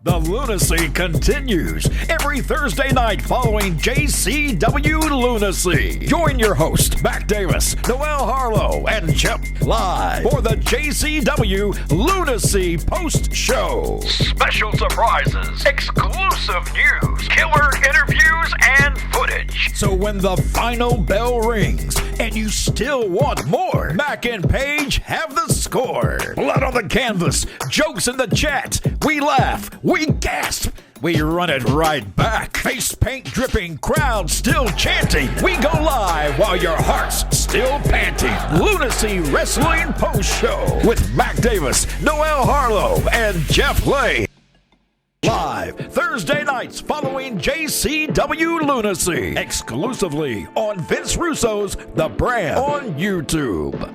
The Lunacy continues every Thursday night following JCW Lunacy. Join your host, Mac Davis, Noel Harlow, and Jeff live for the JCW Lunacy Post Show. Special surprises, exclusive news, killer interviews, and footage. So when the final bell rings and you still want more, Mac and Paige have the score. Blood on the canvas, jokes in the chat. We laugh, we gasp, we run it right back. Face paint dripping, crowd still chanting. We go live while your heart's still panting. Lunacy Wrestling Post Show with Mac Davis, Noel Harlow, and Jeff Lay. Live Thursday nights following JCW Lunacy, exclusively on Vince Russo's The Brand on YouTube.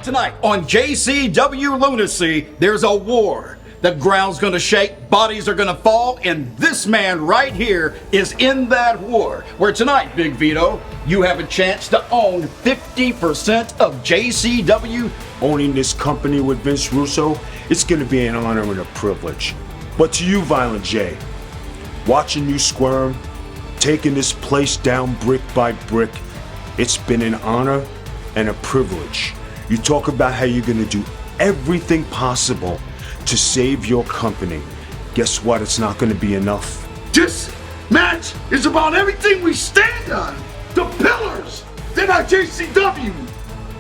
Tonight on JCW Lunacy, there's a war. The ground's gonna shake, bodies are gonna fall, and this man right here is in that war. Where tonight, Big Vito, you have a chance to own 50% of JCW. Owning this company with Vince Russo, it's gonna be an honor and a privilege. But to you, Violent J, watching you squirm, taking this place down brick by brick, it's been an honor and a privilege. You talk about how you're gonna do everything possible to save your company. Guess what? It's not gonna be enough. This match is about everything we stand on. The pillars, they're not JCW.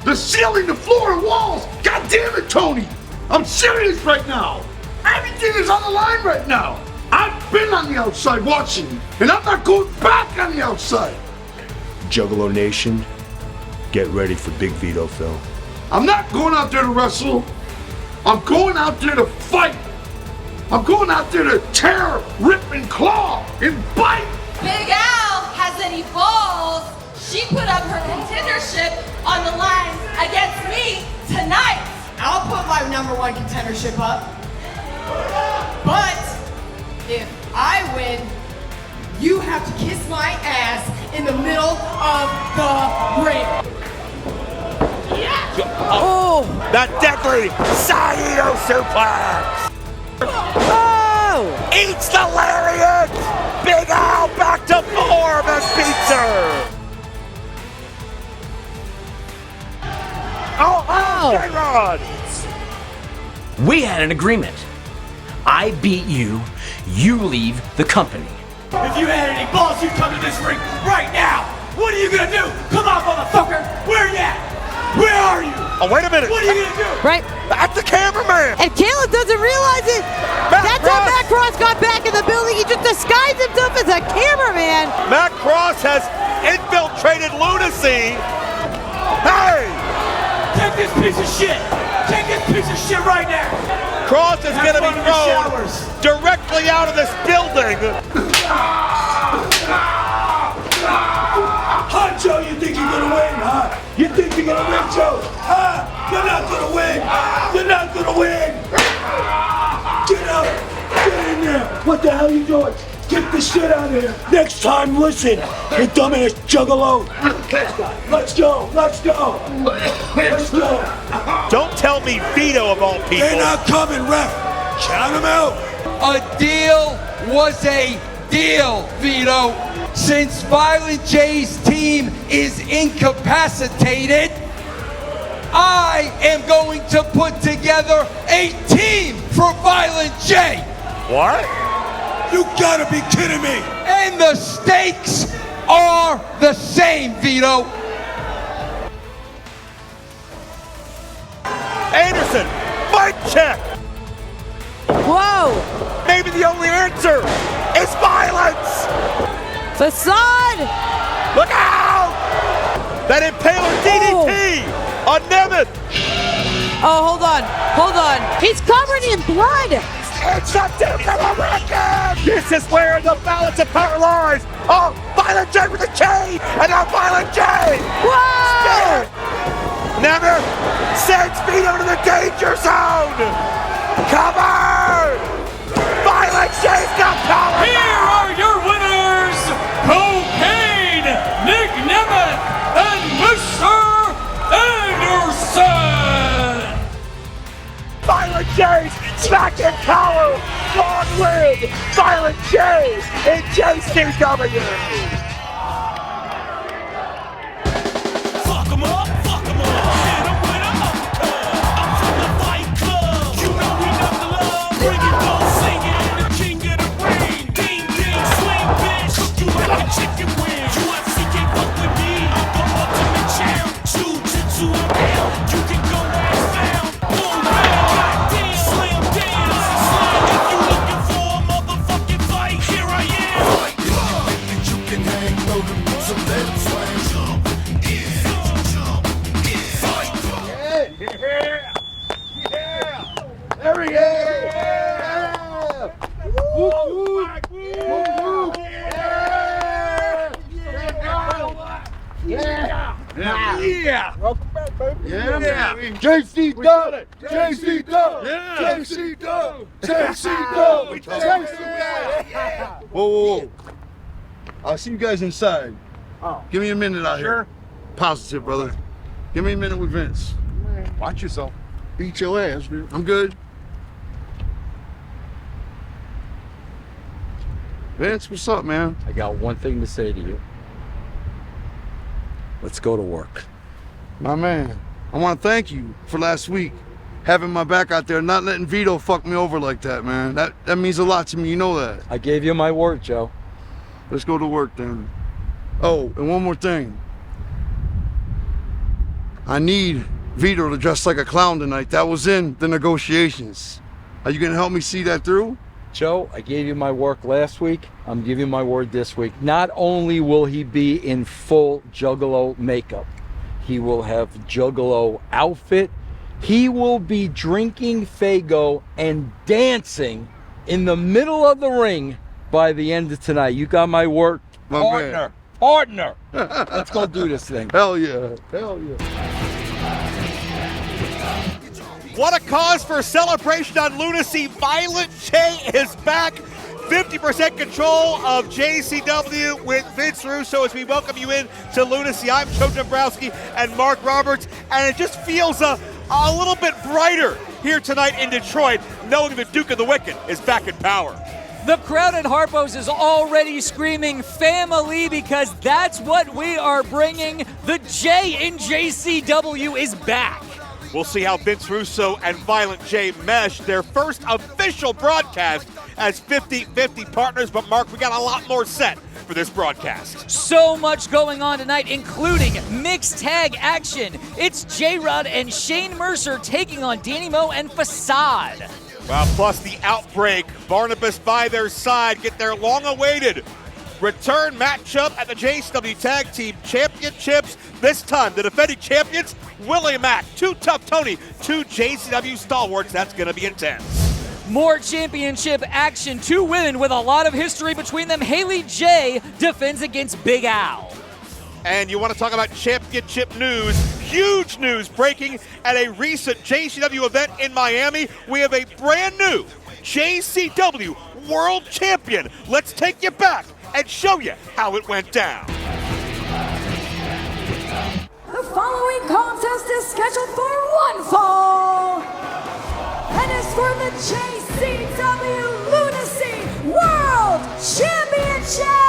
The ceiling, the floor, and walls. God damn it, Tony. I'm serious right now. Everything is on the line right now. I've been on the outside watching, and I'm not going back on the outside. Juggalo Nation, get ready for Big Vito, Phil. I'm not going out there to wrestle. I'm going out there to fight. I'm going out there to tear, rip, and claw, and bite. Big Al has any balls. She put up her contendership on the line against me tonight. I'll put my #1 contendership up. But if I win, you have to kiss my ass in the middle of the ring. Oh! The deadly Saito suplex! Oh! Eats the lariat! Big Al back to form and beats her! Oh! J-Rod! We had an agreement. I beat you, you leave the company. If you had any balls, you'd come to this ring right now! What are you gonna do? Come on, motherfucker! Where you at? Where are you? Oh, wait a minute. What are you gonna do? Right. That's the cameraman. And Caleb doesn't realize it. That's how Matt Cross got back in the building. He just disguised himself as a cameraman. Matt Cross has infiltrated Lunacy. Hey! Take this piece of shit. Take this piece of shit right now. Cross is going to be thrown directly out of this building. Huh, Joe, you think you're gonna win, huh? You think you're gonna win, Joe? Huh? You're not gonna win! You're not gonna win! Get up! Get in there! What the hell are you doing? Get the shit out of here! Next time, listen! You dumbass juggalo! Let's go! Let's go! Let's go! Don't tell me Vito of all people. They're not coming, ref! Shout them out! A deal was a deal, Vito. Since Violent J's team is incapacitated, I am going to put together a team for Violent J. What? You gotta be kidding me! And the stakes are the same, Vito. Anderson, mic check. Whoa! Maybe the only answer is violence. Facade! Look out! That impaler DDT on Nemeth. Oh, hold on. Hold on. He's covered in blood. It's a Duke of a record. This is where the balance of power lies. Oh, Violent J with a K, and now Violent J. Whoa! Nemeth sends Vito to the danger zone. Cover! Violent J's got power. Here are your winners, Cocaine, Nick Nemeth, and Mr. Anderson! Violent J's Smack and power, long win, Violent J in JCW. Fuck 'em up, hit 'em with a uppercut. I'm from the Fight Club, you know we got the love. Bring it on, sing it, the king of the ring. Ding, ding, swing, bitch, cook you like a chicken wing. UFC can't fuck with me, I'm the ultimate champ. Jiu-jitsu around, you can go ass down. Boom, bam, goddamn, slam, dance, slam. If you looking for a motherfucking fight, here I am. You can hang low to lose a little swing. There he is! Yeah! Woo! Yeah! Welcome back, baby. Yeah! JC Dub! JC Dub! JC Dub! JC Dub! Whoa. I'll see you guys inside. Give me a minute out here. Positive, brother. Give me a minute with Vince. Watch yourself. Beat your ass, man. I'm good. Vince, what's up, man? I got one thing to say to you. Let's go to work. My man, I want to thank you for last week. Having my back out there, not letting Vito fuck me over like that, man. That means a lot to me, you know that. I gave you my word, Joe. Let's go to work then. Oh, and one more thing. I need Vito to dress like a clown tonight. That was in the negotiations. Are you gonna help me see that through? Joe, I gave you my work last week. I'm giving you my word this week. Not only will he be in full Juggalo makeup, he will have Juggalo outfit. He will be drinking Faygo and dancing in the middle of the ring by the end of tonight. You got my word, partner. Partner. Let's go do this thing. Hell yeah. Hell yeah. What a cause for celebration on Lunacy. Violent J is back. 50% control of JCW with Vince Russo as we welcome you in to Lunacy. I'm Joe Dombrowski and Mark Roberts, and it just feels a little bit brighter here tonight in Detroit, knowing the Duke of the Wicked is back in power. The crowd at Harpo's is already screaming family because that's what we are bringing. The J in JCW is back. We'll see how Vince Russo and Violent J mesh their first official broadcast as 50-50 partners. But Mark, we got a lot more set for this broadcast. So much going on tonight, including mixed tag action. It's J-Rod and Shane Mercer taking on Danny Mo and Facade. Well, plus the Outbreak, Barnabas by their side, get their long-awaited return matchup at the JCW Tag Team Championships. This time, the defending champions, WILLIE and MACK, two tough Tony, two JCW stalwarts. That's going to be intense. More championship action. Two women with a lot of history between them. Haley J defends against Big Al. And you want to talk about championship news. Huge news breaking at a recent JCW event in Miami. We have a brand new JCW World Champion. Let's take you back and show you how it went down. The following contest is scheduled for one fall, and is for the JCW Lunacy World Championship!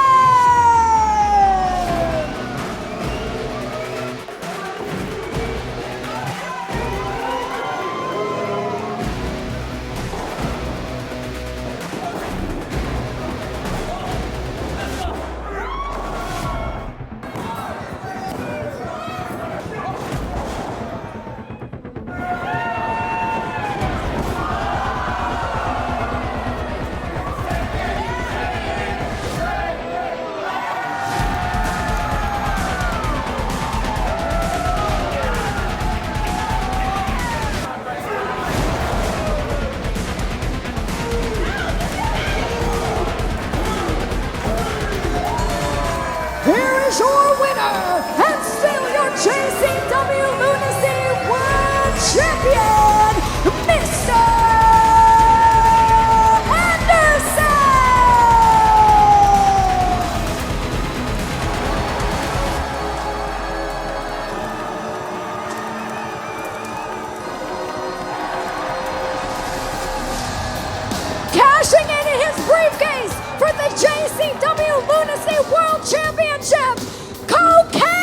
JCW Lunacy World Championship, Cocaine!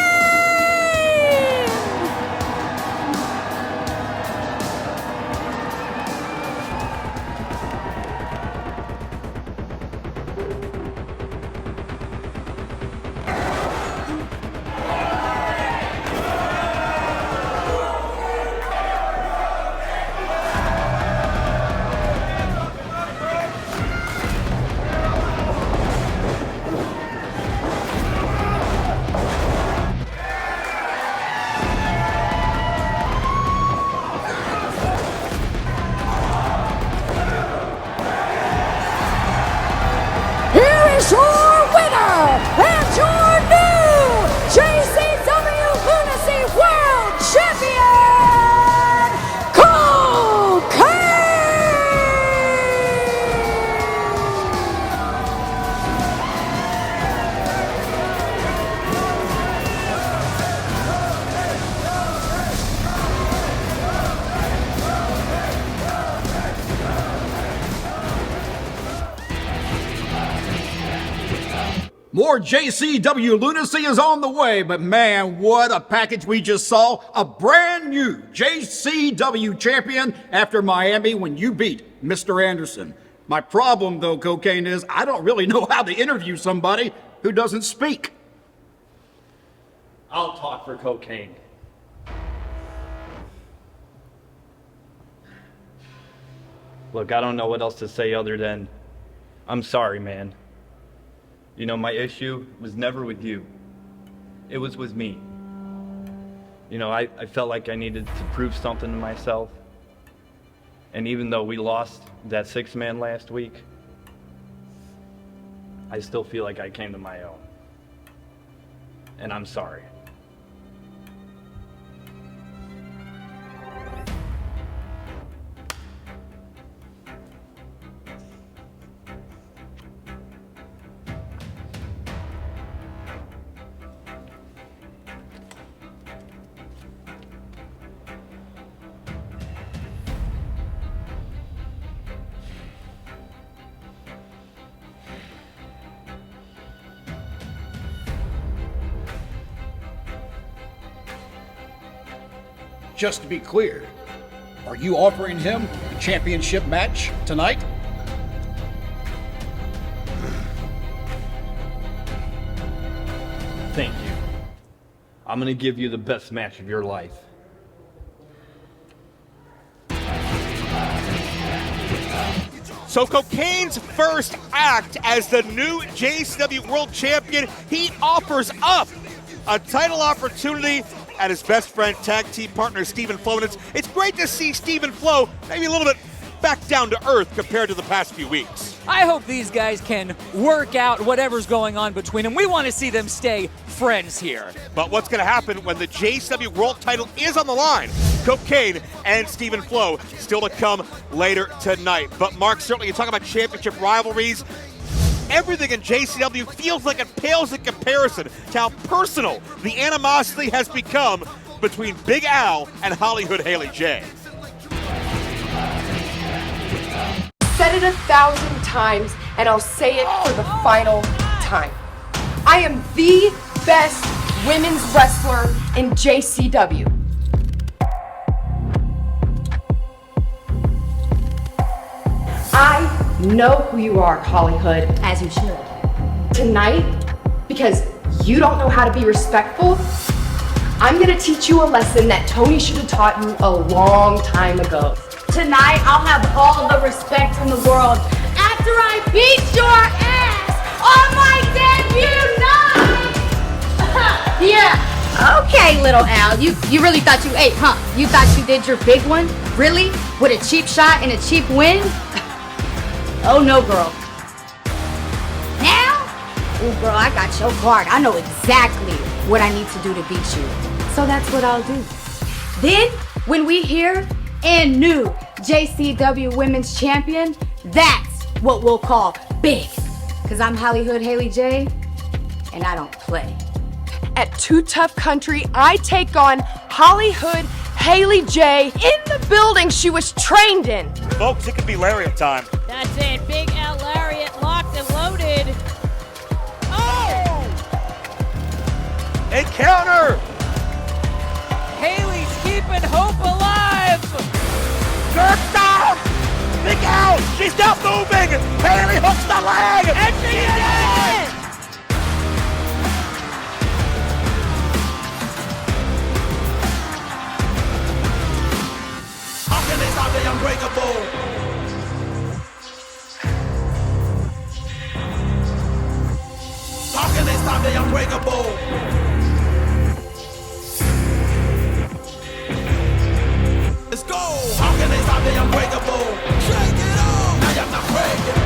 Your winner and your new JCW Lunacy World Champion, Cocaine! More JCW Lunacy is on the way, but man, what a package we just saw. A brand new JCW champion after Miami when you beat Mr. Anderson. My problem, though, Cocaine, is I don't really know how to interview somebody who doesn't speak. I'll talk for Cocaine. Look, I don't know what else to say other than, I'm sorry, man. You know, my issue was never with you. It was with me. You know, I felt like I needed to prove something to myself. And even though we lost that 6-man last week, I still feel like I came to my own. And I'm sorry. Just to be clear, are you offering him a championship match tonight? Thank you. I'm gonna give you the best match of your life. So Cocaine's first act as the new JCW World Champion, he offers up a title opportunity at his best friend, tag team partner, Steven Flo. And it's great to see Steven Flo maybe a little bit back down to earth compared to the past few weeks. I hope these guys can work out whatever's going on between them. We want to see them stay friends here. But what's going to happen when the JCW World title is on the line? Cocaine and Steven Flo still to come later tonight. But Mark, certainly you talk about championship rivalries. Everything in JCW feels like it pales in comparison to how personal the animosity has become between Big Al and Hollywood Haley J. Said it 1,000 times, and I'll say it for the final time. I am the best women's wrestler in JCW. I know who you are, Hollywood. As you should. Tonight, because you don't know how to be respectful, I'm gonna teach you a lesson that Tony should have taught you a long time ago. Tonight, I'll have all the respect in the world after I beat your ass on my debut night! Yeah. Okay, little Al, you really thought you ate, huh? You thought you did your big one? Really? With a cheap shot and a cheap win? Oh no, girl. Now? Oh girl, I got your card. I know exactly what I need to do to beat you. So that's what I'll do. Then, when we hear and new JCW Women's Champion, that's what we'll call big. Cause I'm Hollywood Haley J, and I don't play. At Too Tough Country, I take on Hollywood Haley J in the building she was trained in. Folks, it could be lariat time. That's it, Big L Lariat locked and loaded. A counter. Haley's keeping hope alive. Jerk down. Big Al. She's not moving. Haley hooks the leg. And she did it! How can they stop the unbreakable? How can they stop the unbreakable? Let's go! How can they stop the unbreakable? Shake it off! Now you're not breaking.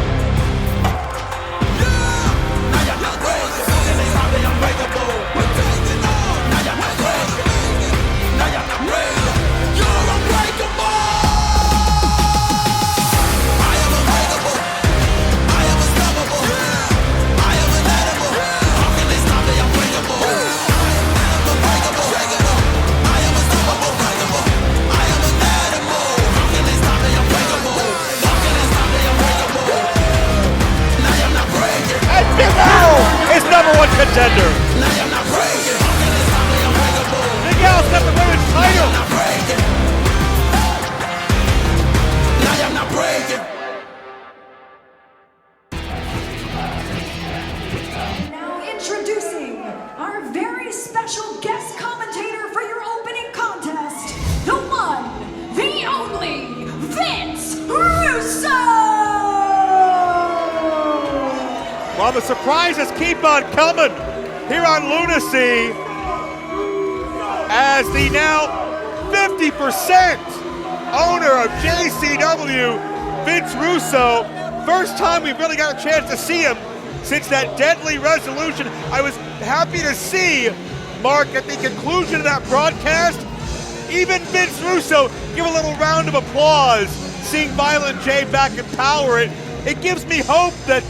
Yeah! Now you're not breaking. How can they stop the unbreakable? We're taking off! Now you're not breaking. Now you're not breaking. You're unbreakable! I am unbreakable. I am unstoppable. I am unedible. How can they stop the unbreakable? I am unbreakable. I am unstoppable. I am unedible. How can they stop the unbreakable? How can they stop the unbreakable? Now you're not breaking. And Big Al is #1 contender. Now you're not breaking. How can they stop the unbreakable? Big Al's got the women's title. Not breaking. Now you're not breaking. Now introducing our very special guest commentator for your opening contest, the one, the only, Vince Russo! Well, the surprises keep on coming here on Lunacy as the now 50% owner of JCW, Vince Russo. First time we've really got a chance to see him since that deadly resolution. I was happy to see, Mark, at the conclusion of that broadcast, even Vince Russo give a little round of applause seeing Violent J back in power. It gives me hope that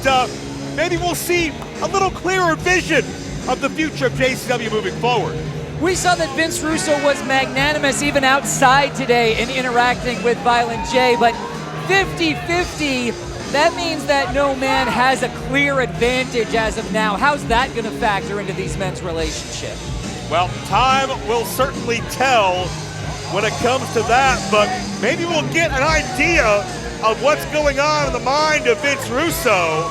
maybe we'll see a little clearer vision of the future of JCW moving forward. We saw that Vince Russo was magnanimous even outside today in interacting with Violent J, but 50-50, that means that no man has a clear advantage as of now. How's that going to factor into these men's relationship? Well, time will certainly tell when it comes to that, but maybe we'll get an idea of what's going on in the mind of Vince Russo,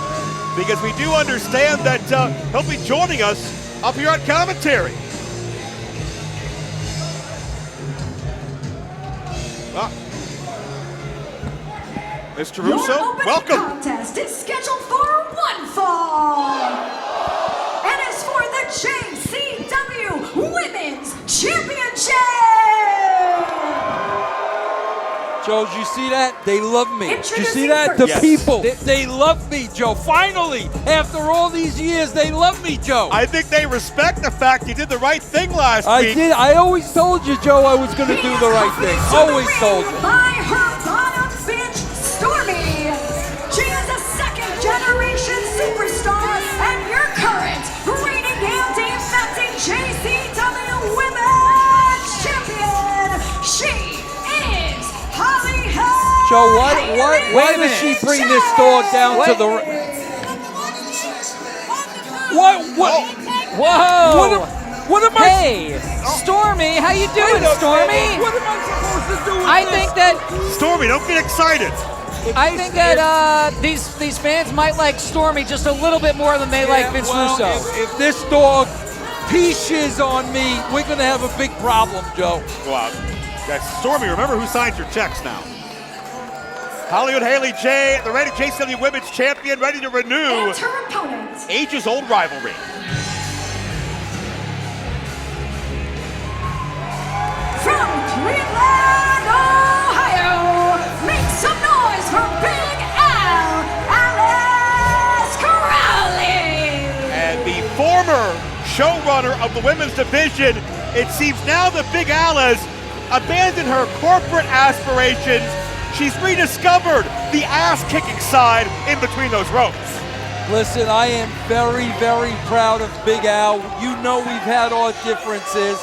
because we do understand that he'll be joining us up here on commentary. Mr. Russo, Your opening welcome. contest is scheduled for one fall. And is for the JCW Women's Championship. Joe, did you see that? They love me. Did you see Introducing that? The first. people, they love me, Joe. Finally, after all these years, they love me, Joe. I think they respect the fact you did the right thing last I week. did. I always told you, Joe, I was going to do the right thing. Always told you. By her bottom bitch, Stormy. She is a second-generation superstar and your current reigning and defending JCW Women's Champion. She is HOLLYHOOD. Joe, why does she bring this dog down to the ring? Whoa! What am I? Hey, Stormy, how you doing, Stormy? What am I supposed to do with I this? think that Stormy, don't get excited. these fans might like Stormy just a little bit more than they like Vince Russo. If this dog peaches on me, we're going to have a big problem, Joe. Wow. That's Stormy, remember who signs your checks now. Hollywood Haley J, the reigning JCW Women's Champion, ready to renew And her opponent. ages-old rivalry. From Cleveland, Ohio, make some noise for Big Al, Alice Crowley. And the former showrunner of the women's division, it seems now that Big Al has abandoned her corporate aspirations. She's rediscovered the ass-kicking side in between those ropes. Listen, I am very, very proud of Big Al. You know we've had our differences,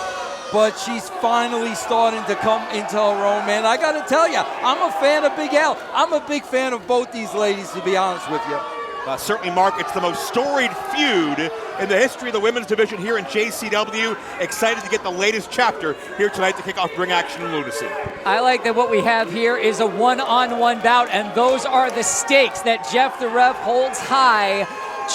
but she's finally starting to come into her own, man. I got to tell you, I'm a fan of Big Al. I'm a big fan of both these ladies, to be honest with you. Certainly, Mark, it's the most storied feud in the history of the women's division here in JCW. Excited to get the latest chapter here tonight to kick off Ring Action and Lunacy. I like that what we have here is a one-on-one bout, and those are the stakes that Jeff the Ref holds high.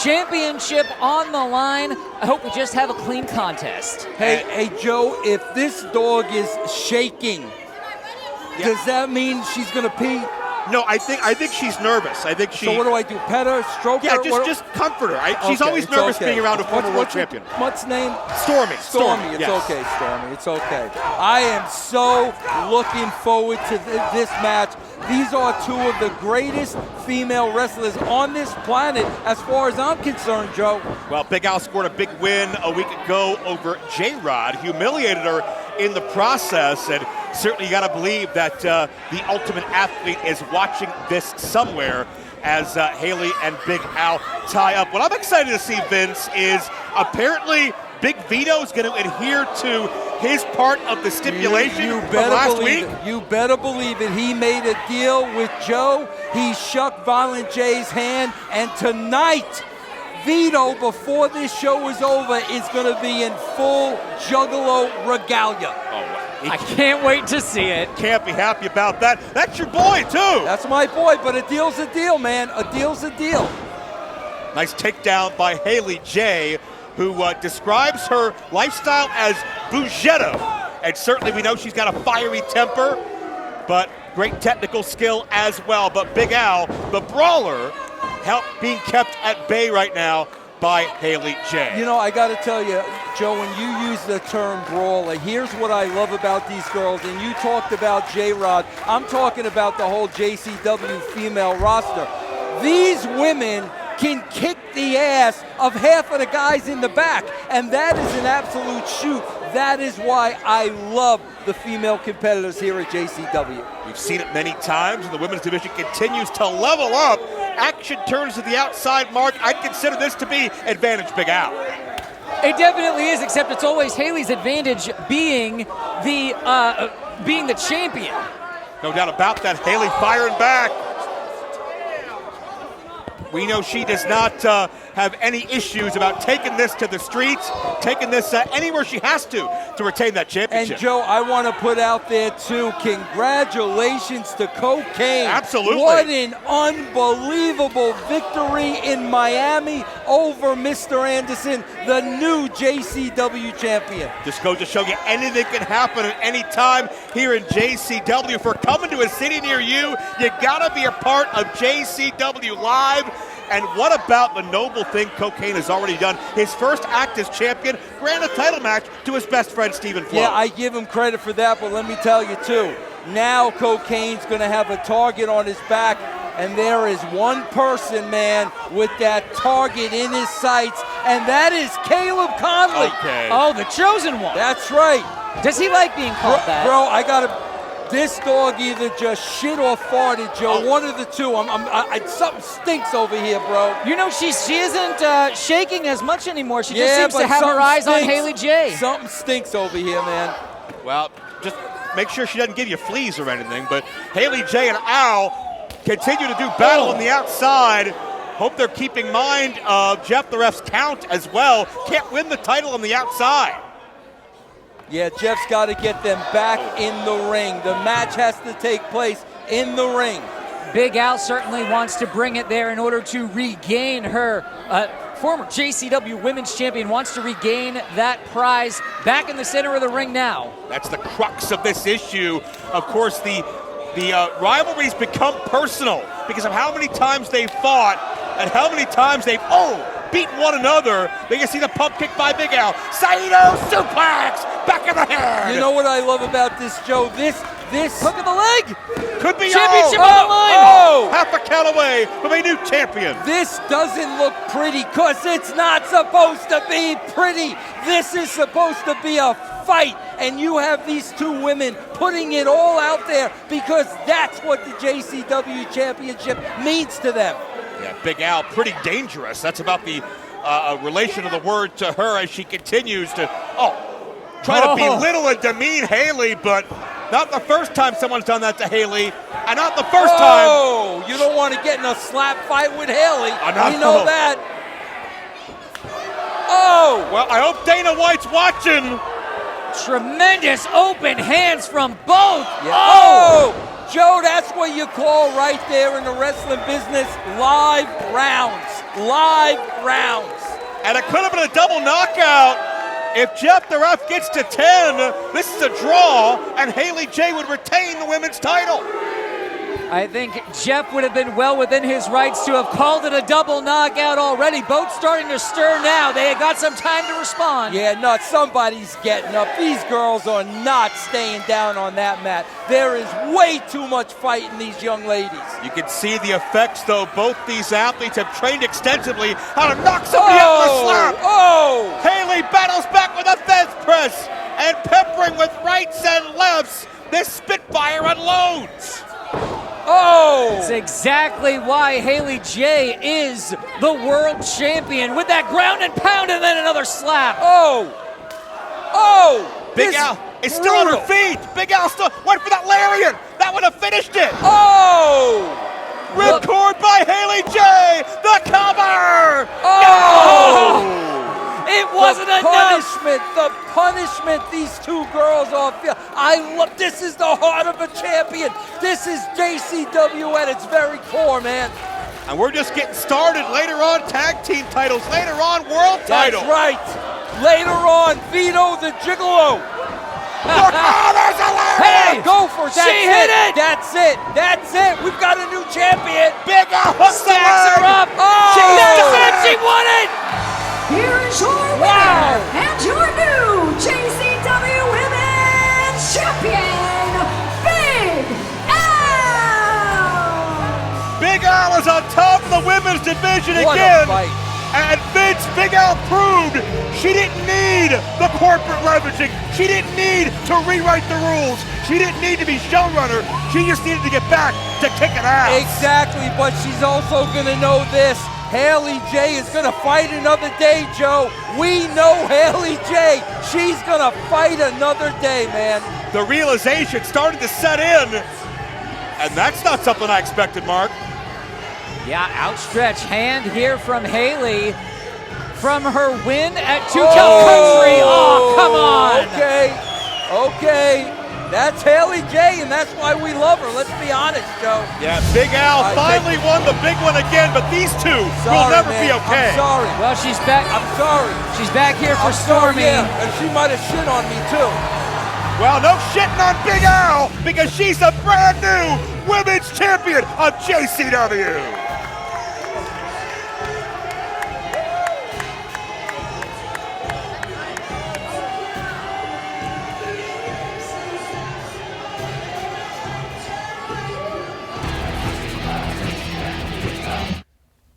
Championship on the line. I hope we just have a clean contest. Hey, Joe, if this dog is shaking, does that mean she's gonna pee? No, I think she's nervous. I think she. So what do I do? Pet her, stroke her? Yeah, just comfort her. She's always nervous being around a former world champion. What's name? Stormy. It's yes. okay, Stormy. It's okay. I am so looking forward to this match. These are two of the greatest female wrestlers on this planet, as far as I'm concerned, Joe. Well, Big Al scored a big win a week ago over J-Rod, humiliated her in the process, and certainly you got to believe that the ultimate athlete is watching this somewhere as Haley and Big Al tie up. What I'm excited to see, Vince, is apparently Big Vito is going to adhere to his part of the stipulation from last week. You better believe it. He made a deal with Joe. He shook Violent J's hand, and tonight, Vito, before this show is over, is going to be in full Juggalo regalia. I can't wait to see it. Can't be happy about that. That's your boy, too. That's my boy, but a deal's a deal, man. A deal's a deal. Nice takedown by Haley J, who describes her lifestyle as bougetto. And certainly we know she's got a fiery temper, but great technical skill as well. But Big Al, the brawler, being kept at bay right now by Haley J. You know, I got to tell you, Joe, when you use the term brawler, here's what I love about these girls. And you talked about J-Rod. I'm talking about the whole JCW female roster. These women can kick the ass of half of the guys in the back, and that is an absolute shoot. That is why I love the female competitors here at JCW. We've seen it many times, and the women's division continues to level up. Action turns to the outside mark. I'd consider this to be advantage Big Al. It definitely is, except it's always Haley's advantage being the champion. No doubt about that. Haley firing back. We know she does not have any issues about taking this to the streets, taking this anywhere she has to retain that championship. And Joe, I want to put out there too, congratulations to Cocaine. Absolutely. What an unbelievable victory in Miami over Mr. Anderson, the new JCW champion. Just go to show you anything can happen at any time here in JCW. If we're coming to a city near you, you gotta be a part of JCW Live. And what about the noble thing Cocaine has already done? His first act as champion, granted a title match to his best friend, Steven Flo. Yeah, I give him credit for that, but let me tell you too, now Cocaine's going to have a target on his back, and there is one person, man, with that target in his sights, and that is Caleb Conley. Okay. Oh, the chosen one. That's right. Does he like being called that? Bro, I got to... This dog either just shit or farted, Joe. One of the two. Something stinks over here, bro. You know, she isn't shaking as much anymore. She just seems to have her eyes on Haley J. Something stinks over here, man. Well, just make sure she doesn't give you fleas or anything. But Haley J and Al continue to do battle on the outside. Hope they're keeping mind of Jeff the Ref's count as well. Can't win the title on the outside. Yeah, Jeff's got to get them back in the ring. The match has to take place in the ring. Big Al certainly wants to bring it there in order to regain her former JCW Women's Champion, wants to regain that prize back in the center of the ring now. That's the crux of this issue. Of course, the rivalries become personal because of how many times they've fought and how many times they've beaten one another. They can see the pump kick by Big Al. Saito suplex, back of the head. You know what I love about this, Joe? This hook of the leg. Could be championship on the line. Half a count away from a new champion. This doesn't look pretty because it's not supposed to be pretty. This is supposed to be a fight, and you have these two women putting it all out there because that's what the JCW Championship means to them. Yeah, Big Al, pretty dangerous. That's about the relation of the word to her as she continues to try to belittle and demean Haley, but not the first time someone's done that to Haley, and not the first time. Oh, you don't want to get in a slap fight with Haley. We know that. Oh! Well, I hope Dana White's watching. Tremendous open hands from both. Yeah. Oh! Joe, that's what you call right there in the wrestling business live rounds. Live rounds. And it could have been a double knockout. If Jeff the ref gets to 10, this is a draw, and Haley J would retain the women's title. I think Jeff would have been well within his rights to have called it a double knockout already. Both starting to stir now. They had got some time to respond. Yeah, no, somebody's getting up. These girls are not staying down on that mat. There is way too much fight in these young ladies. You can see the effects, though. Both these athletes have trained extensively how to knock somebody out with a slap. Oh! Haley battles back with a fence press and peppering with rights and lefts. This Spitfire unloads. Oh! That's exactly why Haley J is the world champion with that ground and pound and then another slap. Oh! Oh! Big Al is still on her feet. Big Al still went for that lariat. That would have finished it. Oh! Ripcord by Haley J. The cover. Oh! No! It wasn't enough. The punishment these two girls are feeling. I love, this is the heart of a champion. This is JCW at its very core, man. And we're just getting started. Later on, tag team titles. Later on, world title. That's right. Later on, Vito the Juggalo. Look, oh, there's a lariat. Hey, go for it. She hit it. That's it. That's it. We've got a new champion. Big Al hooks the Stacks her leg. up. Oh! That's it. She won it. Here is your winner and your new JCW Women's Champion, Big Al! Big Al is on top of the women's division What again. a fight. And Vince, Big Al proved she didn't need the corporate leveraging. She didn't need to rewrite the rules. She didn't need to be showrunner. She just needed to get back to kicking ass. Exactly, but she's also going to know this. Haley J is going to fight another day, Joe. We know Haley J. She's going to fight another day, man. The realization started to set in. And that's not something I expected, Mark. Yeah, outstretched hand here from Haley from her win at Too Tough Country. Oh, come on. Okay. That's Haley J, and that's why we love her. Let's be honest, Joe. Yeah, Big Al finally won the big one again, but these two will never be okay. I'm sorry. Well, she's back. I'm sorry. She's back here for Sorry, Stormy. yeah, and she might have shit on me, too. Well, no shitting on Big Al because she's the brand new women's champion of JCW.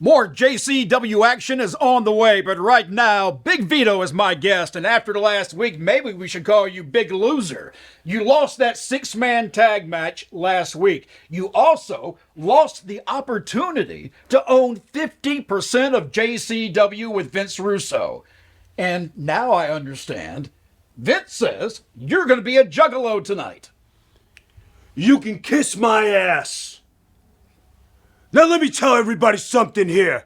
More JCW action is on the way, but right now, Big Vito is my guest, and after the last week, maybe we should call you Big Loser. You lost that six-man tag match last week. You also lost the opportunity to own 50% of JCW with Vince Russo. And now I understand, Vince says you're going to be a Juggalo tonight. You can kiss my ass. Now let me tell everybody something here,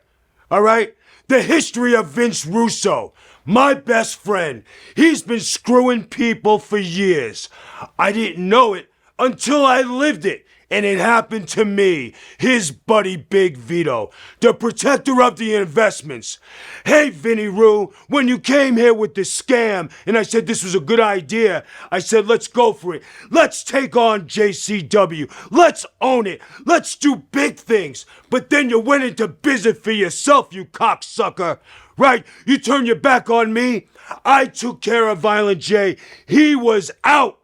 all right? The history of Vince Russo, my best friend. He's been screwing people for years. I didn't know it until I lived it. And it happened to me, his buddy Big Vito, the protector of the investments. Hey, Vinny Roo, when you came here with this scam and I said this was a good idea, I said, let's go for it. Let's take on JCW. Let's own it. Let's do big things. But then you went into business for yourself, you cocksucker. Right? You turned your back on me. I took care of Violent J. He was out.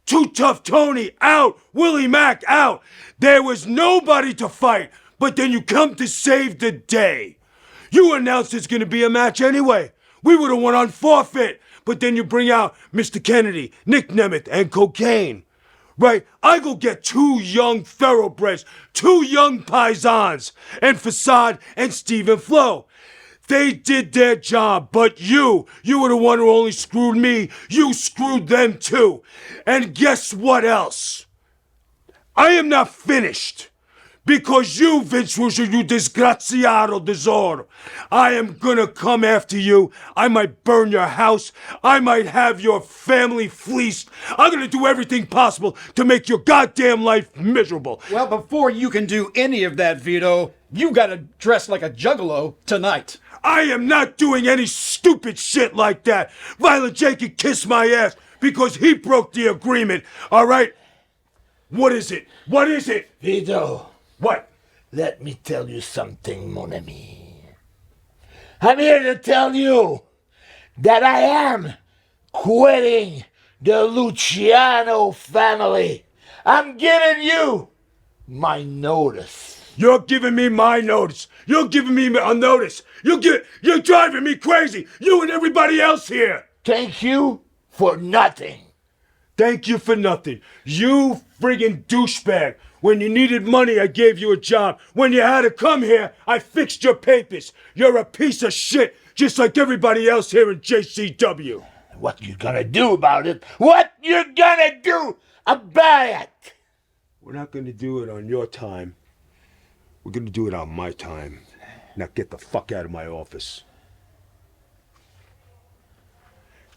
Too Tough Tony out, Willie Mack out. There was nobody to fight, but then you come to save the day. You announced it's going to be a match anyway. We would have won on forfeit, but then you bring out Mr. Kennedy, Nick Nemeth, and Cocaine. Right? I go get two young thoroughbreds, two young paisans, and Facade and Steven Flo. They did their job, but you were the one who only screwed me. You screwed them too. And guess what else? I am not finished. Because you, Vince Russo, you disgraziato tesoro. I am gonna come after you. I might burn your house. I might have your family fleeced. I'm gonna do everything possible to make your goddamn life miserable. Well, before you can do any of that, Vito, you gotta dress like a juggalo tonight. I am not doing any stupid shit like that. Violent J can kiss my ass because he broke the agreement, all right? What is it? What is it? Vito. What? Let me tell you something, mon ami. I'm here to tell you that I am quitting the Luciano family. I'm giving you my notice. You're giving me my notice. You're giving me a notice. You're driving me crazy. You and everybody else here. Thank you for nothing. Thank you for nothing. You friggin' douchebag. When you needed money, I gave you a job. When you had to come here, I fixed your papers. You're a piece of shit, just like everybody else here in JCW. What you gonna do about it? What you gonna do about it? We're not gonna do it on your time. We're gonna do it on my time. Now get the fuck out of my office.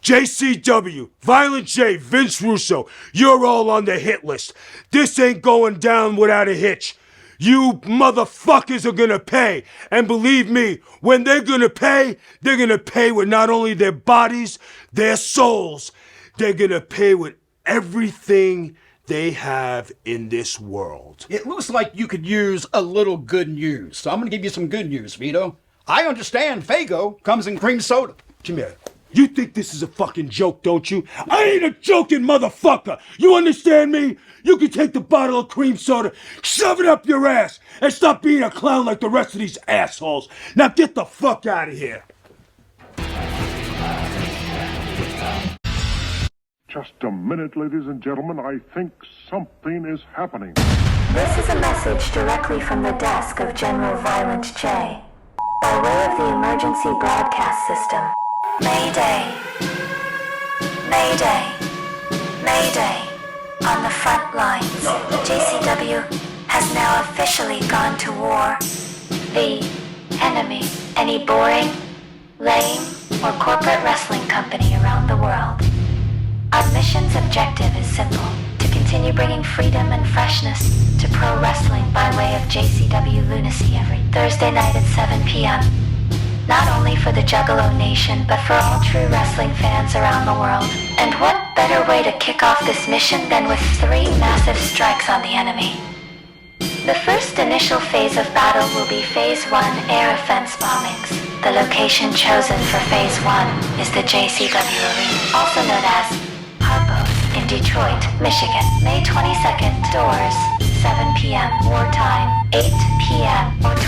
JCW, Violent J, Vince Russo, you're all on the hit list. This ain't going down without a hitch. You motherfuckers are gonna pay. And believe me, when they're gonna pay with not only their bodies, their souls. They're gonna pay with everything they have in this world. It looks like you could use a little good news, so I'm gonna give you some good news, Vito. I understand Faygo comes in cream soda. Come here. You think this is a fucking joke, don't you? I ain't a joking motherfucker. You understand me? You can take the bottle of cream soda, shove it up your ass, and stop being a clown like the rest of these assholes. Now get the fuck out of here. Just a minute, ladies and gentlemen. I think something is happening. This is a message directly from the desk of General Violent J. By way of the emergency broadcast system. Mayday. Mayday. Mayday. On the front lines, JCW has now officially gone to war. The enemy, any boring, lame, or corporate wrestling company around the world. Our mission's objective is simple: to continue bringing freedom and freshness to pro wrestling by way of JCW Lunacy every Thursday night at 7 p.m. Not only for the Juggalo Nation, but for all true wrestling fans around the world. And what better way to kick off this mission than with 3 massive strikes on the enemy? The first initial phase of battle will be Phase 1 air offense bombings. The location chosen for Phase 1 is the JCW Arena, also known as Harpo's in Detroit, Michigan. May 22nd, doors, 7 p.m. wartime, 8 p.m. or 2000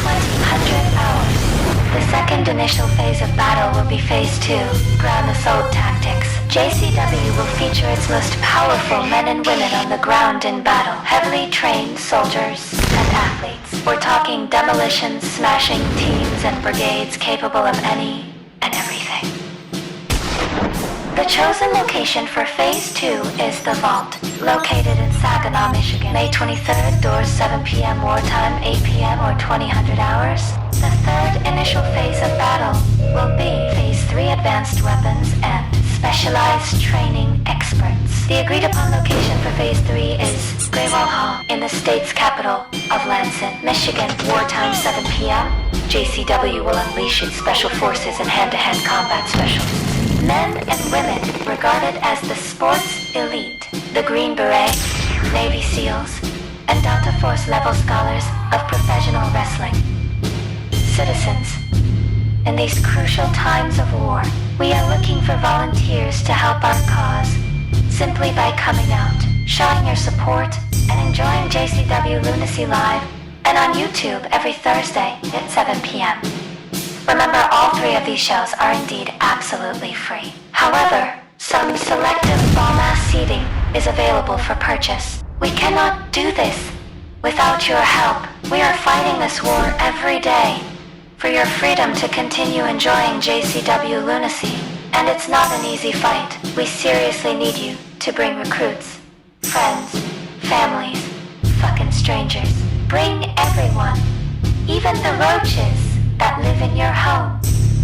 hours. The second initial phase of battle will be Phase 2, ground assault tactics. JCW will feature its most powerful men and women on the ground in battle. Heavily trained soldiers and athletes. We're talking demolition, smashing teams and brigades capable of any and everything. The chosen location for Phase 2 is the Vault, located in Saginaw, Michigan. May 23rd, doors 7 p.m. wartime, 8 p.m. or 2000 hours. The third initial phase of battle will be Phase 3 advanced weapons and specialized training experts. The agreed upon location for Phase 3 is Greywall Hall in the state's capital of Lansing, Michigan. Wartime 7 p.m. JCW will unleash its special forces and hand-to-hand combat specialists. Men and women regarded as the sports elite, the Green Beret, Navy SEALs, and Delta Force level scholars of professional wrestling. Citizens, in these crucial times of war, we are looking for volunteers to help our cause, simply by coming out, showing your support, and enjoying JCW Lunacy Live and on YouTube every Thursday at 7 p.m. Remember, all 3 of these shows are indeed absolutely free. However, some selective ball mass seating is available for purchase. We cannot do this without your help. We are fighting this war every day for your freedom to continue enjoying JCW Lunacy. And it's not an easy fight. We seriously need you to bring recruits, friends, families, fucking strangers. Bring everyone, even the roaches that live in your home.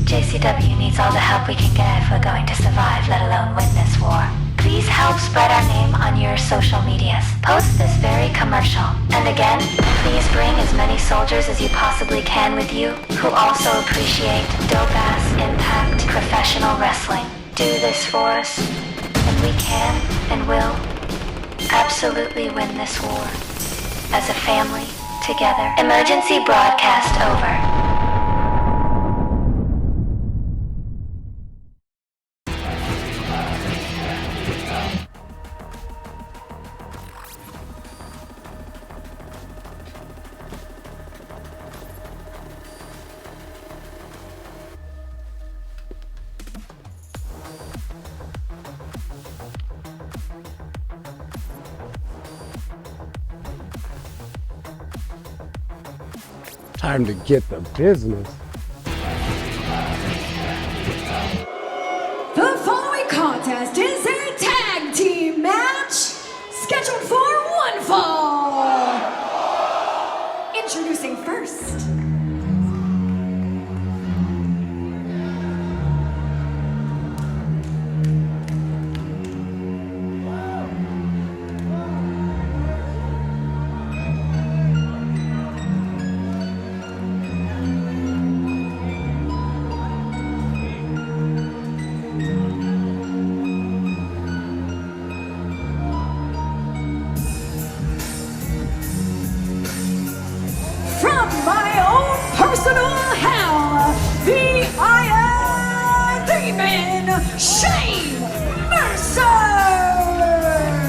JCW needs all the help we can get if we're going to survive, let alone win this war. Please help spread our name on your social medias. Post this very commercial. And again, please bring as many soldiers as you possibly can with you who also appreciate dope-ass impact professional wrestling. Do this for us, and we can and will absolutely win this war. As a family, together. Emergency broadcast over. Time to get the business. The following contest is a tag team match scheduled for one fall. Introducing first.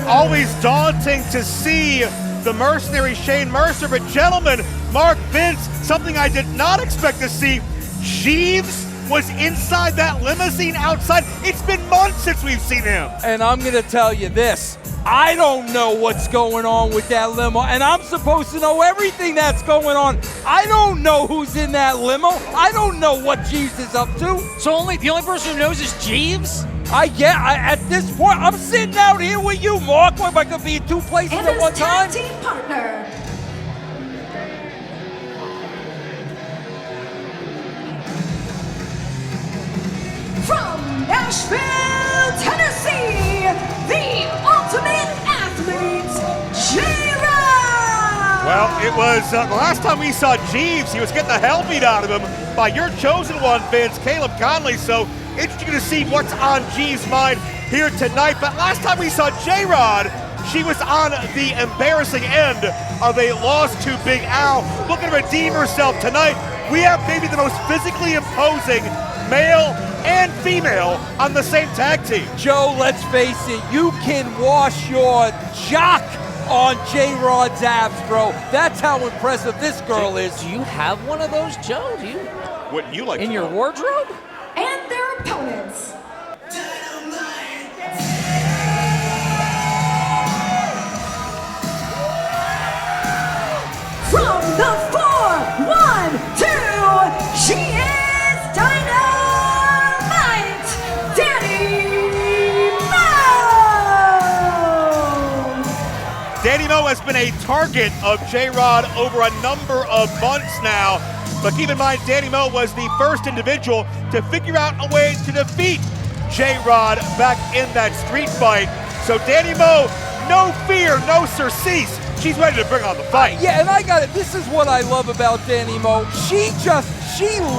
Always daunting to see the mercenary Shane Mercer, but gentlemen, Mark, Vince, something I did not expect to see. Jeeves was inside that limousine outside. It's been months since we've seen him. And I'm gonna tell you this, I don't know what's going on with that limo, and I'm supposed to know everything that's going on. I don't know who's in that limo. I don't know what Jeeves is up to. So the only person who knows is Jeeves? At this point, I'm sitting out here with you, Mark. What, am I gonna be in two places And at one time? his tag team partner. From Nashville, Tennessee, the ultimate athlete, J-Rod! Well, it was the last time we saw Jeeves, he was getting the hell beat out of him by your chosen one, Vince, Caleb Conley. So interesting to see what's on Jeeves' mind here tonight. But last time we saw J-Rod, she was on the embarrassing end of a loss to Big Al, looking to redeem herself tonight. We have maybe the most physically imposing male and female on the same tag team. Joe, let's face it, you can wash your jock on J-Rod's abs, bro. That's how impressive this girl is. Do you have one of those, Joe? Do you? Wouldn't you like in to your know? wardrobe? And their opponents. From the 4-1-2, she is Dynamite, Danny Mo! Danny Mo has been a target of J-Rod over a number of months now. But keep in mind, Danny Mo was the first individual to figure out a way to defeat J-Rod back in that street fight. So Danny Mo, no fear, no surcease. She's ready to bring on the fight. Yeah, and I got it. This is what I love about Danny Mo. She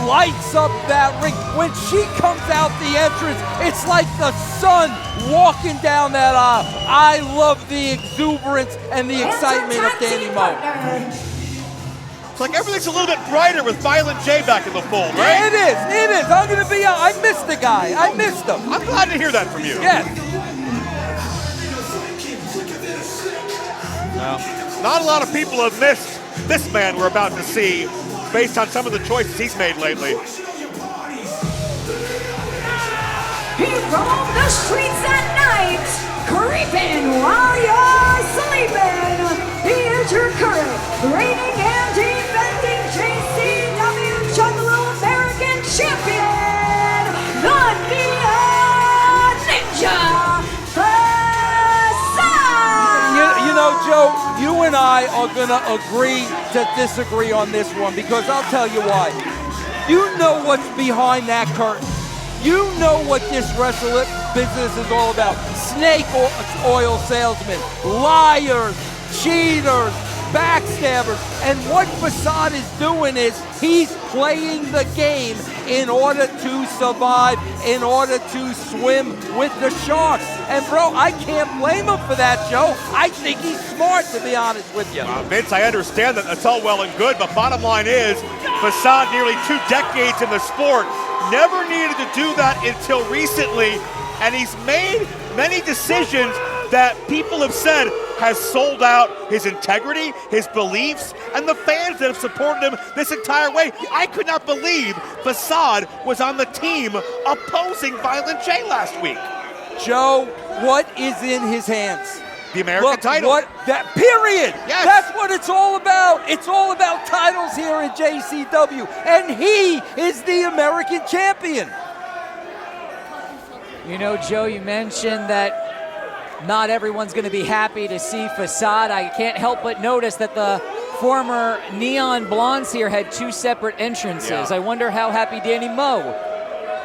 lights up that ring. When she comes out the entrance, it's like the sun walking down that aisle. I love the exuberance and the excitement of Danny Mo. It's like everything's a little bit brighter with Violent J back in the fold, right? Yeah, it is. I'm gonna be I missed the guy. I missed him. I'm glad to hear that from you. Yeah. Now, not a lot of people have missed this man we're about to see based on some of the choices he's made lately. He roamed the streets at night, creeping while you're sleeping. He is your current reigning and defending JCW Juggalo American Champion, the Neon Ninja. You know, Joe, you and I I are going to agree to disagree on this one because I'll tell you why. You know what's behind that curtain. You know what this wrestling business is all about. Snake oil salesmen, liars, cheaters, backstabbers. And what Facade is doing is he's playing the game in order to survive, in order to swim with the sharks. And bro, I can't blame him for that, Joe. I think he's smart, to be honest with you. Vince, I understand that that's all well and good, but bottom line is, Facade, nearly 2 decades in the sport, never needed to do that until recently, and he's made many decisions that people have said has sold out his integrity, his beliefs, and the fans that have supported him this entire way. I could not believe Facade was on the team opposing Violent J last week. Joe, what is in his hands? The American title. Period. Yes. That's what it's all about. It's all about titles here at JCW, and he is the American champion. You know, Joe, you mentioned that not everyone's going to be happy to see Facade. I can't help but notice that the former Neon Blondes here had 2 separate entrances. Yeah. I wonder how happy Danny Moe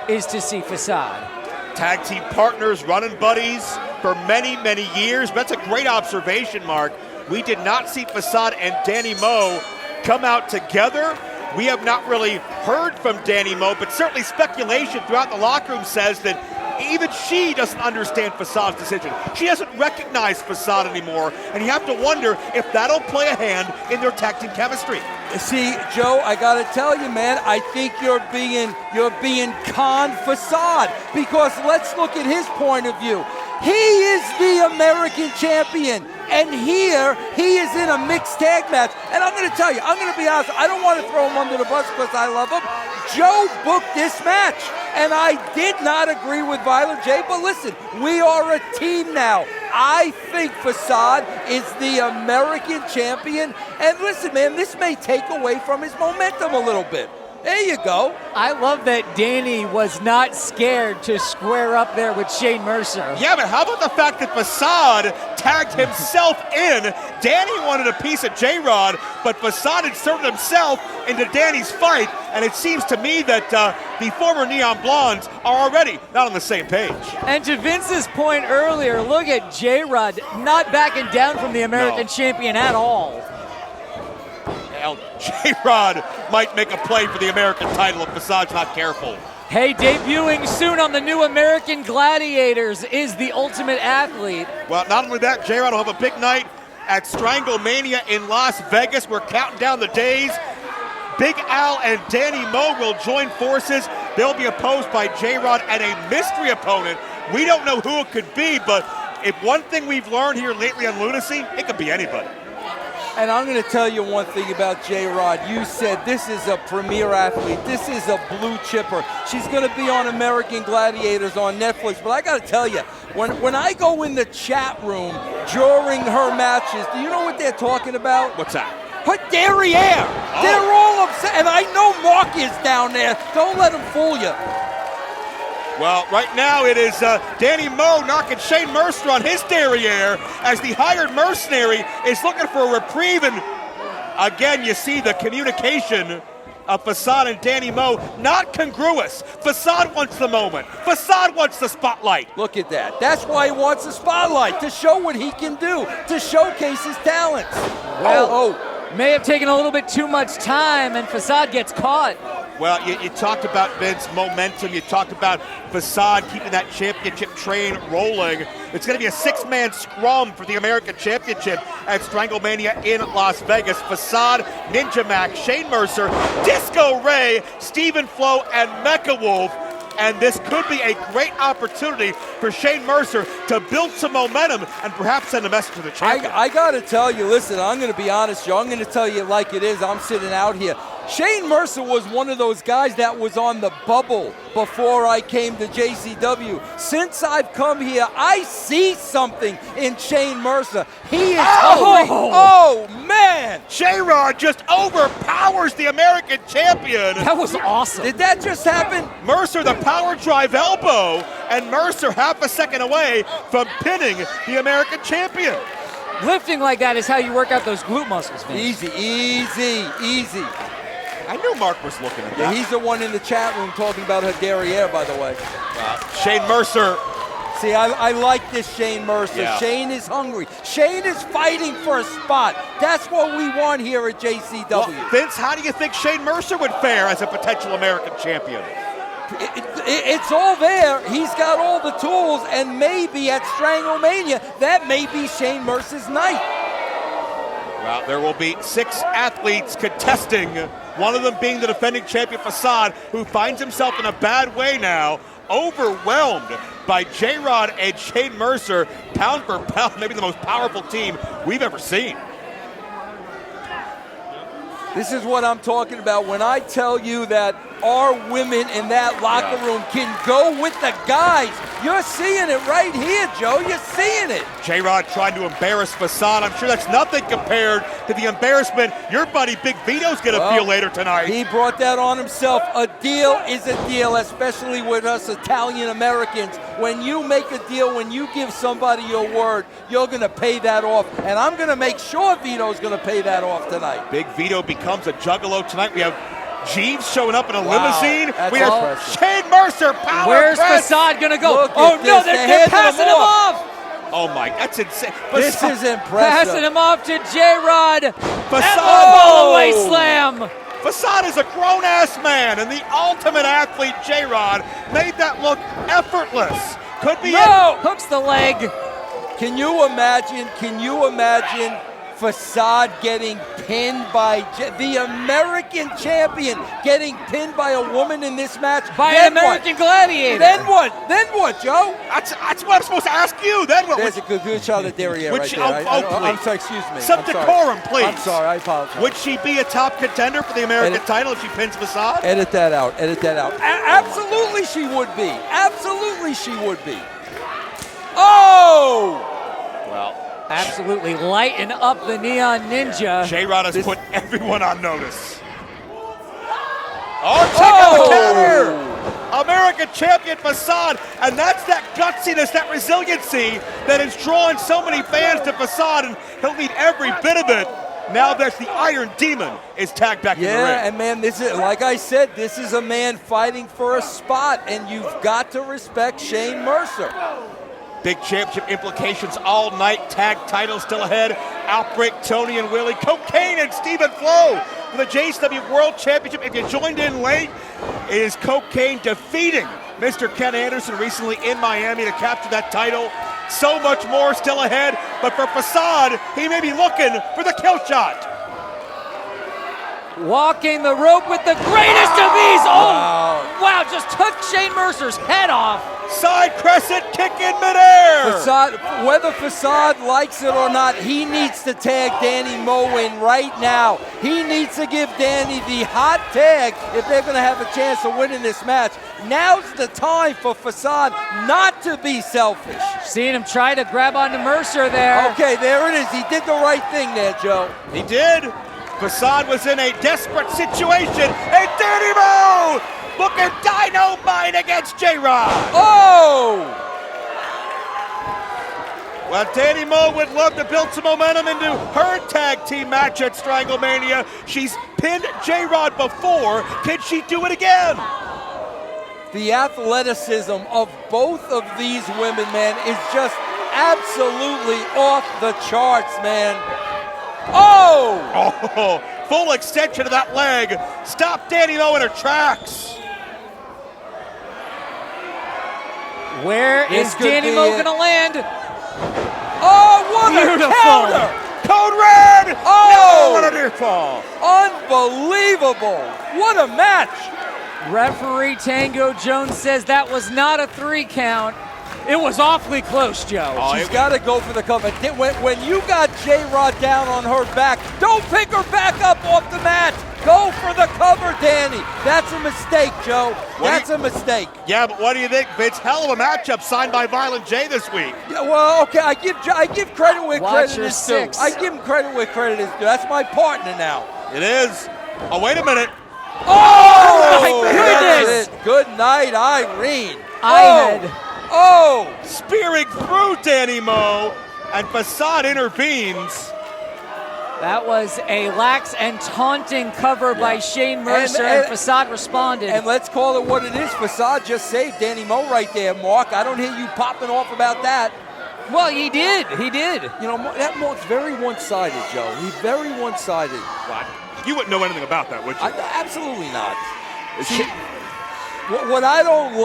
is to see Facade. Tag team partners, running buddies for many, many years. But that's a great observation, Mark. We did not see Facade and Danny Moe come out together. We have not really heard from Danny Moe, but certainly speculation throughout the locker room says that even she doesn't understand Facade's decision. She doesn't recognize Facade anymore, and you have to wonder if that'll play a hand in their tag team chemistry. See, Joe, I gotta tell you, man, I think you're being con Facade, because let's look at his point of view. He is the American champion, and here he is in a mixed tag match. And I'm gonna tell you, I'm gonna be honest, I don't want to throw him under the bus because I love him. Joe booked this match, and I did not agree with Violent J, but listen, we are a team now. I think Facade is the American champion, and listen, man, this may take away from his momentum a little bit. There you go. I love that Danny was not scared to square up there with Shane Mercer. Yeah, but how about the fact that Facade tagged himself in? Danny wanted a piece of J-Rod, but Facade inserted himself into Danny's fight, and it seems to me that the former Neon Blondes are already not on the same page. And to Vince's point earlier, look at J-Rod not backing down from the American champion at all. J-Rod might make a play for the American title if Facade's not careful. Hey, debuting soon on the new American Gladiators is the Ultimate Athlete. Well, not only that, J-Rod will have a big night at Stranglemania in Las Vegas. We're counting down the days. Big Al and Danny Moe will join forces. They'll be opposed by J-Rod and a mystery opponent. We don't know who it could be, but if one thing we've learned here lately on Lunacy, it could be anybody. And I'm going to tell you one thing about J-Rod. You said this is a premier athlete. This is a blue chipper. She's going to be on American Gladiators on Netflix. But I got to tell you, when I go in the chat room during her matches, do you know what they're talking about? What's that? Her derriere. Oh. They're all upset. And I know Mark is down there. Don't let him fool you. Well, right now it is Danny Moe knocking Shane Mercer on his derriere as the hired mercenary is looking for a reprieve. And again, you see the communication of Facade and Danny Moe not congruous. Facade wants the moment. Facade wants the spotlight. Look at that. That's why he wants the spotlight, to show what he can do, to showcase his talents. Well, may have taken a little bit too much time, and Facade gets caught. Well, you talked about Vince momentum. You talked about Facade keeping that championship train rolling. It's going to be a 6-man scrum for the American Championship at Stranglemania in Las Vegas. Facade, Ninja Mack, Shane Mercer, Disco Ray, Steven Flo, and Mecha Wolf. And this could be a great opportunity for Shane Mercer to build some momentum and perhaps send a message to the champion. I got to tell you, listen, I'm going to be honest, Joe. I'm going to tell you like it is. I'm sitting out here. Shane Mercer was one of those guys that was on the bubble before I came to JCW. Since I've come here, I see something in Shane Mercer. He is hungry. Oh, man. J-Rod just overpowers the American champion. That was awesome. Did that just happen? Mercer, the power drive elbow, and Mercer half a second away from pinning the American champion. Lifting like that is how you work out those glute muscles, man. Easy, easy, easy. I knew Mark was looking at that. Yeah, he's the one in the chat room talking about her derriere, by the way. Shane Mercer. See, I like this Shane Mercer. Yeah. Shane is hungry. Shane is fighting for a spot. That's what we want here at JCW. Well, Vince, how do you think Shane Mercer would fare as a potential American champion? It's all there. He's got all the tools, and maybe at Stranglemania, that may be Shane Mercer's night. Well, there will be 6 athletes contesting, one of them being the defending champion Facade, who finds himself in a bad way now, overwhelmed by J-Rod and Shane Mercer, pound for pound, maybe the most powerful team we've ever seen. This is what I'm talking about when I tell you that our women in that locker room can go with the guys. You're seeing it right here, Joe. You're seeing it. J-Rod trying to embarrass Facade. I'm sure that's nothing compared to the embarrassment your buddy Big Vito's going to feel later tonight. He brought that on himself. A deal is a deal, especially with us Italian Americans. When you make a deal, when you give somebody your word, you're going to pay that off. And I'm going to make sure Vito's going to pay that off tonight. Big Vito becomes a juggalo tonight. We have Jeeves showing up in a limousine. That's We have impressive. Shane Mercer, power Where's press. Facade going to go? Look Oh, at no, this. they're passing him off. Oh, my, that's insane. This is impressive. Passing him off to J-Rod. Facade. Fallaway slam. Facade is a grown-ass man, and the ultimate athlete, J-Rod, made that look effortless. Could be No, hooks the leg. Can you imagine Facade getting pinned by the American champion, getting pinned by a woman in this match? By Then an American what? gladiator. Then what? Then what, Joe? That's what I'm supposed to ask you. Then what? There's a good shot of derriere right there. I'm sorry, excuse me. Some I'm sorry. decorum, please. I'm sorry, I apologize. Would she be a top contender for the American title if she pins Facade? Edit that out. Edit that out. Absolutely she would be. Absolutely she would be. Oh! Well, absolutely lighten up the Neon Ninja. J-Rod has put everyone on notice. Oh, check out the counter! American champion Facade, and that's that gutsiness, that resiliency that has drawn so many fans to Facade, and he'll need every bit of it. Now there's the Iron Demon is tagged back in the ring. Yeah, and man, this is, like I said, this is a man fighting for a spot, and you've got to respect Shane Mercer. Big championship implications all night. Tag title still ahead. Outbreak, Tony and Willie. Cocaine and Steven Flo for the JCW World Championship. If you joined in late, it is Cocaine defeating Mr. Ken Anderson recently in Miami to capture that title. So much more still ahead. But for Facade, he may be looking for the kill shot. Walking the rope with the greatest of ease. Oh, wow, just took Shane Mercer's head off. Side crescent kick in midair. Facade, whether Facade likes it or not, he needs to tag Danny Moe in right now. He needs to give Danny the hot tag if they're going to have a chance of winning this match. Now's the time for Facade not to be selfish. Seeing him try to grab onto Mercer there. Okay, there it is. He did the right thing there, Joe. He did. Facade was in a desperate situation, and Danny Moe looking dynamite against J-Rod. Oh! Well, Danny Moe would love to build some momentum into her tag team match at Stranglemania. She's pinned J-Rod before. Can she do it again? The athleticism of both of these women, man, is just absolutely off the charts, man. Oh, full extension of that leg. Stop Danny Moe in her tracks. Where is Danny Moe going to land? Oh, what a counter! Code red! Oh! No, what a near fall. Unbelievable! What a match! Referee Tango Jones says that was not a 3 count. It was awfully close, Joe. She's got to go for the cover. When you got J-Rod down on her back, don't pick her back up off the mat. Go for the cover, Danny. That's a mistake, Joe. That's a mistake. Yeah, but what do you think, Vince? Hell of a matchup signed by Violent J this week. Yeah, well, okay, I give credit where credit is due. 6. I give him credit where credit is due. That's my partner now. It is. Oh, wait a minute. Oh, my goodness. Good night, Irene. I had Oh! Spearing through Danny Moe. and Facade intervenes. That was a lax and taunting cover by Shane Mercer, and Facade responded. And let's call it what it is. Facade just saved Danny Moe right there, Mark. I don't hear you popping off about that. Well, he did. He did. You know, that Mark's very one-sided, Joe. He's very one-sided. What? You wouldn't know anything about that, would you? Absolutely not. See, what I don't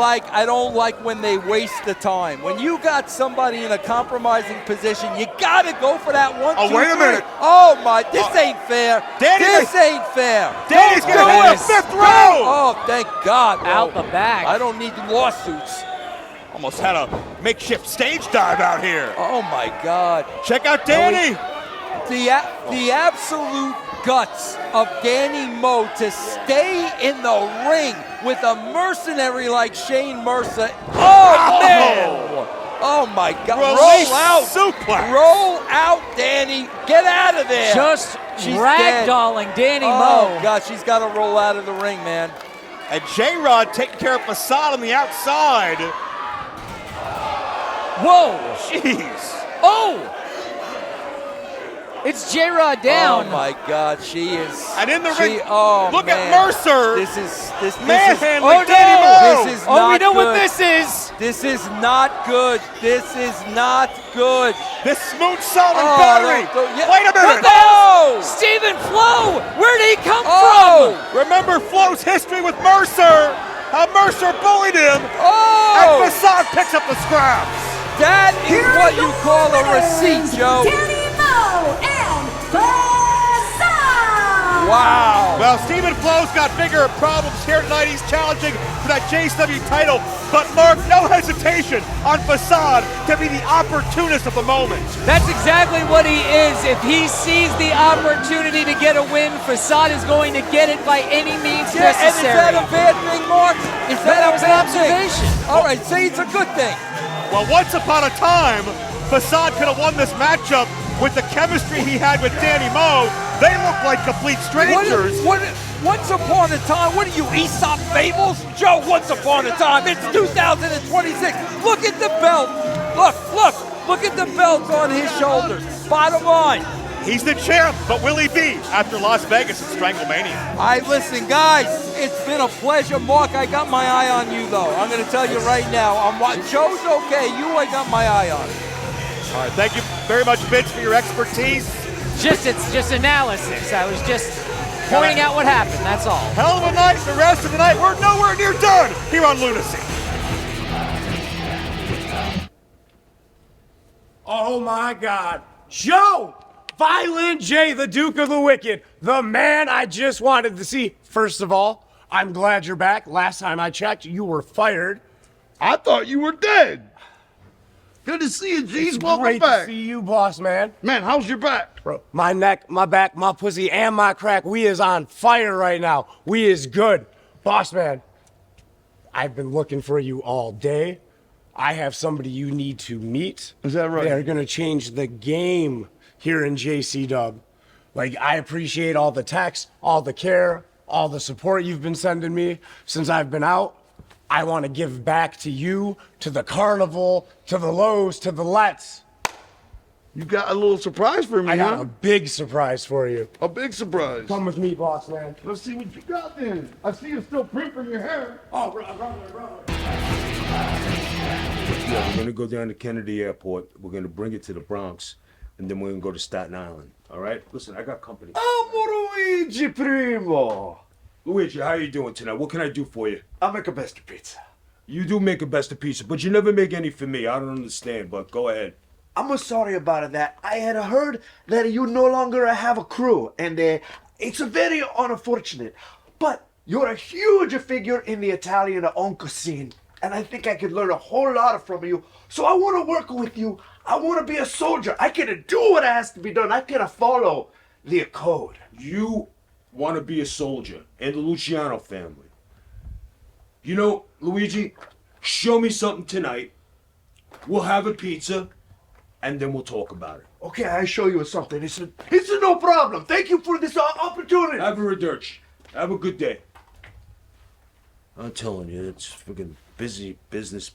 like when they waste the time. When you got somebody in a compromising position, you got to go for that 1, 2, 3. Wait a minute. Oh, my. This ain't fair. This ain't fair. Danny's going to hit a 5th row. Oh, thank God. Out the back. I don't need lawsuits. Almost had a makeshift stage dive out here. Oh, my God. Check out Danny. The absolute guts of Danny Moe to stay in the ring with a mercenary like Shane Mercer. Oh, man. Oh, my God. Roll out. Suplex. Roll out, Danny. Get out of there. Just ragdolling Danny Moe. Oh, God, she's got to roll out of the ring, man. And J-Rod taking care of Facade on the outside. Whoa. Jeez. Oh. It's J-Rod down. Oh my God, she is. And in the ring, look man. at Mercer. This is manhandling Danny Moe. This is not not we know good. what this is. This is not good. This is not good. This smooth solid battery. Wait a minute. Oh, Steven Flo. Where did he come from? Remember Flo's history with Mercer. How Mercer bullied him. Oh. And Facade picks up the scraps. That is what you call a receipt, Joe. Danny Moe and Facade! Wow. Well, Steven Flo's got bigger problems here tonight. He's challenging for that JCW title. But Mark, no hesitation on Facade to be the opportunist of the moment. That's exactly what he is. If he sees the opportunity to get a win, Facade is going to get it by any means necessary. And is that a bad thing, Mark? Is that a was an bad thing? observation. All right, say it's a good thing. Well, once upon a time, Facade could have won this matchup with the chemistry he had with Danny Moe. They look like complete strangers. Once upon a time, what are you, Aesop Fables? Joe, once upon a time, it's 2026. Look at the belt. Look at the belt on his shoulders. Bottom line. He's the champ, but will he be after Las Vegas and Stranglemania? Listen, guys, it's been a pleasure. Mark, I got my eye on you, though. I'm going to tell you right now. Joe's okay. I got my eye on. All right, thank you very much, Vince, for your expertise. It's just analysis. I was just pointing out what happened, that's all. Hell of a night. The rest of the night, we're nowhere near done here on Lunacy. Oh my God. Joe! Violent J, the Duke of the Wicked, the man I just wanted to see. First of all, I'm glad you're back. Last time I checked, you were fired. I thought you were dead. Good to see you, G's. Welcome Great back. to see you, boss man. Man, how's your back? Bro, my neck, my back, my pussy, and my crack, we is on fire right now. We is good. Boss man, I've been looking for you all day. I have somebody you need to meet. Is that right? They're going to change the game here in JCW. Like, I appreciate all the texts, all the care, all the support you've been sending me since I've been out. I want to give back to you, to the carnival, to the Lowe's, to the Let's. You got a little surprise for me, I got a big surprise for you. A big surprise. Come with me, boss man. Let's see what you got then. I see you still primping your hair. Oh, brother. Yeah, we're gonna go down to Kennedy Airport. We're gonna bring it to the Bronx, and then we're gonna go to Staten Island. All right? Listen, I got company. Luigi Primo. Luigi, how you doing tonight? What can I do for you? I make a best pizza. You do make a best of pizza, but you never make any for me. I don't understand, but go ahead. I'm sorry about that. I had heard that you no longer have a crew, and it's very unfortunate. But you're a huge figure in the Italian onco scene, and I think I could learn a whole lot from you. So I want to work with you. I want to be a soldier. I can do what has to be done. I can follow the code. You want to be a soldier in the Luciano family. You know, Luigi, show me something tonight. We'll have a pizza, and then we'll talk about it. Okay, I show you something. It's no problem. Thank you for this opportunity. Arrivederci. Have a good day. I'm telling you, it's freaking busy business.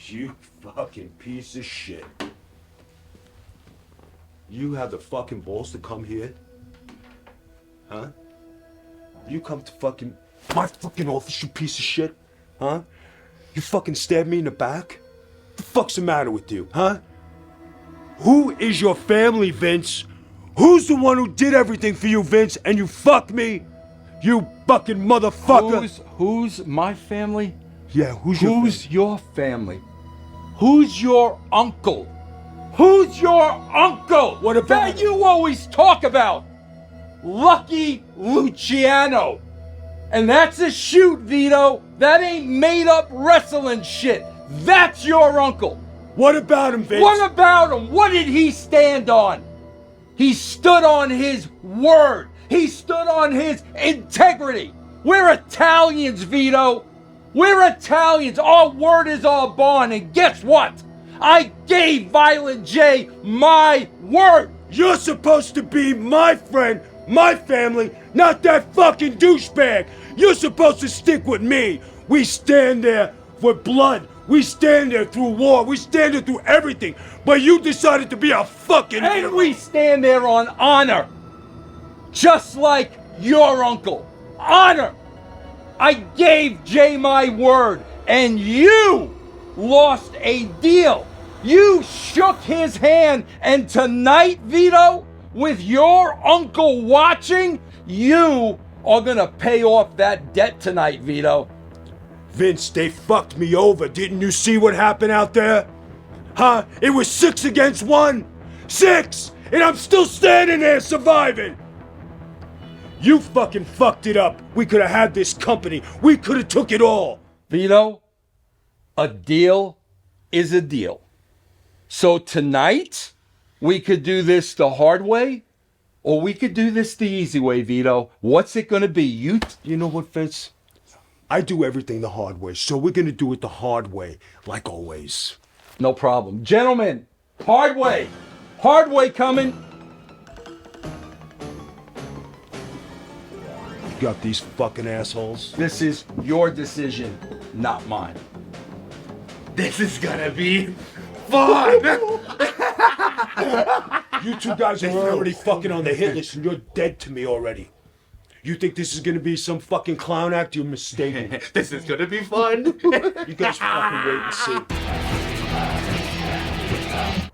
You fucking piece of shit. You have the fucking balls to come here? Huh? You come to fucking my fucking office, you piece of shit? Huh? You fucking stab me in the back? What the fuck's the matter with you, huh? Who is your family, Vince? Who's the one who did everything for you, Vince, and you fuck me? You fucking motherfucker! Who's my family? Yeah, who's your family? Who's your uncle? Who's your uncle? What about that you always talk about? Lucky Luciano. And that's a shoot, Vito. That ain't made up wrestling shit. That's your uncle. What about him, Vince? What about him? What did he stand on? He stood on his word. He stood on his integrity. We're Italians, Vito. We're Italians. Our word is our bond. And guess what? I gave Violent J my word. You're supposed to be my friend, my family, not that fucking douchebag. You're supposed to stick with me. We stand there for blood. We stand there through war. We stand there through everything. But you decided to be a fucking hero. And we stand there on honor. Just like your uncle. Honor. I gave Jay my word. And you lost a deal. You shook his hand. And tonight, Vito, with your uncle watching, you are gonna pay off that debt tonight, Vito. Vince, they fucked me over. Didn't you see what happened out there? Huh? It was 6 against 1. 6! And I'm still standing there surviving. You fucking fucked it up. We could have had this company. We could have took it all. Vito, a deal is a deal. So tonight, we could do this the hard way, or we could do this the easy way, Vito. What's it gonna be? You know what, Vince? I do everything the hard way, so we're gonna do it the hard way, like always. No problem. Gentlemen, hard way. Hard way coming. You got these fucking assholes? This is your decision, not mine. This is gonna be fun! You two guys are already fucking on the hit list and you're dead to me already. You think this is gonna be some fucking clown act? You're mistaken. This is gonna be fun. You guys fucking wait and see.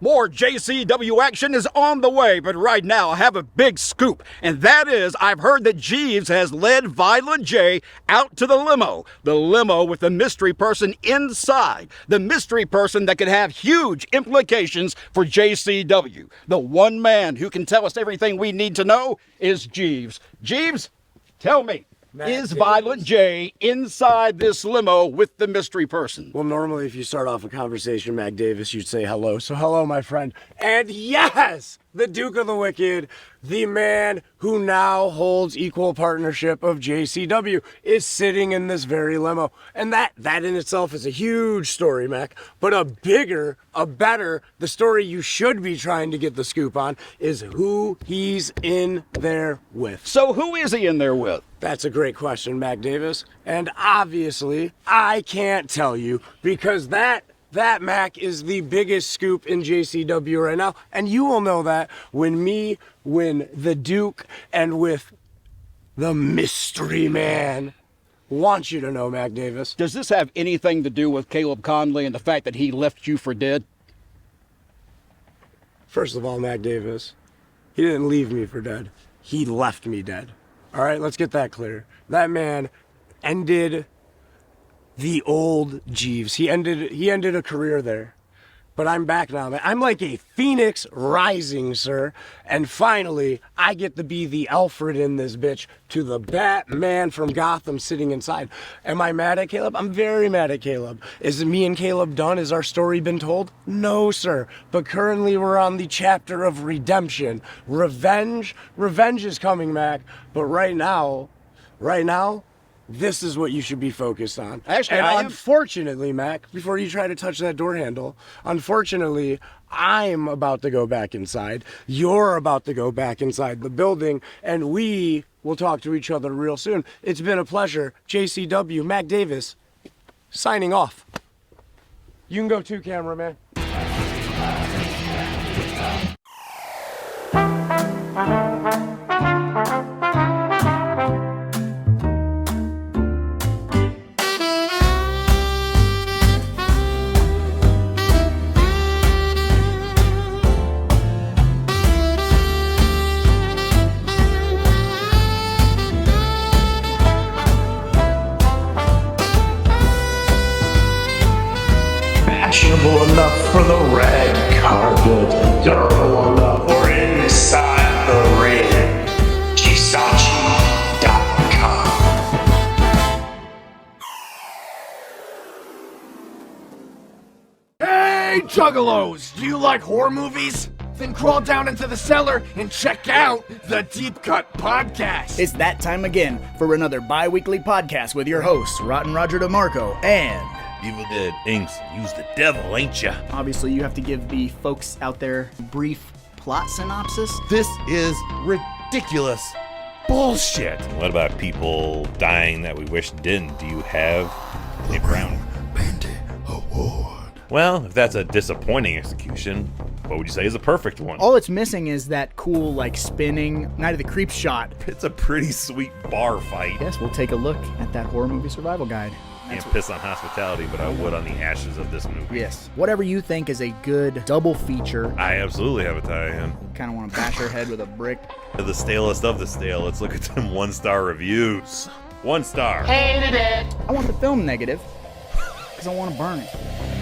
More JCW action is on the way, but right now I have a big scoop, and that is I've heard that Jeeves has led Violent J out to the limo with the mystery person inside, the mystery person that could have huge implications for JCW. The one man who can tell us everything we need to know is Jeeves. Jeeves, tell me, is Violent J inside this limo with the mystery person? Well, normally if you start off a conversation, Mac Davis, you'd say hello. So hello, my friend. And yes, the Duke of the Wicked, the man who now holds equal partnership of JCW, is sitting in this very limo. And that in itself is a huge story, Mac. But a bigger, a better, the story you should be trying to get the scoop on is who he's in there with. So who is he in there with? That's a great question, Mac Davis. And obviously, I can't tell you because that, Mac, is the biggest scoop in JCW right now. And you will know that when the Duke, and with the mystery man wants you to know, Mac Davis. Does this have anything to do with Caleb Conley and the fact that he left you for dead? First of all, Mac Davis, he didn't leave me for dead. He left me dead. All right, let's get that clear. That man ended the old Jeeves. He ended a career there. But I'm back now, man. I'm like a phoenix rising, sir. And finally, I get to be the Alfred in this bitch to the Batman from Gotham sitting inside. Am I mad at Caleb? I'm very mad at Caleb. Is me and Caleb done? Has our story been told? No, sir. But currently we're on the chapter of redemption. Revenge is coming, Mac. But right now, this is what you should be focused on. Actually, and unfortunately, Mac, before you try to touch that door handle, unfortunately, I'm about to go back inside. You're about to go back inside the building, and we will talk to each other real soon. It's been a pleasure. JCW, Mac Davis, signing off. You can go too, cameraman. Fashionable enough for the red carpet, durable enough for inside the ring. Gisachi.com. Hey, Juggalos! Do you like horror movies? Then crawl down into the cellar and check out the Deep Cut Podcast. It's that time again for another bi-weekly podcast with your hosts, Rotten Roger DeMarco and Evil Dead Inks. Use the devil, ain't ya? Obviously, you have to give the folks out there a brief plot synopsis. This is ridiculous bullshit. What about people dying that we wish didn't? Do you have a Brown Bandit Award? Well, if that's a disappointing execution, what would you say is a perfect one? All it's missing is that cool, like, spinning Night of the Creeps shot. It's a pretty sweet bar fight. Yes, we'll take a look at that horror movie survival guide. Can't piss on hospitality, but I would on the ashes of this movie. Yes. Whatever you think is a good double feature. I absolutely have a tie-in. Kind of want to bash her head with a brick. The stalest of the stale. Let's look at them 1-star reviews. 1 star. Hated it. I want the film negative, because I want to burn it.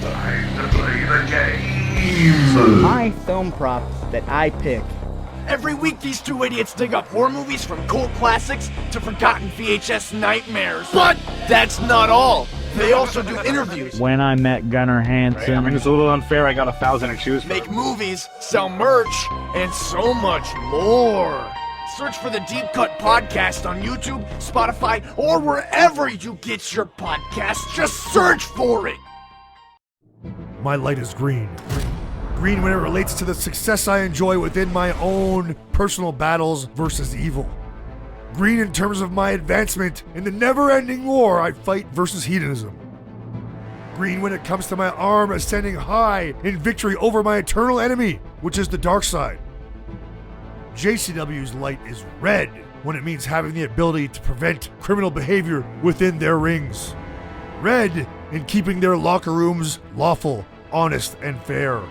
Time to play the game. My film prop that I pick. Every week, these two idiots dig up horror movies from cult classics to forgotten VHS nightmares. But that's not all. They also do interviews. When I met Gunnar Hansen. I mean, it's a little unfair. I got 1,000 to choose from. Make movies, sell merch, and so much more. Search for the Deep Cut Podcast on YouTube, Spotify, or wherever you get your podcasts. Just search for it. My light is green. Green when it relates to the success I enjoy within my own personal battles versus evil. Green in terms of my advancement in the never-ending war I fight versus hedonism. Green when it comes to my arm ascending high in victory over my eternal enemy, which is the dark side. JCW's light is red when it means having the ability to prevent criminal behavior within their rings. Red in keeping their locker rooms lawful, honest, and fair.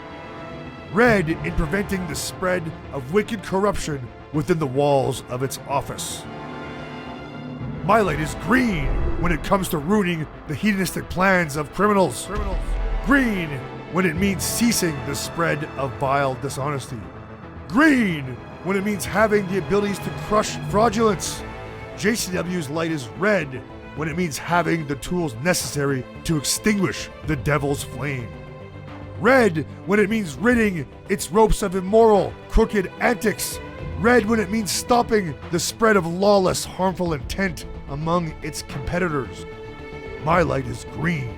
Red in preventing the spread of wicked corruption within the walls of its office. My light is green when it comes to ruining the hedonistic plans of criminals. Green when it means ceasing the spread of vile dishonesty. Green when it means having the abilities to crush fraudulence. JCW's light is red when it means having the tools necessary to extinguish the devil's flame. Red when it means ridding its ropes of immoral, crooked antics. Red when it means stopping the spread of lawless, harmful intent among its competitors. My light is green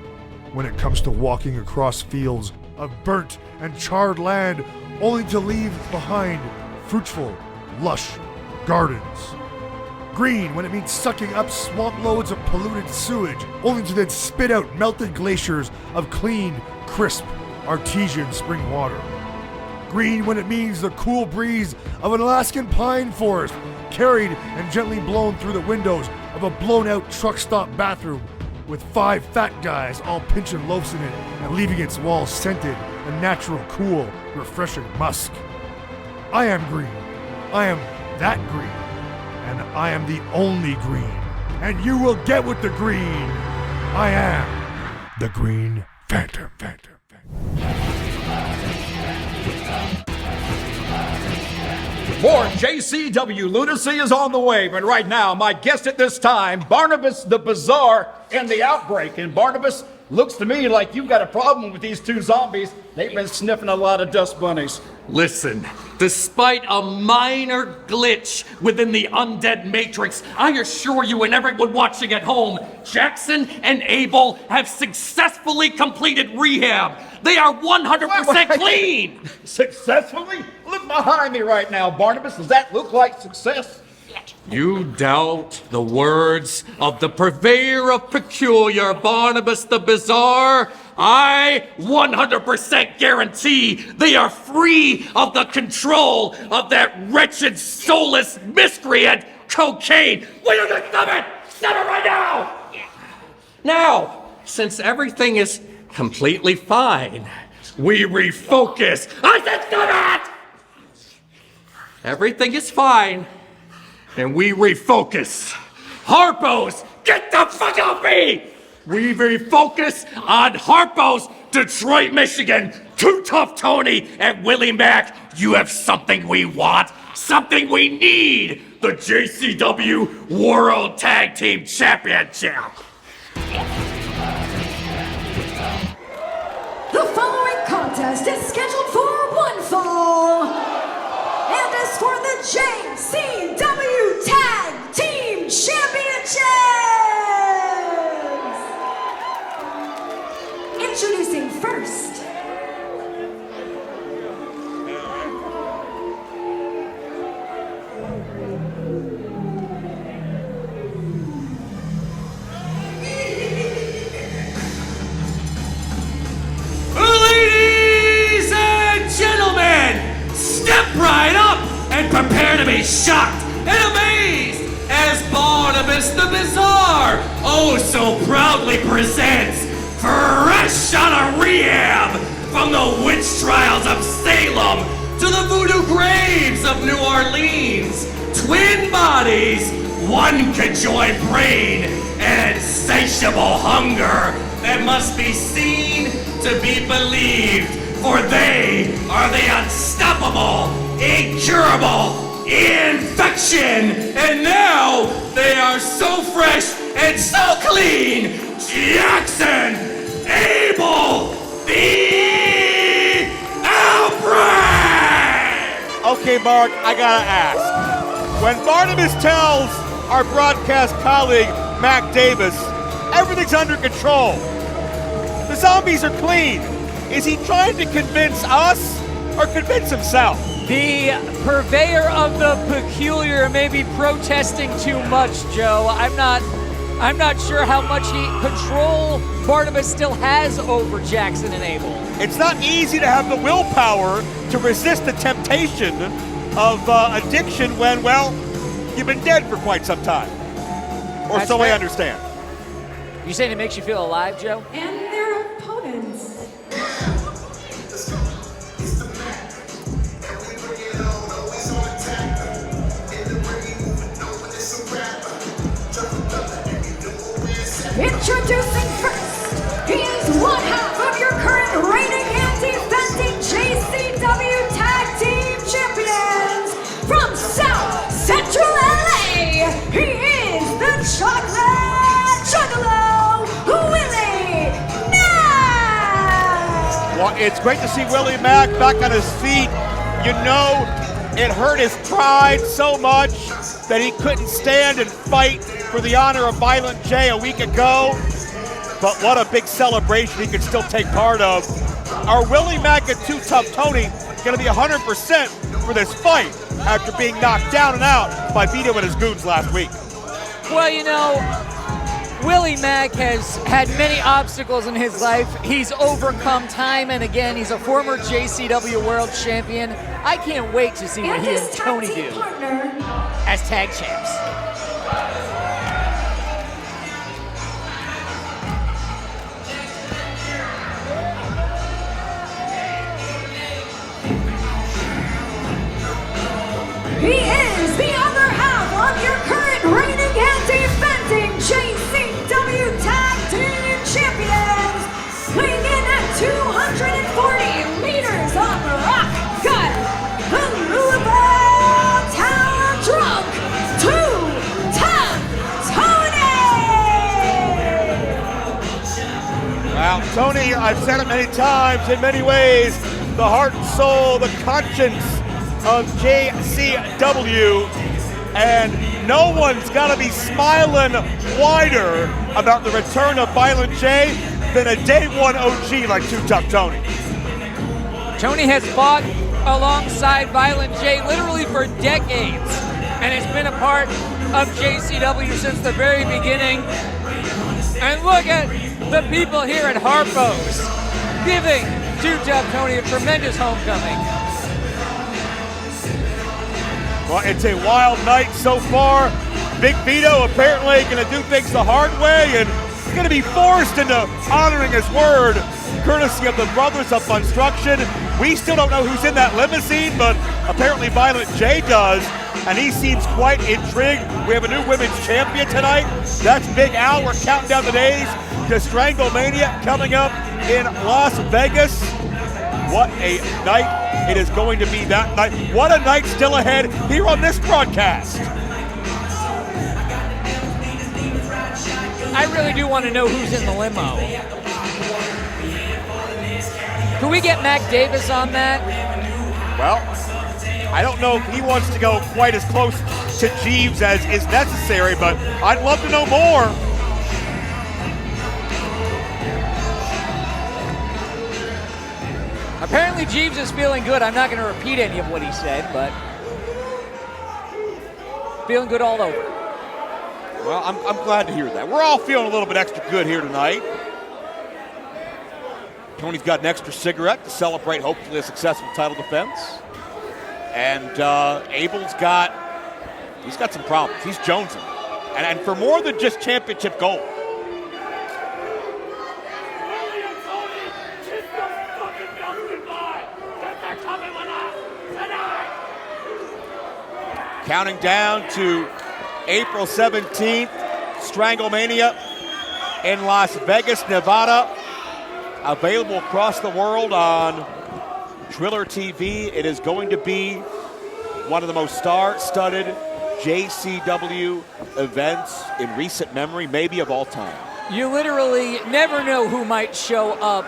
when it comes to walking across fields of burnt and charred land only to leave behind fruitful, lush gardens. Green when it means sucking up swamp loads of polluted sewage only to then spit out melted glaciers of clean, crisp, artesian spring water. Green when it means the cool breeze of an Alaskan pine forest carried and gently blown through the windows of a blown-out truck stop bathroom with 5 fat guys all pinching loafs in it and leaving its walls scented a natural, cool, refreshing musk. I am green. I am that green. And I am the only green. And you will get with the green. I am the Green Phantom. More JCW Lunacy is on the way, but right now, my guest at this time, Barnabas the Bizarre and the Outbreak. And Barnabas, looks to me like you've got a problem with these two zombies. They've been sniffing a lot of dust bunnies. Listen, despite a minor glitch within the undead matrix, I assure you and everyone watching at home, Jackson and Abel have successfully completed rehab. They are 100% clean. Successfully? Look behind me right now, Barnabas. Does that look like success? You doubt the words of the purveyor of peculiar, Barnabas the Bizarre? I 100% guarantee they are free of the control of that wretched, soulless miscreant, cocaine. Will you just stop it? Stop it right now! Now, since everything is completely fine, we refocus. I said stop it! Everything is fine, and we refocus. Harpo's, get the fuck off me! We refocus on Harpo's, Detroit, Michigan. Too Tough Tony and Willie Mack. You have something we want, something we need. The JCW World Tag Team Championship. The following contest is scheduled for one fall and is for the JCW Tag Team Championships! Introducing first, Ladies and gentlemen, step right up and prepare to be shocked and amazed as Barnabas the Bizarre oh so proudly presents fresh out of rehab from the witch trials of Salem to the voodoo graves of New Orleans. Twin bodies, one conjoined brain, and insatiable hunger that must be seen to be believed, for they are the unstoppable, incurable infection. And now they are so fresh and so clean. Jackson, Abel, the Outbreak! Okay, Mark, I gotta ask. When Barnabas tells our broadcast colleague, Mac Davis, everything's under control, the zombies are clean, is he trying to convince us or convince himself? The purveyor of the peculiar may be protesting too much, Joe. I'm not sure how much control Barnabas still has over Jackson and Abel. It's not easy to have the willpower to resist the temptation of addiction when, well, you've been dead for quite some time. Or That's so fair. I understand. You saying it makes you feel alive, Joe? and their opponents. Introducing first, he is one half of your current reigning and defending JCW Tag Team Champions from South Central LA. He is the Chocolate Juggalo, Willie Mack. Well, it's great to see Willie Mack back on his feet. You know, it hurt his pride so much that he couldn't stand and fight for the honor of Violent J a week ago. But what a big celebration he could still take part of. Are Willie Mack and Too Tough Tony going to be 100% for this fight after being knocked down and out by Vito and his goons last week? Well, you know, Willie Mack has had many obstacles in his life. He's overcome time and again. He's a former JCW World Champion. I can't wait to see what And he his and tag Tony team do partner, as tag champs. he is the other half of your current reigning and defending JCW Tag Team Champions, weighing in at 240 liters on the rock. Got the Louisville Town Drunk, Too Tough Tony. Well, Tony, I've said it many times, in many ways, the heart and soul, the conscience of JCW, and no one's got to be smiling wider about the return of Violent J than a day one OG like Too Tough Tony. Tony has fought alongside Violent J literally for decades and has been a part of JCW since the very beginning. And look at the people here at Harpo's giving Too Tough Tony a tremendous homecoming. Well, it's a wild night so far. Big Vito apparently going to do things the hard way and going to be forced into honoring his word, courtesy of the brothers of Construction. We still don't know who's in that limousine, but apparently Violent J does, and he seems quite intrigued. We have a new women's champion tonight. That's Big Al. We're counting down the days to Stranglemania coming up in Las Vegas. What a night it is going to be that night. What a night still ahead here on this broadcast. I really do want to know who's in the limo. Can we get Mac Davis on that? Well, I don't know if he wants to go quite as close to Jeeves as is necessary, but I'd love to know more. Apparently Jeeves is feeling good. I'm not going to repeat any of what he said, but feeling good all over. Well, I'm glad to hear that. We're all feeling a little bit extra good here tonight. Tony's got an extra cigarette to celebrate hopefully a successful title defense. And Abel's got some problems. He's jonesing. And for more than just championship gold. Counting down to April 17th, Stranglemania in Las Vegas, Nevada. Available across the world on Triller TV. It is going to be one of the most star-studded JCW events in recent memory, maybe of all time. You literally never know who might show up.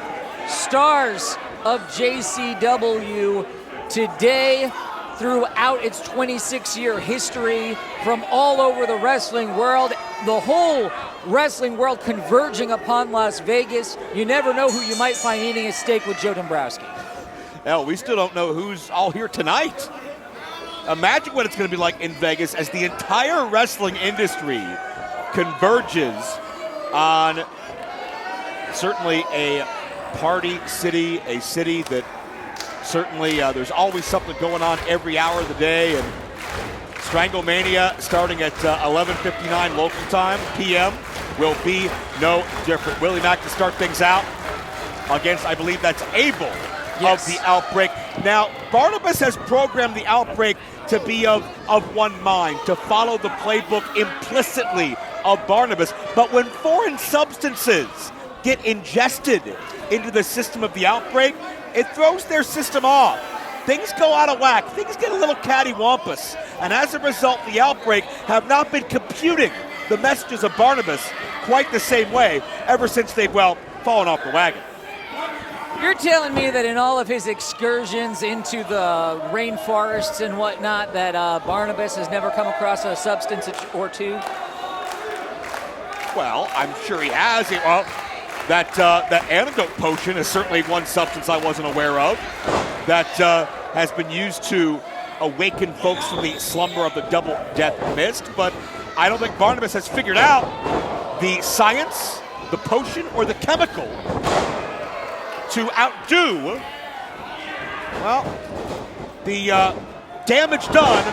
Stars of JCW today, throughout its 26-year history, from all over the wrestling world, the whole wrestling world converging upon Las Vegas. You never know who you might find eating a steak with Joe Dombrowski. Hell, we still don't know who's all here tonight. Imagine what it's going to be like in Vegas as the entire wrestling industry converges on certainly a party city, a city that certainly there's always something going on every hour of the day, and Stranglemania starting at 11:59 local time, PM, will be no different. Willie Mack to start things out against, I believe that's Abel of the Outbreak. Now, Barnabas has programmed the Outbreak to be of one mind, to follow the playbook implicitly of Barnabas. But when foreign substances get ingested into the system of the Outbreak, it throws their system off. Things go out of whack. Things get a little cattywampus. And as a result, the Outbreak have not been computing the messages of Barnabas quite the same way ever since they've, well, fallen off the wagon. You're telling me that in all of his excursions into the rainforests and whatnot, that Barnabas has never come across a substance or two? Well, I'm sure he has. Well, that antidote potion is certainly one substance I wasn't aware of that has been used to awaken folks from the slumber of the double death mist. But I don't think Barnabas has figured out the science, the potion, or the chemical to outdo, well, the damage done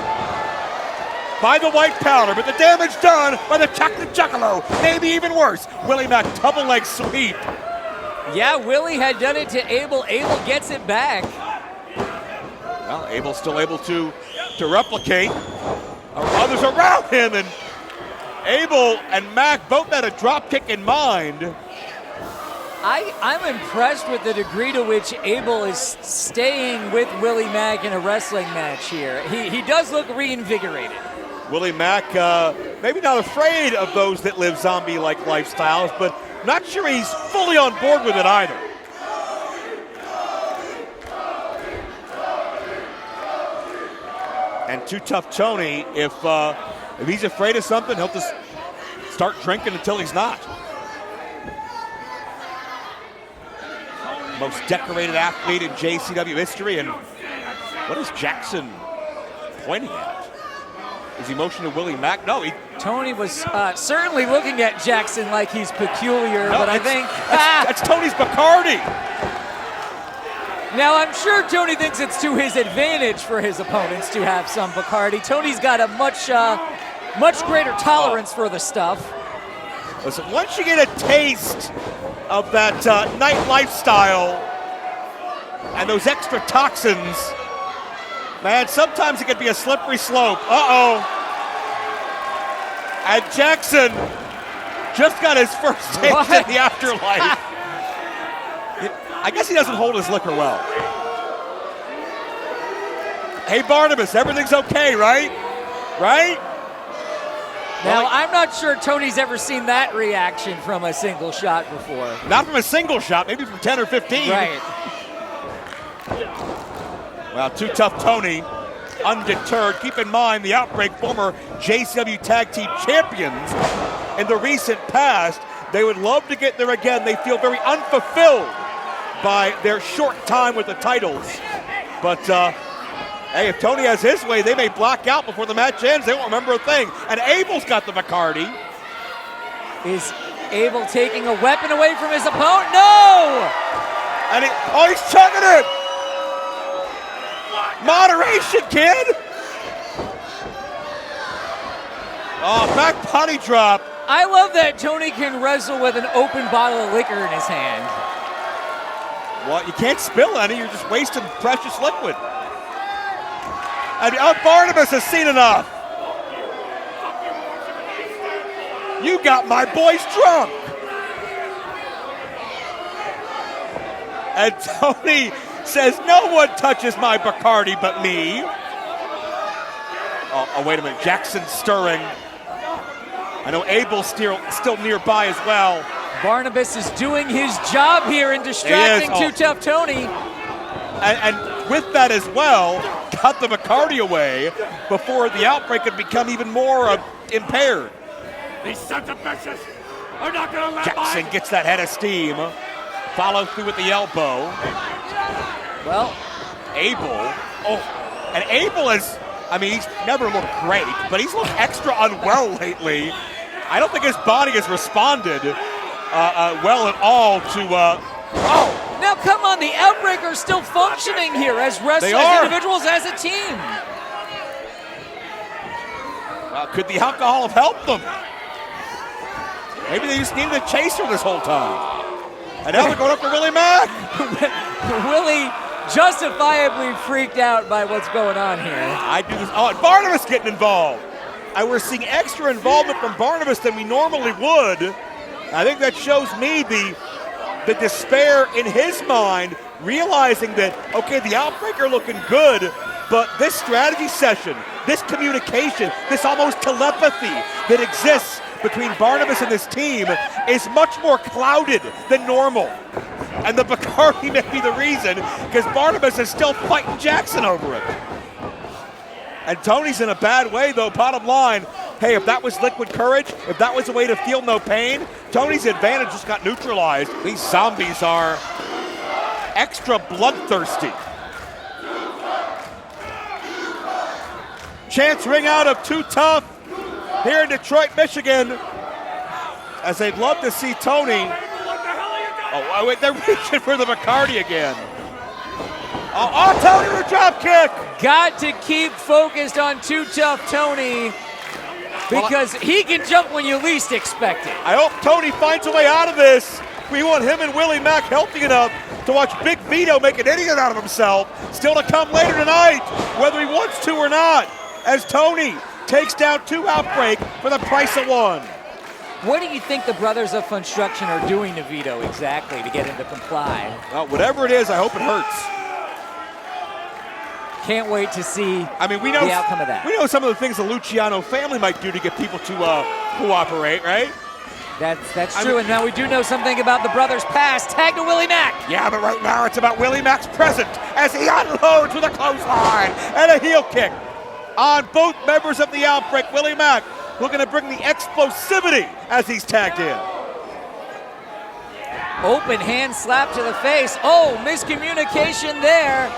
by the white powder, but the damage done by the chocolate Juggalo, maybe even worse. Willie Mack double leg sweep. Yeah, Willie had done it to Abel. Abel gets it back. Well, Abel's still able to replicate. Others around him, and Abel and Mack both had a drop kick in mind. I'm impressed with the degree to which Abel is staying with Willie Mack in a wrestling match here. He does look reinvigorated. Willie Mack, maybe not afraid of those that live zombie-like lifestyles, but not sure he's fully on board with it either. And Too Tough Tony, if he's afraid of something, he'll just start drinking until he's not. Most decorated athlete in JCW history, and what is Jackson pointing at? Is he motioning to Willie Mack? No, Tony was certainly looking at Jackson like he's peculiar, no, but I think... That's Tony's Bacardi. Now, I'm sure Tony thinks it's to his advantage for his opponents to have some Bacardi. Tony's got a much greater tolerance for the stuff. Listen, once you get a taste of that night lifestyle and those extra toxins, man, sometimes it can be a slippery slope. Uh-oh. And Jackson just got his first taste in the afterlife. I guess he doesn't hold his liquor well. Hey, Barnabas, everything's okay, right? Right? Now, I'm not sure Tony's ever seen that reaction from a single shot before. Not from a single shot, maybe from 10 or 15. Right. Well, Too Tough Tony, undeterred. Keep in mind, the Outbreak, former JCW Tag Team Champions in the recent past. They would love to get there again. They feel very unfulfilled by their short time with the titles. But, hey, if Tony has his way, they may black out before the match ends. They won't remember a thing. And Abel's got the Bacardi. Is Abel taking a weapon away from his opponent? No! And he's chugging it! Moderation, kid! Oh, back body drop. I love that Tony can wrestle with an open bottle of liquor in his hand. Well, you can't spill any, you're just wasting precious liquid. And Barnabas has seen enough. You got my boys drunk. And Tony says, no one touches my Bacardi but me. Oh, wait a minute, Jackson's stirring. I know Abel's still nearby as well. Barnabas is doing his job here in distracting Too Tough Tony. And with that as well, cut the Bacardi away before the Outbreak could become even more impaired. These sons of bitches are not going to let Jackson gets that head of steam. Follow through with the elbow. Well, Abel. Oh, and Abel is, I mean, he's never looked great, but he's looked extra unwell lately. I don't think his body has responded well at all to, Now come on, the Outbreak are still functioning here as wrestlers, as individuals, as a team. Could the alcohol have helped them? Maybe they just needed a chaser this whole time. And now they're going up to Willie Mack. Willie justifiably freaked out by what's going on here. I do this. Oh, and Barnabas getting involved. And we're seeing extra involvement from Barnabas than we normally would. I think that shows me the despair in his mind, realizing that, okay, the Outbreak are looking good, but this strategy session, this communication, this almost telepathy that exists between Barnabas and this team is much more clouded than normal. And the Bacardi may be the reason, because Barnabas is still fighting Jackson over it. And Tony's in a bad way, though. Bottom line, hey, if that was liquid courage, if that was a way to feel no pain, Tony's advantage just got neutralized. These zombies are extra bloodthirsty. Chance ring out of Too Tough here in Detroit, Michigan, as they'd love to see Tony. Oh, wait, they're reaching for the Bacardi again. Oh, Tony with a drop kick. Got to keep focused on Too Tough Tony, because he can jump when you least expect it. I hope Tony finds a way out of this. We want him and Willie Mack healthy enough to watch Big Vito make an idiot out of himself. Still to come later tonight, whether he wants to or not, as Tony takes down 2 Outbreak for the price of 1. What do you think the Brothers of Construction are doing to Vito exactly to get him to comply? Well, whatever it is, I hope it hurts. Can't wait to see we know the outcome of that. We know some of the things the Luciano family might do to get people to cooperate, right? That's true, and now we do know something about the brothers' past. Tag to Willie Mack. Yeah, but right now it's about Willie Mack's present as he unloads with a clothesline and a heel kick on both members of the Outbreak. Willie Mack looking to bring the explosivity as he's tagged in. Open hand slap to the face. Oh, miscommunication there.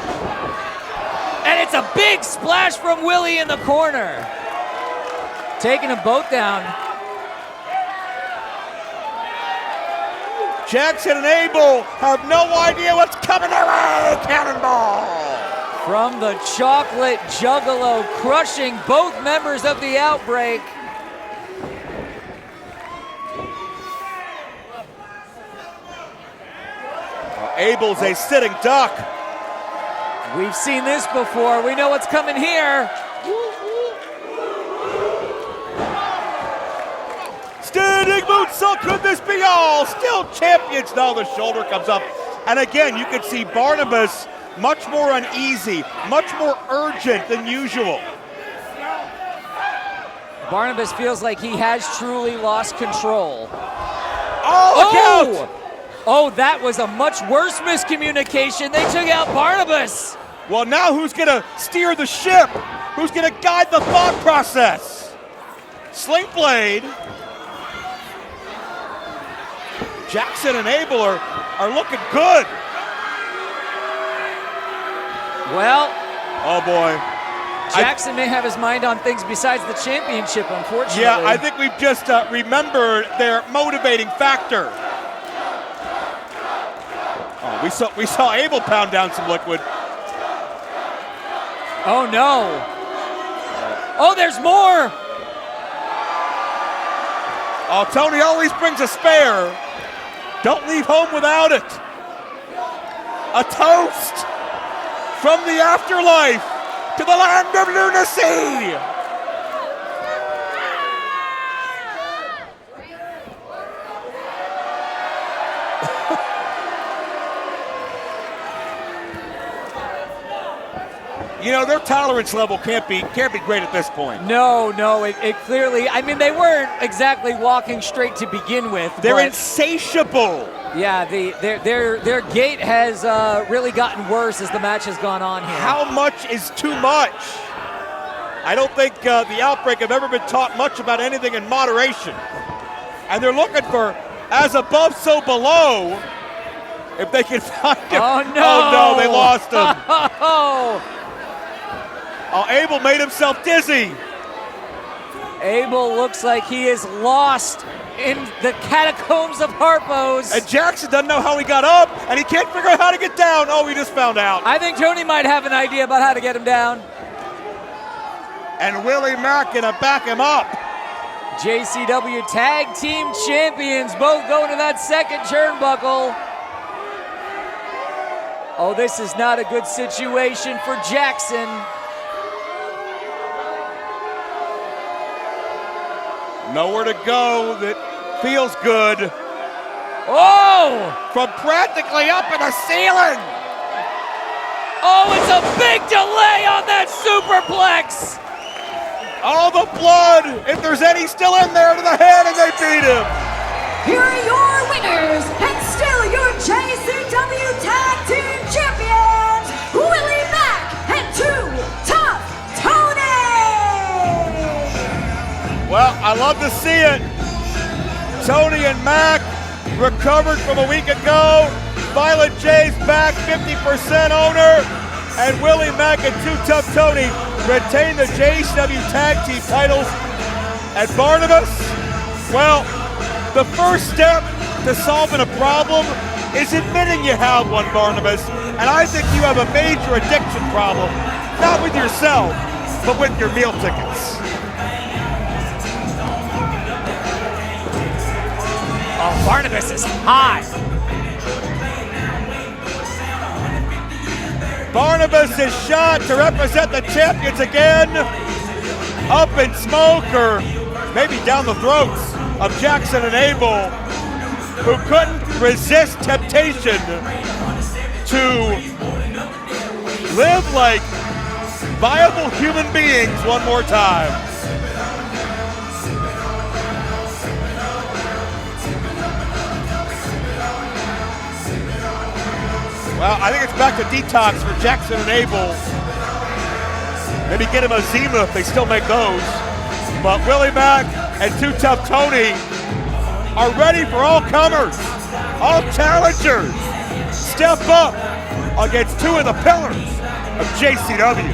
And it's a big splash from Willie in the corner. Taking them both down. Jackson and Abel have no idea what's coming their way. Cannonball. From the chocolate Juggalo, crushing both members of the Outbreak. Abel's a sitting duck. We've seen this before. We know what's coming here. Standing moonsault, could this be all? Still champions. No, the shoulder comes up. And again, you can see Barnabas much more uneasy, much more urgent than usual. Barnabas feels like he has truly lost control. Oh! Oh, that was a much worse miscommunication. They took out Barnabas. Well, now who's going to steer the ship? Who's going to guide the thought process? Sling Blade. Jackson and Abel are looking good. Well. Oh, boy. Jackson may have his mind on things besides the championship, unfortunately. Yeah, I think we've just remembered their motivating factor. Oh, we saw Abel pound down some liquid. Oh, no. Oh, there's more. Oh, Tony always brings a spare. Don't leave home without it. A toast from the afterlife to the land of lunacy. You know, their tolerance level can't be great at this point. No, it clearly, I mean, they weren't exactly walking straight to begin with. They're insatiable. Yeah, their gait has really gotten worse as the match has gone on here. How much is too much? I don't think the Outbreak have ever been taught much about anything in moderation. And they're looking for as above, so below, if they can find him. Oh, no. Oh, no, they lost him. Oh, Abel made himself dizzy. Abel looks like he is lost in the catacombs of Harpo's. And Jackson doesn't know how he got up, and he can't figure out how to get down. Oh, he just found out. I think Tony might have an idea about how to get him down. And Willie Mack gonna back him up. JCW Tag Team Champions both going to that second turnbuckle. Oh, this is not a good situation for Jackson. Nowhere to go that feels good. Oh! From practically up in the ceiling. Oh, it's a big delay on that superplex. All the blood, if there's any still in there, to the head, and they beat him. Here are your winners, and still your JCW Tag Team Champions, Willie Mack and TUFF Tony! Well, I love to see it. Tony and Mack recovered from a week ago. Violent J's back, 50% owner. And Willie Mack and TUFF Tony retain the JCW Tag Team titles. And Barnabas, well, the first step to solving a problem is admitting you have one, Barnabas. And I think you have a major addiction problem, not with yourself, but with your meal tickets. Oh, Barnabas is hot. Barnabas is shot to represent the champions again. Up in smoke, or maybe down the throats of Jackson and Abel, who couldn't resist temptation to live like viable human beings one more time. Well, I think it's back to detox for Jackson and Abel. Maybe get him a Zima if they still make those. But Willie Mack and TUFF Tony are ready for all comers, all challengers. Step up against two of the pillars of JCW.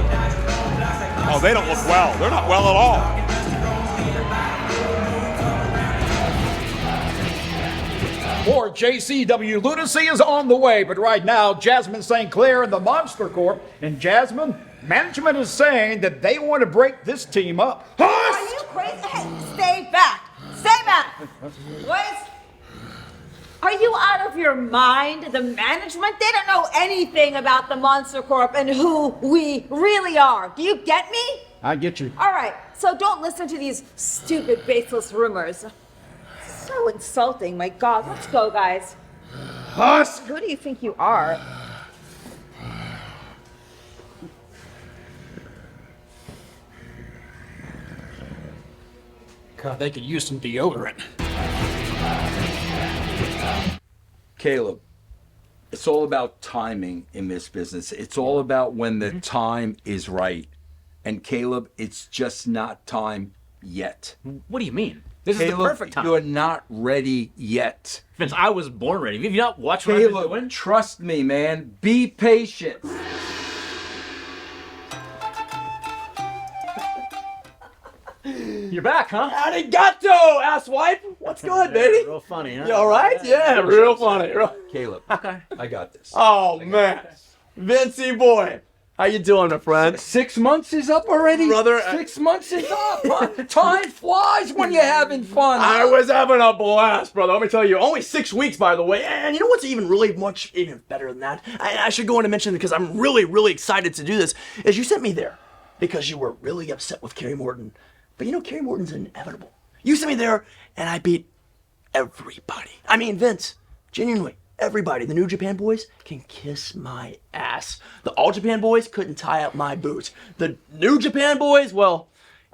Oh, they don't look well. They're not well at all. for JCW Lunacy is on the way, but right now, Jasmine St. Clair and the Monster Corp, and Jasmine, management is saying that they want to break this team up. Are you crazy? Hey, stay back. Stay back. Boys, are you out of your mind? The management, they don't know anything about the Monster Corp and who we really are. Do you get me? I get you. All right, so don't listen to these stupid, baseless rumors. So insulting, my God. Let's go, guys. Husk! Who do you think you are? God, they could use some deodorant. Caleb, it's all about timing in this business. It's all about when the time is right. And Caleb, it's just not time yet. What do you mean? This Caleb, is the perfect time. You're not ready yet. Vince, I was born ready. Have you not watched what I've been doing? Caleb, trust me, man. Be patient. You're back, huh? Arigato, asswipe. What's good, baby? Real funny, huh? You all right? Yeah, real funny. Caleb, okay. I got this. Oh, man. Vincey boy. How you doing, my friend? 6 months is up already? Brother, 6 months is up. Huh? Time flies when you're having fun. I was having a blast, brother. Let me tell you. Only 6 weeks, by the way. And you know what's even better than that? I should go in and mention it because I'm really excited to do this. Is you sent me there because you were really upset with Kerry Morton. But you know, Kerry Morton's inevitable. You sent me there and I beat everybody. I mean, Vince, genuinely. Everybody, the New Japan boys can kiss my ass. The All Japan boys couldn't tie up my boots. The New Japan boys, well,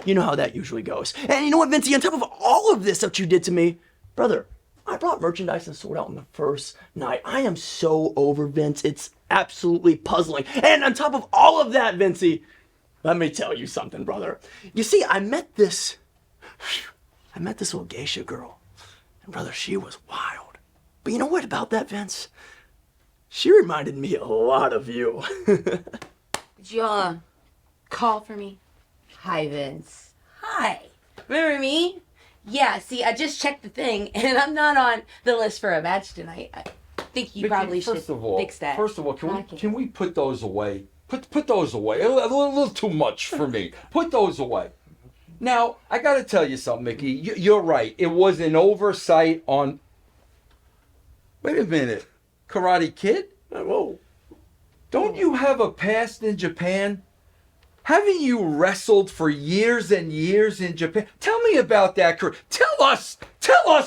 you know how that usually goes. And you know what, Vincey, on top of all of this that you did to me, brother, I brought merchandise and sold out on the first night. I am so over, Vince. It's absolutely puzzling. And on top of all of that, Vincey, let me tell you something, brother. You see, I met this little geisha girl. And brother, she was wild. But you know what about that, Vince? She reminded me a lot of you. Did you call for me? Hi, Vince. Hi. Remember me? Yeah, see, I just checked the thing, and I'm not on the list for a match tonight. I think you Vicky, probably should fix that. First of all, can we put those away? Put those away. A little too much for me. Put those away. Now, I got to tell you something, Mickey. You're right. It was an oversight on... Wait a minute. Karate Kid? Whoa. Don't you have a past in Japan? Haven't you wrestled for years and years in Japan? Tell me about that career. Tell us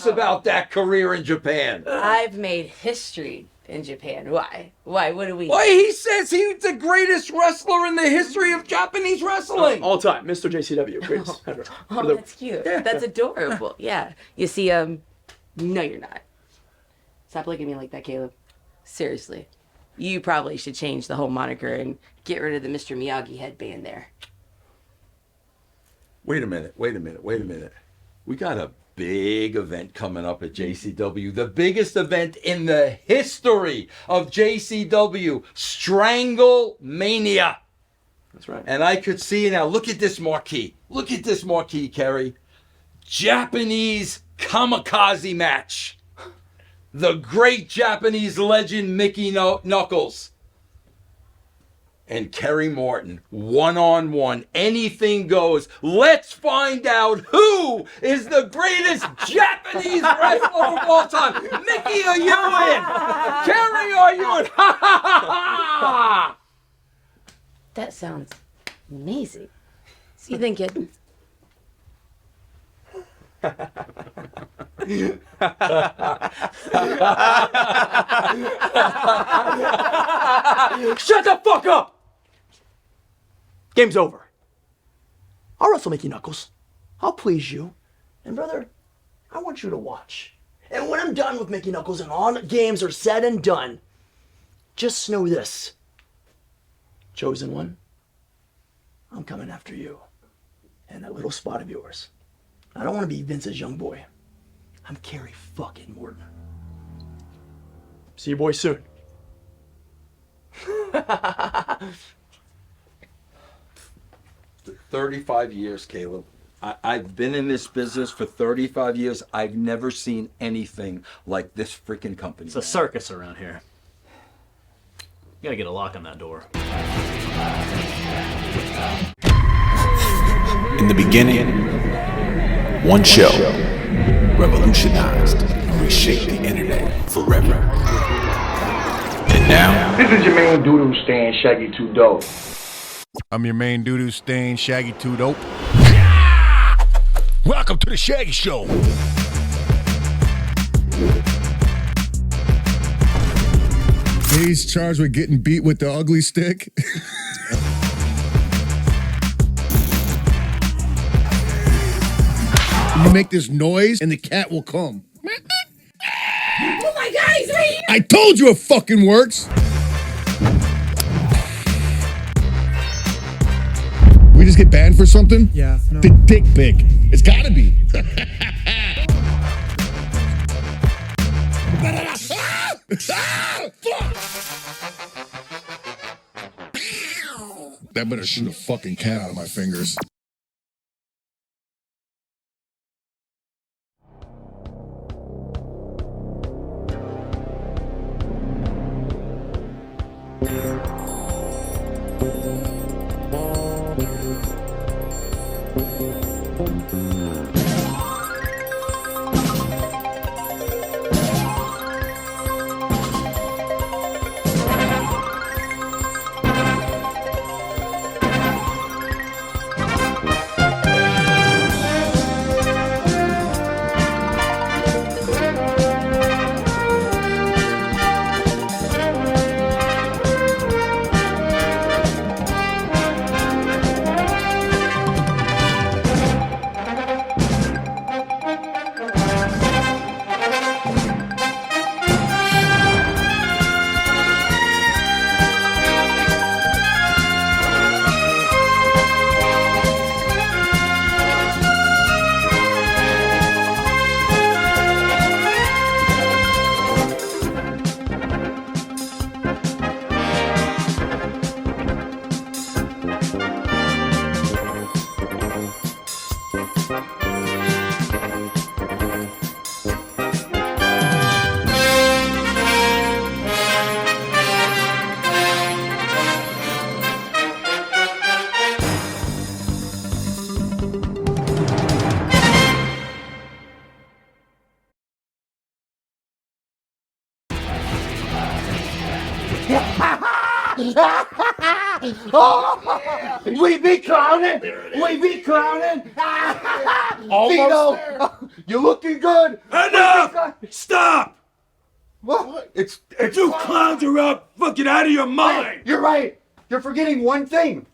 about that career in Japan. I've made history in Japan. Why? What do we... Why, he says he's the greatest wrestler in the history of Japanese wrestling. All time, Mr. JCW. Greatest ever. Oh, that's cute. That's adorable. Yeah. You see, no, you're not. Stop looking at me like that, Caleb. Seriously. You probably should change the whole moniker and get rid of the Mr. Miyagi headband there. Wait a minute. We got a big event coming up at JCW. The biggest event in the history of JCW. Strangle Mania. That's right. And I could see now, look at this marquee. Look at this marquee, Kerry. Japanese kamikaze match. The great Japanese legend Mickey Knuckles and Kerry Morton, one-on-one, anything goes. Let's find out who is the greatest Japanese wrestler of all time. Mickey, are you in? Kerry, are you in? Ha ha ha ha! That sounds amazing. So you think it... Shut the fuck up! Game's over. I'll wrestle Mickey Knuckles. I'll please you. And brother, I want you to watch. And when I'm done with Mickey Knuckles and all the games are said and done, just know this. Chosen one, I'm coming after you. And that little spot of yours. I don't want to be Vince's young boy. I'm Kerry fucking Morton. See you boys soon. 35 years, Caleb. I've been in this business for 35 years. I've never seen anything like this freaking company. It's a circus around here. You gotta get a lock on that door. In the beginning, one show revolutionized and reshaped the internet forever. And now, this is your main doo-doo Stan, Shaggy 2 Dope. I'm your main doo-doo stain, Shaggy 2 Dope. Welcome to the Shaggy Show. He's charged with getting beat with the ugly stick. You make this noise and the cat will come. Oh my God, he's right here! I told you it fucking works. We just get banned for something? Yeah. No. The dick pic. It's gotta be. That better shoot a fucking cat out of my fingers. We be clowning! We be clowning! Vito, you're looking good! Enough! Stop! What? It's You clowns are out fucking out of your mind! You're right! You're forgetting one thing.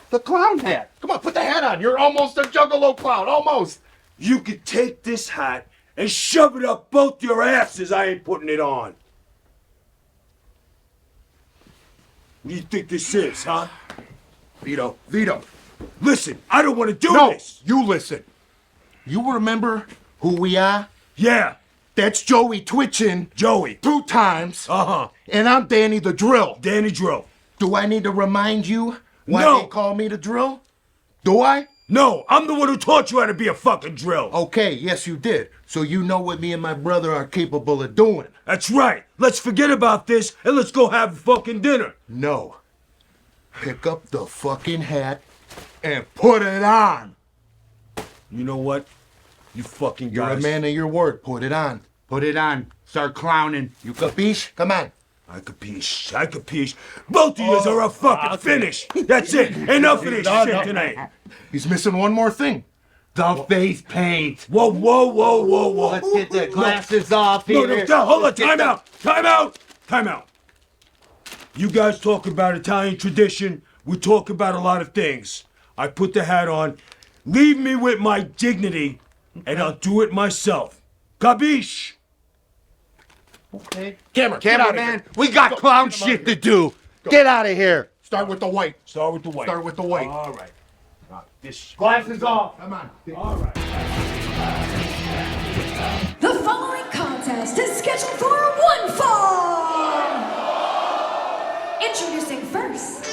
The clown hat. Come on, put the hat on. You're almost a Juggalo clown. Almost. You could take this hat and shove it up both your asses. I ain't putting it on. What do you think this is, huh? Vito, listen, I don't want to do this. You listen. You remember who we are? Yeah. That's Joey Twitchin. Joey. 2 times. Uh-huh. And I'm Danny the Drill. Danny Drill. Do I need to remind you why No. they call me the Drill? Do I? No, I'm the one who taught you how to be a fucking drill. Okay, yes you did. So you know what me and my brother are capable of doing. That's right. Let's forget about this and let's go have fucking dinner. No. Pick up the fucking hat and put it on. You know what? You fucking You're guys. a man of your word. Put it on. Put it on. Start clowning. You capiche? Come on. I capiche. Both of yous are a fucking finish. That's it. Enough of this shit tonight. He's missing one more thing. The face paint. Whoa. Let's get the glasses off here. No, hold on. Time out. You guys talk about Italian tradition. We talk about a lot of things. I put the hat on. Leave me with my dignity, and I'll do it myself. Capiche? Okay. Cameraman, we got clown shit to do. Get out of here. Start with the white. Start with the white. All right. This Glasses off. Come on. All right. The following contest is scheduled for one fall. Introducing first.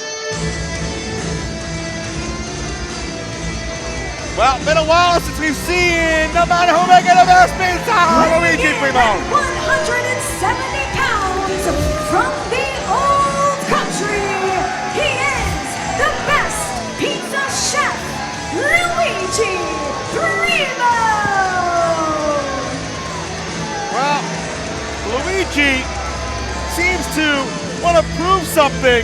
Well, been a while since we've seen no matter who making the best pizza. Luigi Primo. 170 pounds from the old country. He is the best pizza chef, Luigi Primo. Well, Luigi seems to want to prove something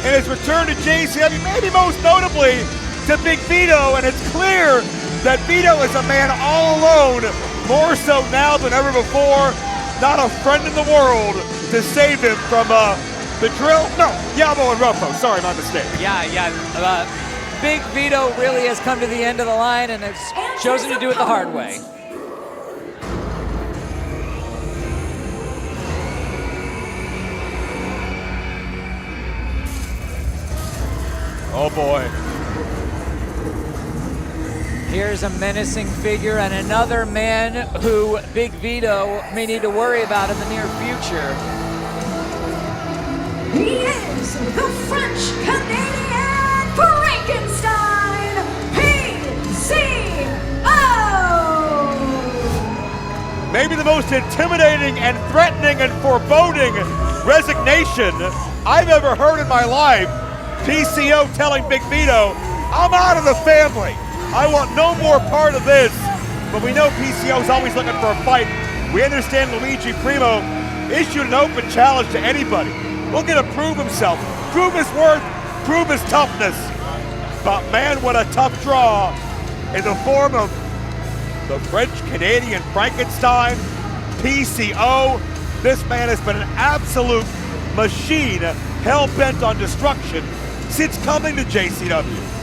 in his return to JCW, maybe most notably to Big Vito, and it's clear that Vito is a man all alone, more so now than ever before. Not a friend in the world to save him from the drill. No, Yabo and Ruffo. Sorry, my mistake. Yeah. Big Vito really has come to the end of the line and has chosen to do it the hard way. Oh boy. Here's a menacing figure and another man who Big Vito may need to worry about in the near future. He is the French-Canadian Frankenstein, PCO! Maybe the most intimidating and threatening and foreboding resignation I've ever heard in my life. PCO telling Big Vito, I'm out of the family. I want no more part of this. But we know PCO's always looking for a fight. We understand Luigi Primo issued an open challenge to anybody. Looking to prove himself, prove his worth, prove his toughness. But man, what a tough draw in the form of the French-Canadian Frankenstein, PCO. This man has been an absolute machine, hell-bent on destruction since coming to JCW.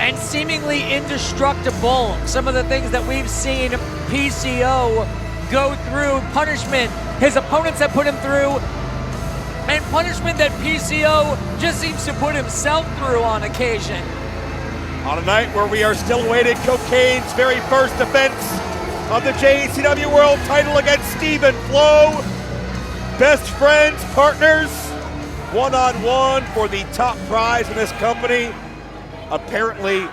And seemingly indestructible. Some of the things that we've seen PCO go through, punishment his opponents have put him through, and punishment that PCO just seems to put himself through on occasion. On a night where we are still awaiting Cocaine's very first defense of the JCW World title against Steven Flo. Best friends, partners, one-on-one for the top prize in this company. Apparently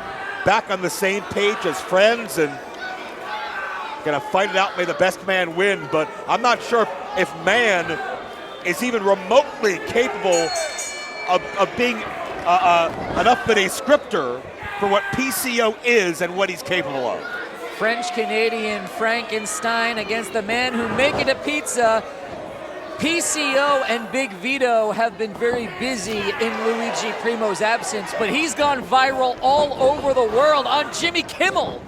back on the same page as friends and gonna fight it out, may the best man win, but I'm not sure if man is even remotely capable of being enough of a descriptor for what PCO is and what he's capable of. French-Canadian Frankenstein against the man who make it a pizza. PCO and Big Vito have been very busy in Luigi Primo's absence, but he's gone viral all over the world on Jimmy Kimmel.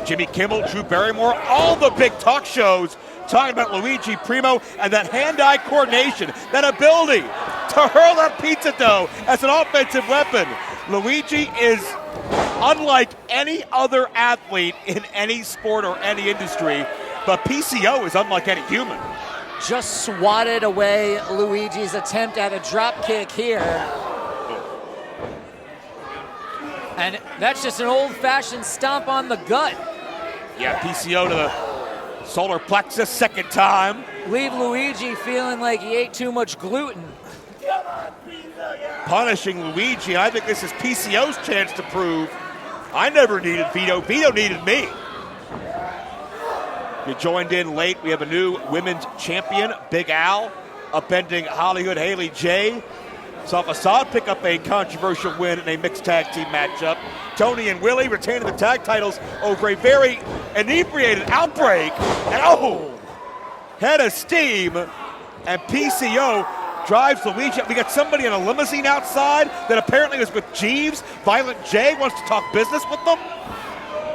Jimmy Kimmel, Drew Barrymore, all the big talk shows talking about Luigi Primo and that hand-eye coordination, that ability to hurl that pizza dough as an offensive weapon. Luigi is unlike any other athlete in any sport or any industry, but PCO is unlike any human. Just swatted away Luigi's attempt at a drop kick here. And that's just an old-fashioned stomp on the gut. Yeah, PCO to the solar plexus, second time. Leave Luigi feeling like he ate too much gluten. Punishing Luigi. I think this is PCO's chance to prove I never needed Vito. Vito needed me. You joined in late. We have a new women's champion, Big Al, upending Hollywood Haley J. Saw Facade pick up a controversial win in a mixed tag team matchup. Tony and Willie retaining the tag titles over a very inebriated Outbreak. And head of steam. And PCO drives Luigi. We got somebody in a limousine outside that apparently was with Jeeves. Violent J wants to talk business with them.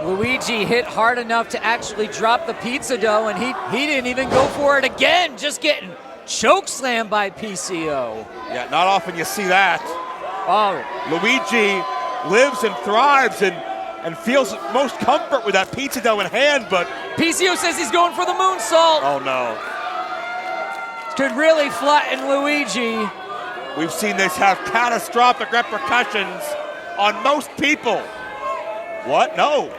Luigi hit hard enough to actually drop the pizza dough, and he didn't even go for it again, just getting chokeslammed by PCO. Yeah, not often you see that. Oh. Luigi lives and thrives and feels most comfort with that pizza dough in hand, but PCO says he's going for the moonsault. Oh no. Could really flatten Luigi. We've seen this have catastrophic repercussions on most people. What? No.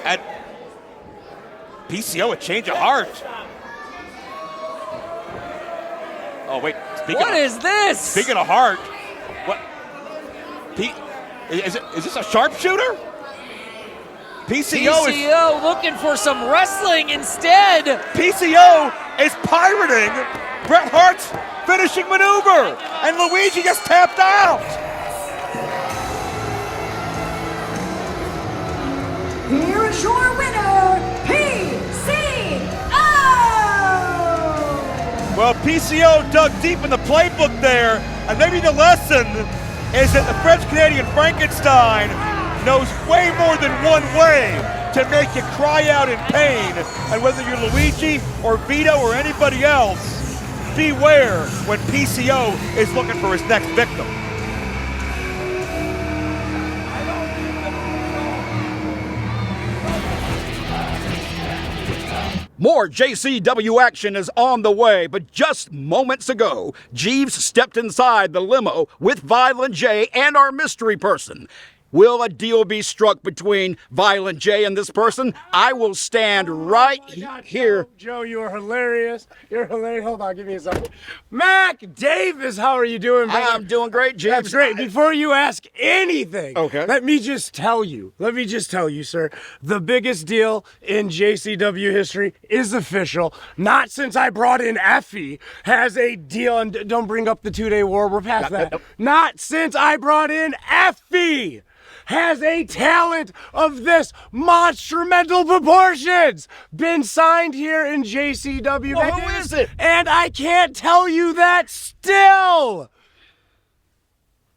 At PCO, a change of heart. Oh, wait. What is this? Speaking of heart, what? Is this a sharpshooter? PCO PCO looking for some wrestling instead. PCO is pirating Bret Hart's finishing maneuver, and Luigi just tapped out. Here is your winner, PCO! Well, PCO dug deep in the playbook there, and maybe the lesson is that the French-Canadian Frankenstein knows way more than one way to make you cry out in pain. And whether you're Luigi or Vito or anybody else, beware when PCO is looking for his next victim. More JCW action is on the way, but just moments ago, Jeeves stepped inside the limo with Violent J and our mystery person. Will a deal be struck between Violent J and this person? I will stand right here. Joe, you are hilarious. You're hilarious. Hold on, give me a second. Mac Davis, how are you doing, brother? I'm doing great, Jeeves. That's great. Before you ask anything, okay, let me just tell you, sir, the biggest deal in JCW history is official. Not since I brought in Effie has a deal, and don't bring up the 2-day war, we're past that. Not since I brought in Effie has a talent of this monstrumental proportions been signed here in JCW. Well, who is it? And I can't tell you that still.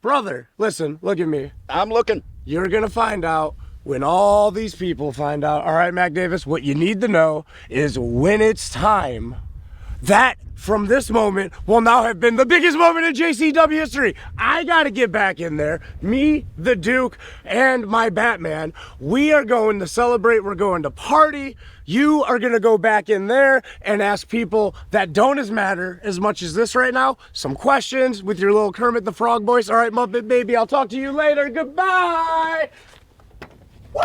Brother, listen, look at me. I'm looking. You're gonna find out when all these people find out. All right, Mac Davis, what you need to know is when it's time, that from this moment will now have been the biggest moment in JCW history. I gotta get back in there. Me, the Duke, and my Batman. We are going to celebrate. We're going to party. You are gonna go back in there and ask people that don't matter as much as this right now some questions with your little Kermit the Frog voice. All right, Muppet Baby, I'll talk to you later. Goodbye. Woo!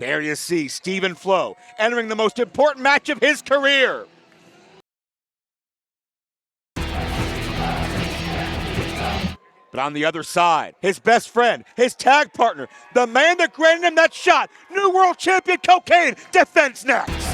There you see Steven Flo entering the most important match of his career. But on the other side, his best friend, his tag partner, the man that granted him that shot, new world champion Cocaine, defends next.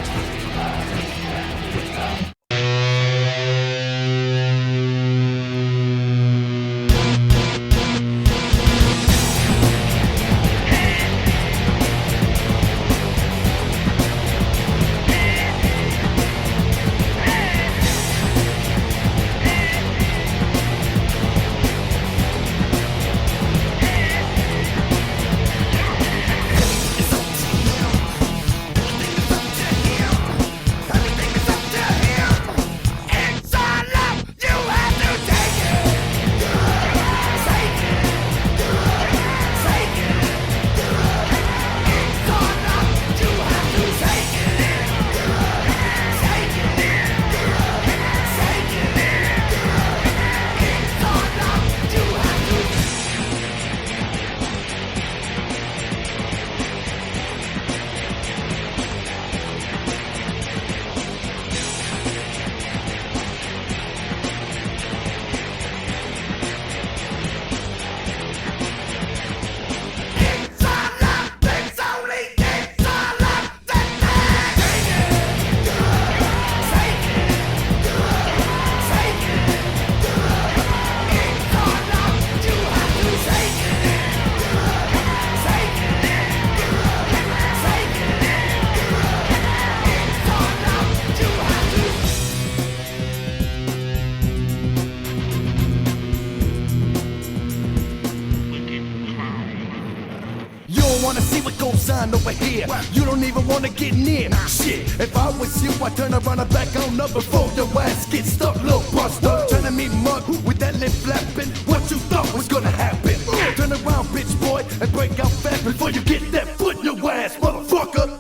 Wanna see what goes on over here. You don't even wanna get near. Shit, if I was you, I'd turn around and back on up before your ass gets stuck, little buster. Trying to meet mug with that lip flapping. What you thought was gonna happen? Turn around, bitch boy, and break out fast before you get that foot in your ass, motherfucker.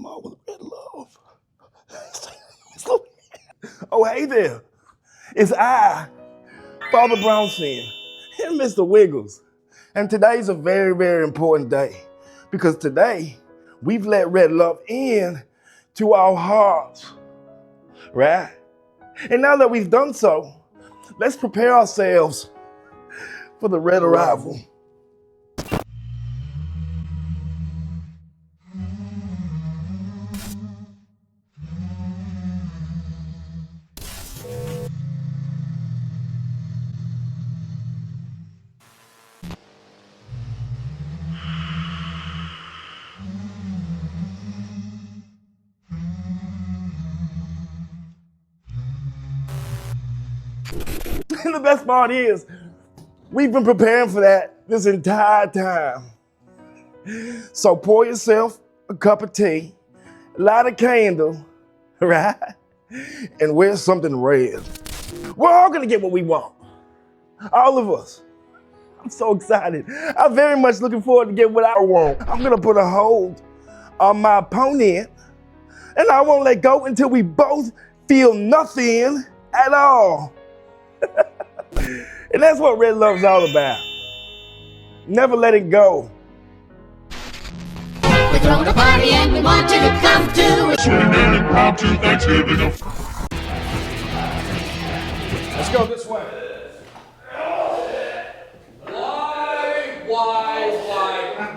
them all with red love. Oh, hey there. It's I, Father Brownson, and Mr. Wiggles. And today's a very, very important day because today we've let red love in to our hearts, right? And now that we've done so, let's prepare ourselves for the red arrival. And the best part is, we've been preparing for that this entire time. So pour yourself a cup of tea, light a candle, right? And wear something red. We're all gonna get what we want. All of us. I'm so excited. I'm very much looking forward to get what I want. I'm gonna put a hold on my opponent, and I won't let go until we both feel nothing at all. And that's what red love's all about. Never let it go. We're throwing a party and we want you to come to. Swing and impromptu Thanksgiving. Let's go this way.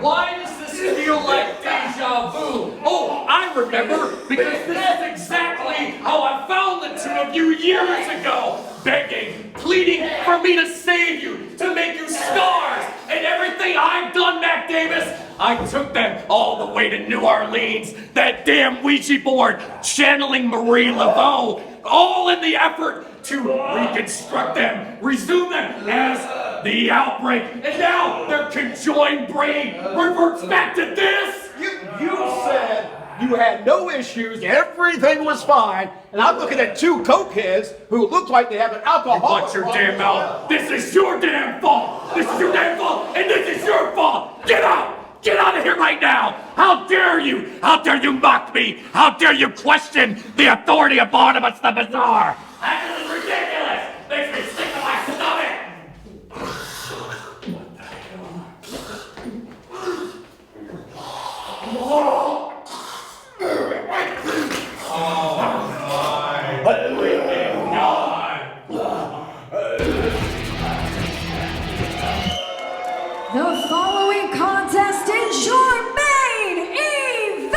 Why does this feel like deja vu? Oh, I remember, because this is exactly how I found the two of you years ago. Begging, pleading for me to save you, to make you stars, and everything I've done, Mac Davis, I took them all the way to New Orleans, that damn Ouija board, channeling Marie Laveau, all in the effort to reconstruct them, resume them as the Outbreak, and now their conjoined brain reverts back to this. You said you had no issues, everything was fine, and I'm looking at two cokeheads who look like they have an alcohol. Watch your damn mouth. This is your damn fault. This is your damn fault, and this is your fault. Get out! Get out of here right now! How dare you? How dare you mock me? How dare you question the authority of Barnabas the Bizarre? That is ridiculous! Makes me sick to my stomach! The following contest is your main event!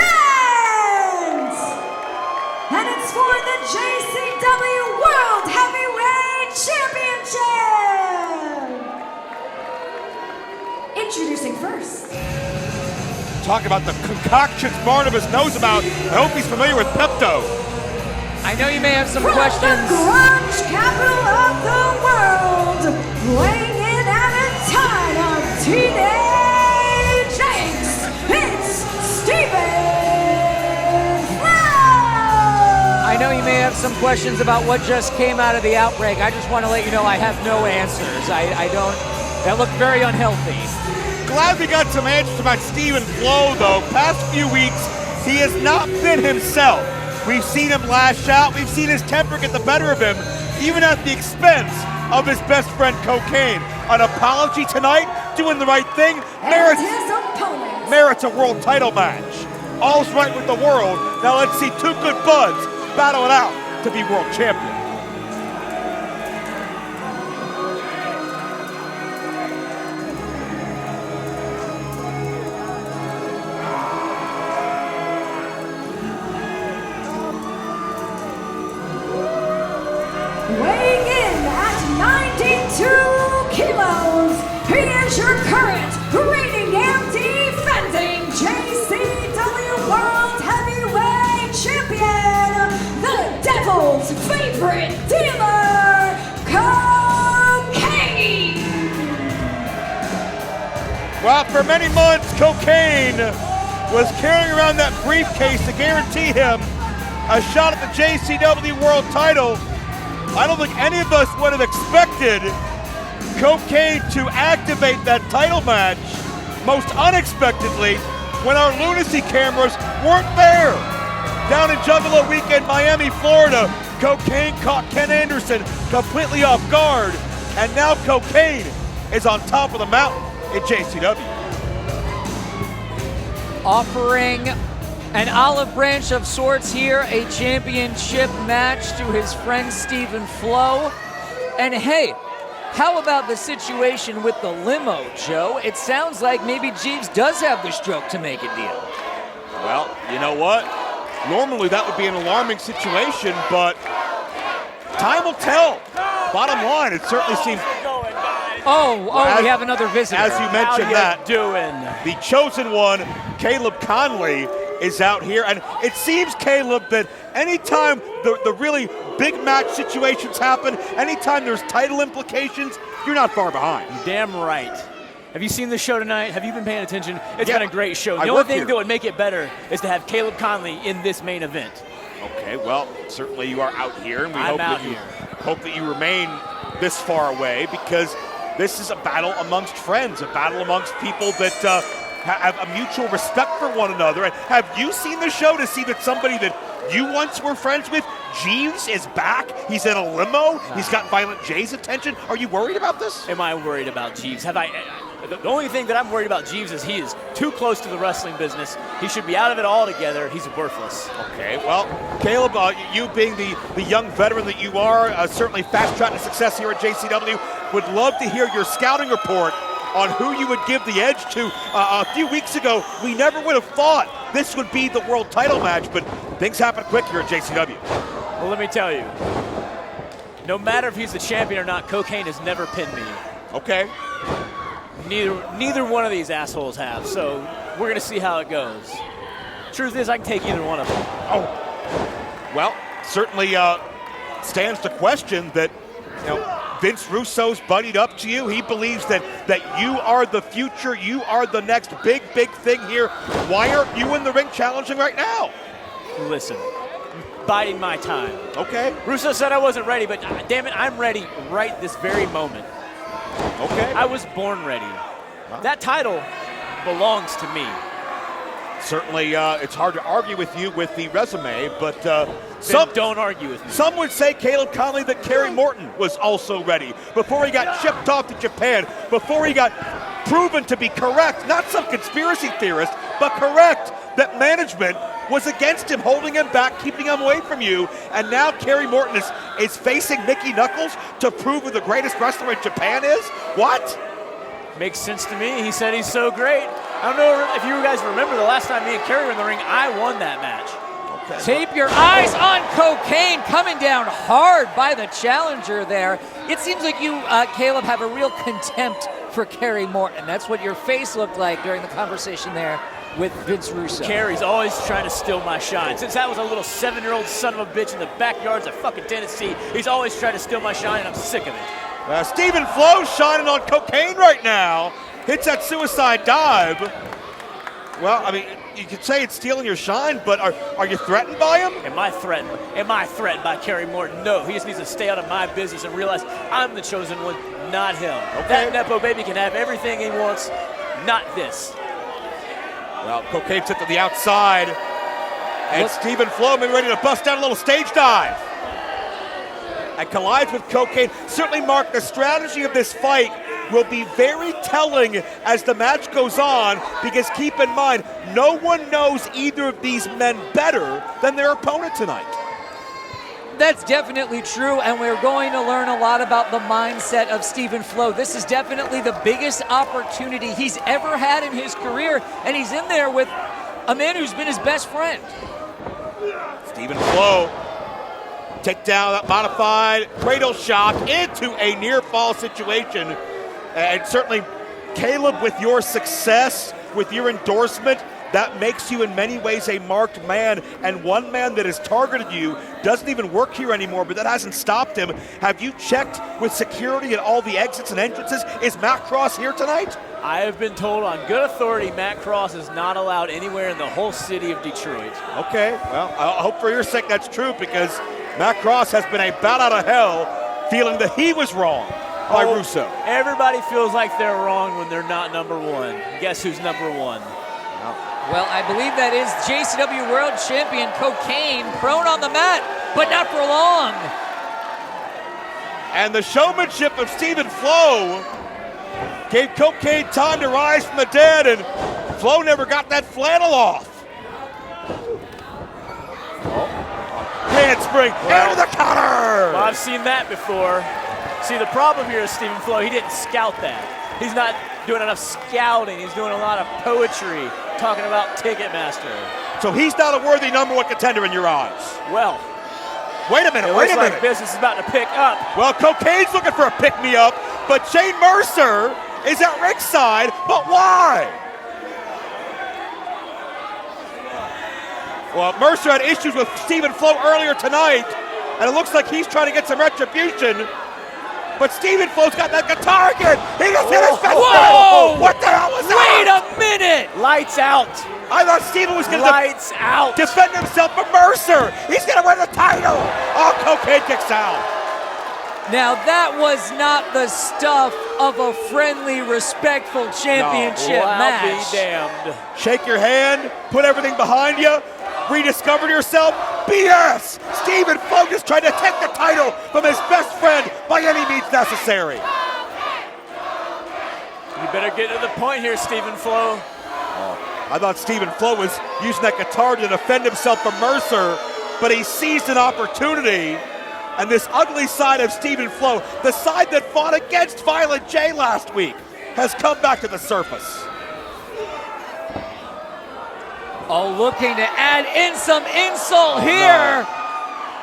And it's for the JCW World Heavyweight Championship! Introducing first. Talk about the concoctions Barnabas knows about. I hope he's familiar with Pepto. I know you may have some From questions. the grunge capital of the world, weighing in at a time of teenage angst, it's Steven Flo! I know you may have some questions about what just came out of the Outbreak. I just want to let you know I have no answers. I don't. That looked very unhealthy. Glad we got some answers about Steven Flo, though. Past few weeks, he has not been himself. We've seen him lash out. We've seen his temper get the better of him, even at the expense of his best friend, Cocaine. An apology tonight, doing the right thing, merits a world title match. All's right with the world. Now let's see two good buds battle it out to be world champion. Weighing in at 92 kilos, he is your current reigning and defending JCW World Heavyweight Champion, the Devil's favorite dealer, Cocaine! Well, for many months, Cocaine was carrying around that briefcase to guarantee him a shot at the JCW World title. I don't think any of us would have expected Cocaine to activate that title match most unexpectedly when our Lunacy cameras weren't there. Down in Juggalo weekend, Miami, Florida, Cocaine caught Ken Anderson completely off guard, and now Cocaine is on top of the mountain in JCW. Offering an olive branch of sorts here, a championship match to his friend Steven Flo. And hey, how about the situation with the limo, Joe? It sounds like maybe Jeeves does have the stroke to make a deal. Well, you know what? Normally that would be an alarming situation, but time will tell. Bottom line, it certainly seems... We have another visitor. As you mentioned that, the chosen one, Caleb Conley, is out here. And it seems, Caleb, that anytime the really big match situations happen, anytime there's title implications, you're not far behind. Damn right. Have you seen the show tonight? Have you been paying attention? It's been a great show. I The only work thing here. that would make it better is to have Caleb Conley in this main event. Okay, well, certainly you are out here, and we I'm hope that you remain this far away, because this is a battle amongst friends, a battle amongst people that have a mutual respect for one another. And have you seen the show to see that somebody that you once were friends with, Jeeves, is back? He's in a limo. He's got Violent J's attention. Are you worried about this? Am I worried about Jeeves? The only thing that I'm worried about Jeeves is he is too close to the wrestling business. He should be out of it altogether. He's worthless. Okay, well, Caleb, you being the young veteran that you are, certainly fast-track to success here at JCW, would love to hear your scouting report on who you would give the edge to. A few weeks ago, we never would have thought this would be the world title match, but things happen quick here at JCW. Well, let me tell you, no matter if he's the champion or not, Cocaine has never pinned me. Okay. Neither one of these assholes have, so we're going to see how it goes. Truth is, I can take either one of them. Oh, well, certainly stands to question that, Vince Russo's buddied up to you. He believes that you are the future. You are the next big thing here. Why aren't you in the ring challenging right now? Listen, biding my time. Okay. Russo said I wasn't ready, but damn it, I'm ready right this very moment. Okay. I was born ready. That title belongs to me. Certainly, it's hard to argue with you with the resume, but don't argue with me. Some would say, Caleb Conley, that Kerry Morton was also ready before he got shipped off to Japan, before he got proven to be correct, not some conspiracy theorist, but correct, that management was against him, holding him back, keeping him away from you, and now Kerry Morton is facing Mickey Knuckles to prove who the greatest wrestler in Japan is? What? Makes sense to me. He said he's so great. I don't know if you guys remember the last time me and Kerry were in the ring, I won that match. Okay. Tape your eyes on Cocaine, coming down hard by the challenger there. It seems like you, Caleb, have a real contempt for Kerry Morton. That's what your face looked like during the conversation there with Vince Russo. Kerry's always trying to steal my shine. Since I was a little 7-year-old son of a bitch in the backyards of fucking Tennessee, he's always tried to steal my shine, and I'm sick of it. Steven Flo shining on Cocaine right now. Hits that suicide dive. Well, I mean, you could say it's stealing your shine, but are you threatened by him? Am I threatened? Am I threatened by Kerry Morton? No, he just needs to stay out of my business and realize I'm the chosen one, not him. Okay. That Nepo baby can have everything he wants, not this. Well, Cocaine's hit to the outside, and Steven Flo may be ready to bust down a little stage dive. And collides with Cocaine. Certainly, Mark, the strategy of this fight will be very telling as the match goes on, because keep in mind, no one knows either of these men better than their opponent tonight. That's definitely true, and we're going to learn a lot about the mindset of Steven Flo. This is definitely the biggest opportunity he's ever had in his career, and he's in there with a man who's been his best friend. Steven Flo take down that modified cradle shock into a near fall situation. And certainly, Caleb, with your success, with your endorsement, that makes you in many ways a marked man. And one man that has targeted you doesn't even work here anymore, but that hasn't stopped him. Have you checked with security at all the exits and entrances? Is Matt Cross here tonight? I have been told on good authority Matt Cross is not allowed anywhere in the whole city of Detroit. Okay, well, I hope for your sake that's true, because Matt Cross has been a bat out of hell, feeling that he was wrong by Russo. Everybody feels like they're wrong when they're not number one. Guess who's number one? Well, I believe that is JCW World Champion Cocaine prone on the mat, but not for long. And the showmanship of Steven Flo gave Cocaine time to rise from the dead, and Flo never got that flannel off. Handspring into the counter. Well, I've seen that before. See, the problem here is Steven Flo, he didn't scout that. He's not doing enough scouting. He's doing a lot of poetry, talking about Ticketmaster. So he's not a worthy number one contender in your eyes? Well, wait a minute, wait a minute. Like business is about to pick up. Well, Cocaine's looking for a pick-me-up, but Shane Mercer is at ringside, but why? Well, Mercer had issues with Steven Flo earlier tonight, and it looks like he's trying to get some retribution. But Steven Flo's got that guitar again. He just hit his best friend. What the hell was that? Wait a minute. Lights out. I thought Steven was going to defend himself from Mercer. He's going to win the title. Oh, Cocaine kicks out. Now that was not the stuff of a friendly, respectful championship match. I'll be damned. Shake your hand, put everything behind you, rediscover yourself. BS! Steven Flo just tried to take the title from his best friend by any means necessary. You better get to the point here, Steven Flo. I thought Steven Flo was using that guitar to defend himself from Mercer, but he seized an opportunity. And this ugly side of Steven Flo, the side that fought against Violent J last week, has come back to the surface. Oh, looking to add in some insult here. No.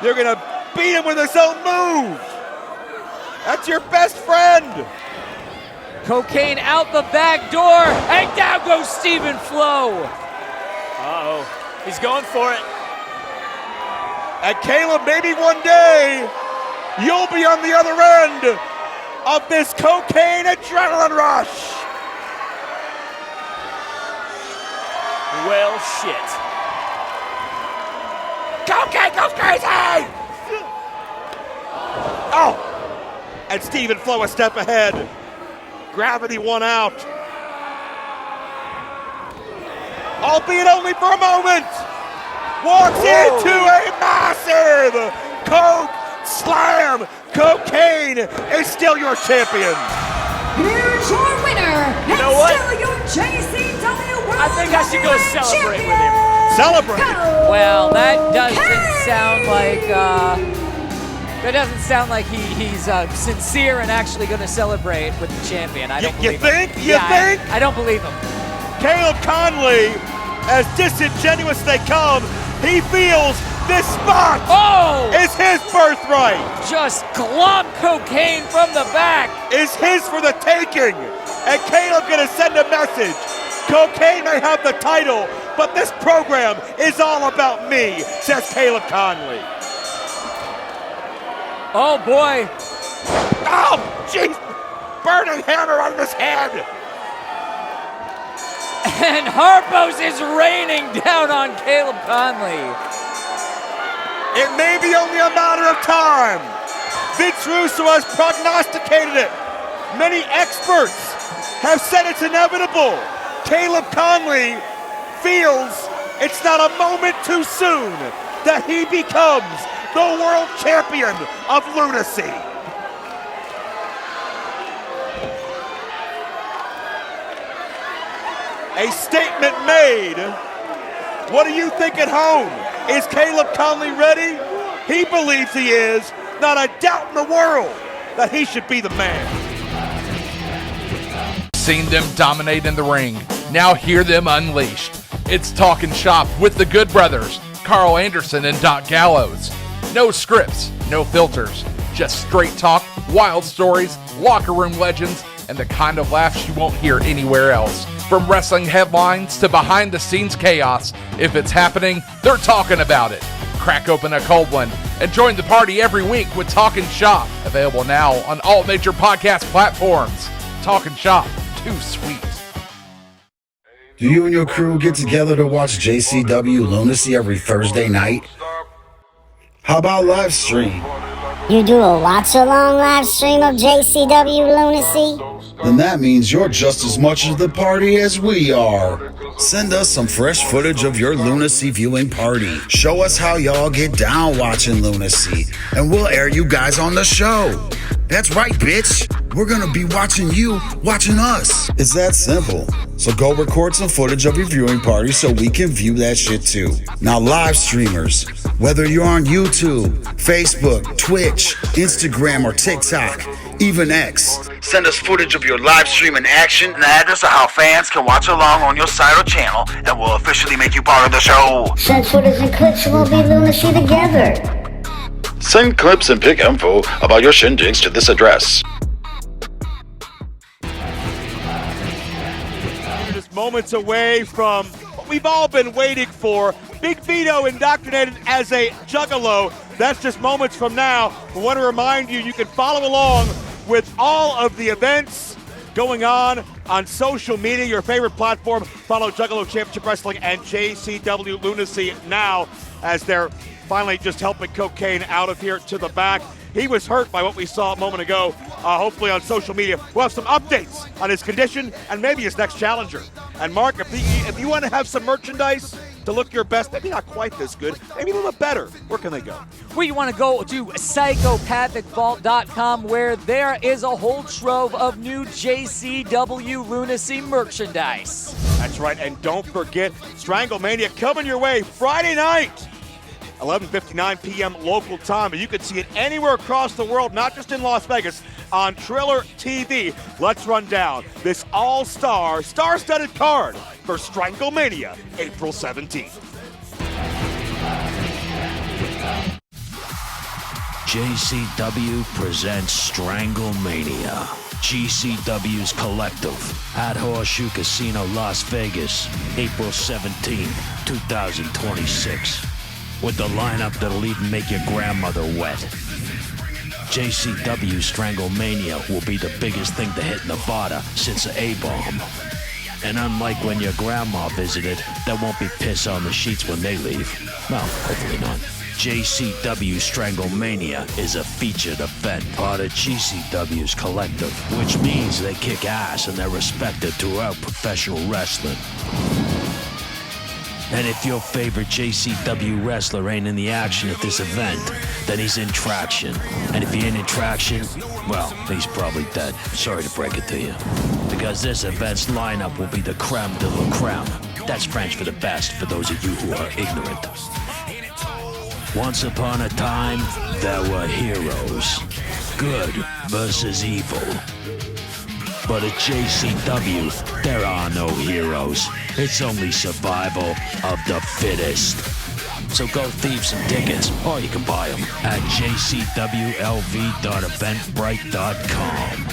You're gonna beat him with his own move. That's your best friend. Cocaine out the back door, and down goes Steven Flo. Uh-oh, he's going for it. And Caleb, maybe one day, you'll be on the other end of this cocaine adrenaline rush. Well, shit. Cocaine goes crazy! Oh! And Steven Flo a step ahead. Gravity won out. Albeit only for a moment. Walks into a massive coke slam. Cocaine is still your champion. Here's your winner, You know what? still your JCW World I think I should go celebrate with him. Celebrate? Well, that doesn't sound like he's sincere and actually going to celebrate with the champion. I don't believe him. You think? I don't believe him. Caleb Conley, as disingenuous they come, he feels this spot is his birthright. Just glomp Cocaine from the back. Is his for the taking. And Caleb gonna send a message. Cocaine may have the title, but this program is all about me, says Caleb Conley. Oh boy. Oh, jeez. Burning hammer on his head. And Harpos is raining down on Caleb Conley. It may be only a matter of time. Vince Russo has prognosticated it. Many experts have said it's inevitable. Caleb Conley feels it's not a moment too soon that he becomes the world champion of Lunacy. A statement made. What do you think at home? Is Caleb Conley ready? He believes he is. Not a doubt in the world that he should be the man. Seen them dominate in the ring. Now hear them unleashed. It's Talking Shop with the Good Brothers, Carl Anderson and Doc Gallows. No scripts, no filters, just straight talk, wild stories, locker room legends, and the kind of laughs you won't hear anywhere else. From wrestling headlines to behind-the-scenes chaos, if it's happening, they're talking about it. Crack open a cold one and join the party every week with Talking Shop. Available now on all major podcast platforms. Talking Shop, too sweet. Do you and your crew get together to watch JCW Lunacy every Thursday night? How about live stream? You do a watch-along live stream of JCW Lunacy? then that means you're just as much of the party as we are. Send us some fresh footage of your Lunacy viewing party. Show us how y'all get down watching Lunacy, and we'll air you guys on the show. That's right, bitch. We're gonna be watching you, watching us. It's that simple. So go record some footage of your viewing party so we can view that shit too. Now, live streamers, whether you're on YouTube, Facebook, Twitch, Instagram, or TikTok, even X, send us footage of your live stream in action and the address of how fans can watch along on your site or channel, and we'll officially make you part of the show. Send footage and clips and we'll be Lunacy together. Send clips and pick info about your shindigs to this address. Just moments away from what we've all been waiting for. Big Vito indoctrinated as a Juggalo. That's just moments from now. I want to remind you, you can follow along with all of the events going on social media, your favorite platform. Follow Juggalo Championship Wrestling and JCW Lunacy now, as they're finally just helping Cocaine out of here to the back. He was hurt by what we saw a moment ago. Hopefully on social media, we'll have some updates on his condition and maybe his next challenger. And Mark, if you want to have some merchandise to look your best, maybe not quite this good, maybe a little bit better, where can they go? Well, you want to go to psychopathicvault.com, where there is a whole trove of new JCW Lunacy merchandise. That's right, and don't forget, Stranglemania coming your way Friday night. 11:59 p.m. local time, but you can see it anywhere across the world, not just in Las Vegas, on Triller TV. Let's run down this all-star, star-studded card for Stranglemania, April 17th. JCW presents Stranglemania. GCW's Collective at Horseshoe Casino, Las Vegas, April 17, 2026. With the lineup that'll even make your grandmother wet. JCW Stranglemania will be the biggest thing to hit Nevada since the A-bomb. And unlike when your grandma visited, there won't be piss on the sheets when they leave. Well, hopefully not. JCW Stranglemania is a featured event, part of GCW's Collective, which means they kick ass and they're respected throughout professional wrestling. And if your favorite JCW wrestler ain't in the action at this event, then he's in traction. And if he ain't in traction, well, he's probably dead. Sorry to break it to you. Because this event's lineup will be the creme de la creme. That's French for the best, for those of you who are ignorant. Once upon a time, there were heroes. Good versus evil. But at JCW, there are no heroes. It's only survival of the fittest. So go thieve some tickets, or you can buy them at jcwlv.eventbrite.com.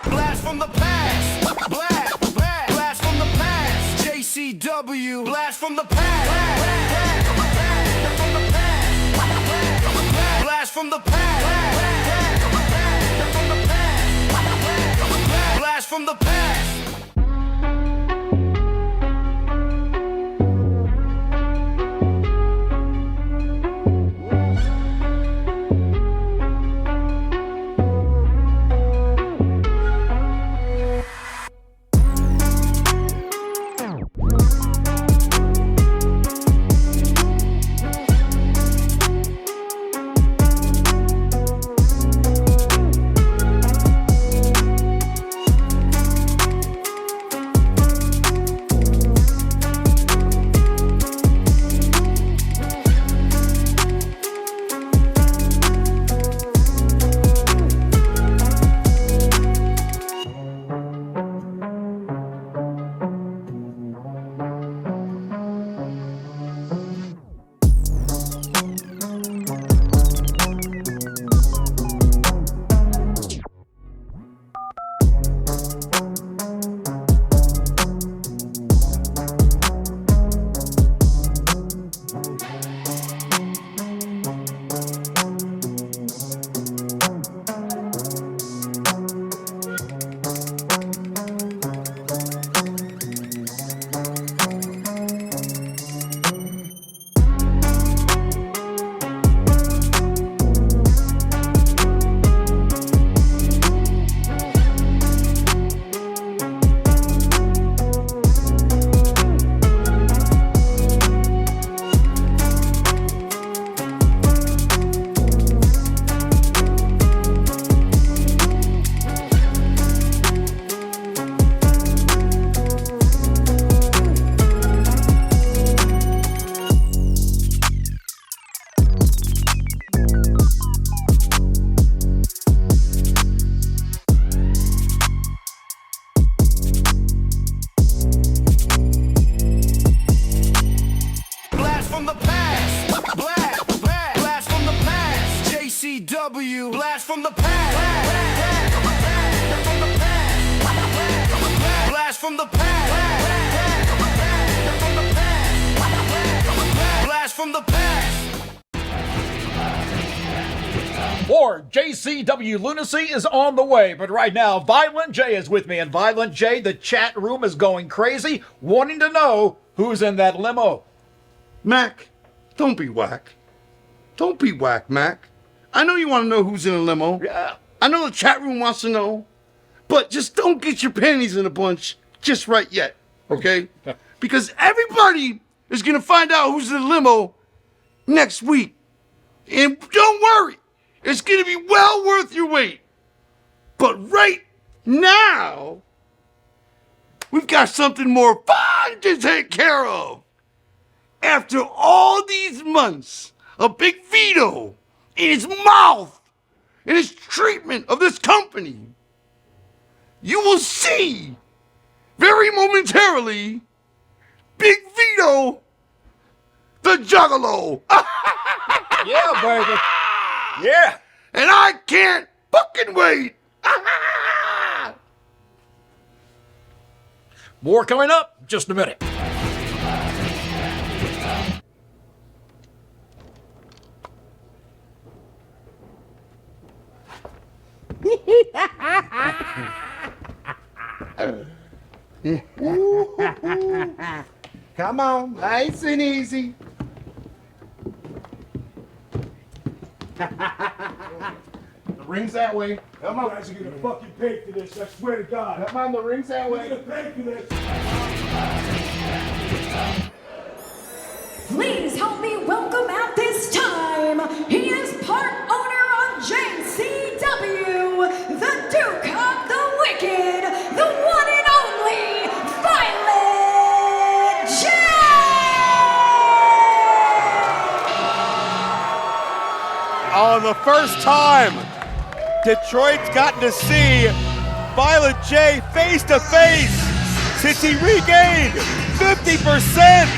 Blast from the past. Blast from the past. JCW. Blast from the past. Blast from the past. Blast from the past. from the past. Blast, blast, blast from the past. JCW, blast from the past. Blast from the past. Blast from the past. More JCW Lunacy is on the way, but right now, Violent J is with me. And Violent J, the chat room is going crazy, wanting to know who's in that limo. Mac, don't be whack. Don't be whack, Mac. I know you want to know who's in a limo. Yeah. I know the chat room wants to know. But just don't get your panties in a bunch just right yet, okay? Because everybody is going to find out who's in the limo next week. And don't worry. It's going to be well worth your wait. But right now, we've got something more fun to take care of. After all these months of Big Vito in his mouth and his treatment of this company, you will see very momentarily Big Vito, the Juggalo. Yeah, baby. Yeah. And I can't fucking wait. More coming up, just a minute. Come on, nice and easy. The ring's that way. Come on. You guys are gonna fucking pay for this, I swear to God. Come on, the ring's that way. You're gonna pay for this. Please help me welcome at this time. He is part owner of JCW, the Duke of the Wicked, the one and only Violent J! On the first time Detroit's gotten to see Violent J face to face since he regained 50%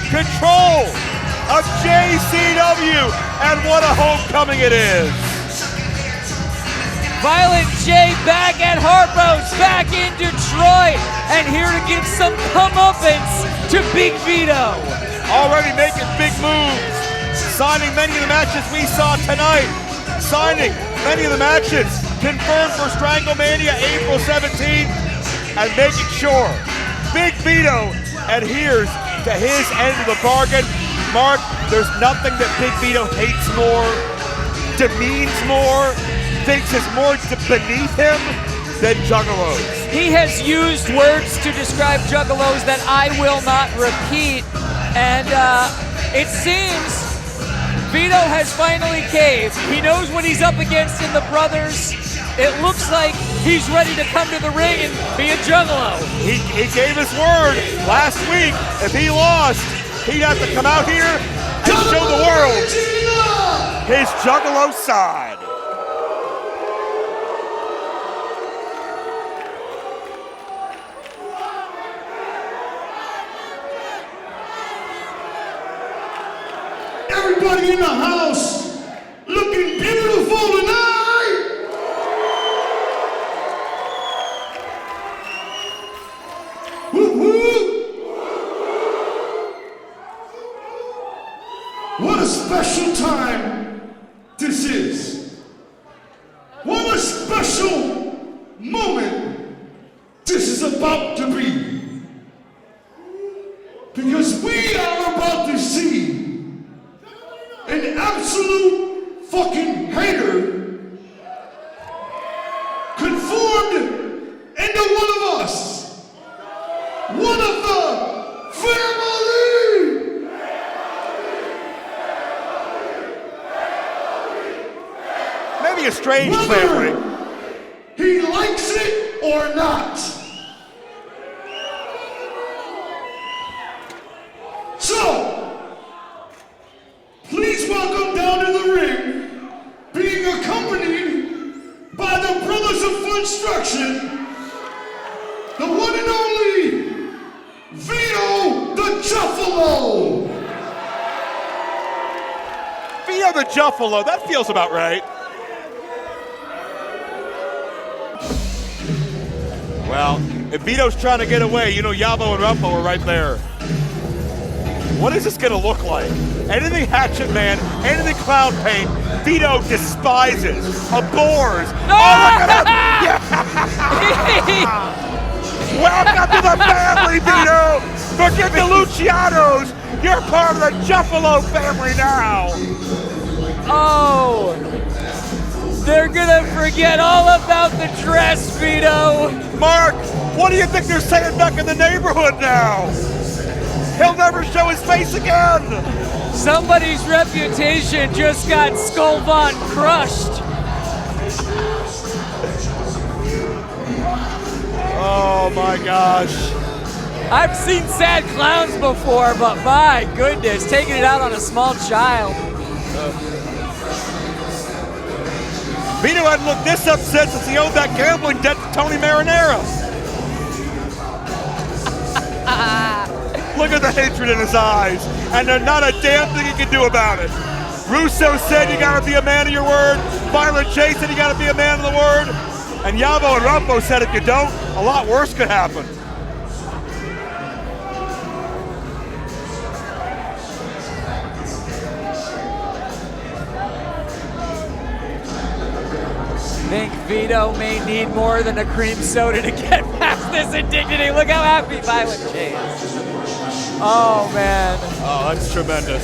control of JCW, and what a homecoming it is. Violent J back at Harpo's, back in Detroit, and here to give some comeuppance to Big Vito. Already making big moves, signing many of the matches we saw tonight, signing many of the matches confirmed for Stranglemania April 17th, and making sure Big Vito adheres to his end of the bargain. Mark, there's nothing that Big Vito hates more, demeans more, thinks is more beneath him than Juggalos. He has used words to describe Juggalos that I will not repeat, and it seems Vito has finally caved. He knows what he's up against in the brothers. It looks like he's ready to come to the ring and be a Juggalo. He gave his word last week. If he lost, he'd have to come out here and show the world his Juggalo side. Everybody in the house looking beautiful tonight. Woo-hoo. What a special time this is. What a special moment this is about to be. Because we are about to see an absolute fucking hater conformed into one of us. One of the family. Maybe a strange family. He likes it or not. So, please welcome down to the ring, being accompanied by the Brothers of Construction, the one and only Vito the Juggalo. the Juggalo. That feels about right. Well, if Vito's trying to get away, you know Yabo and Rumpo are right there. What is this gonna look like? Anything Hatchet Man, anything Clown Paint, Vito despises, abhors. Oh, look at him! Yeah! Welcome to the family, Vito! Forget the Lucianos! You're part of the Juggalo family now! Oh! They're gonna forget all about the dress, Vito! Mark, what do you think they're saying back in the neighborhood now? He'll never show his face again! Somebody's reputation just got Skull Von crushed. Oh my gosh. I've seen sad clowns before, but my goodness, taking it out on a small child. Vito hadn't looked this upset since he owed that gambling debt to Tony Marinero. Look at the hatred in his eyes, and there's not a damn thing he can do about it. Russo said you gotta be a man of your word. Violent J said you gotta be a man of the word. And Yabo and Rumpo said if you don't, a lot worse could happen. I think Vito may need more than a cream soda to get past this indignity. Look how happy Violent J is. Oh, man. Oh, that's tremendous.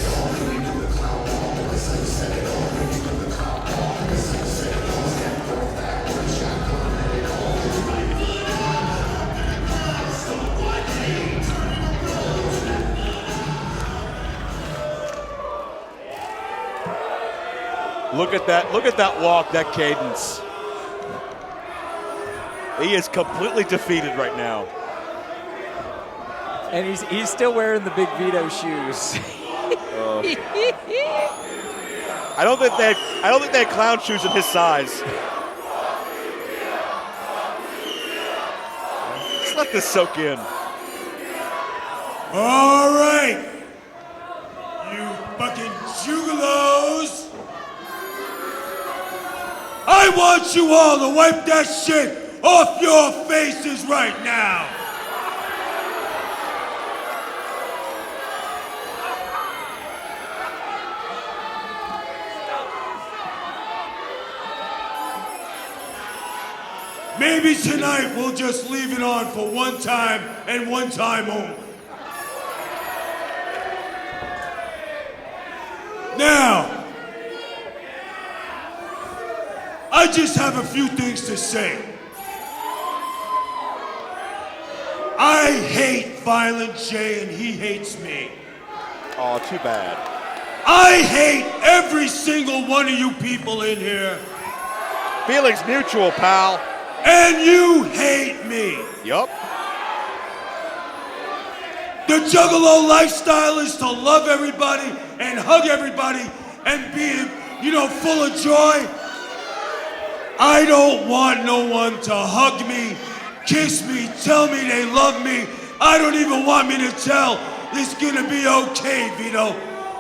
Look at that walk, that cadence. He is completely defeated right now. And he's still wearing the big Vito shoes. I don't think they had clown shoes in his size. Let's let this soak in. All right, you fucking juggalos. I want you all to wipe that shit off your faces right now. Maybe tonight we'll just leave it on for one time and one time only. Now, I just have a few things to say. I hate Violent J and he hates me. Oh, too bad. I hate every single one of you people in here. Feelings mutual, pal. And you hate me. Yup. The Juggalo lifestyle is to love everybody and hug everybody and be, full of joy. I don't want no one to hug me, kiss me, tell me they love me. I don't even want me to tell it's gonna be okay, Vito.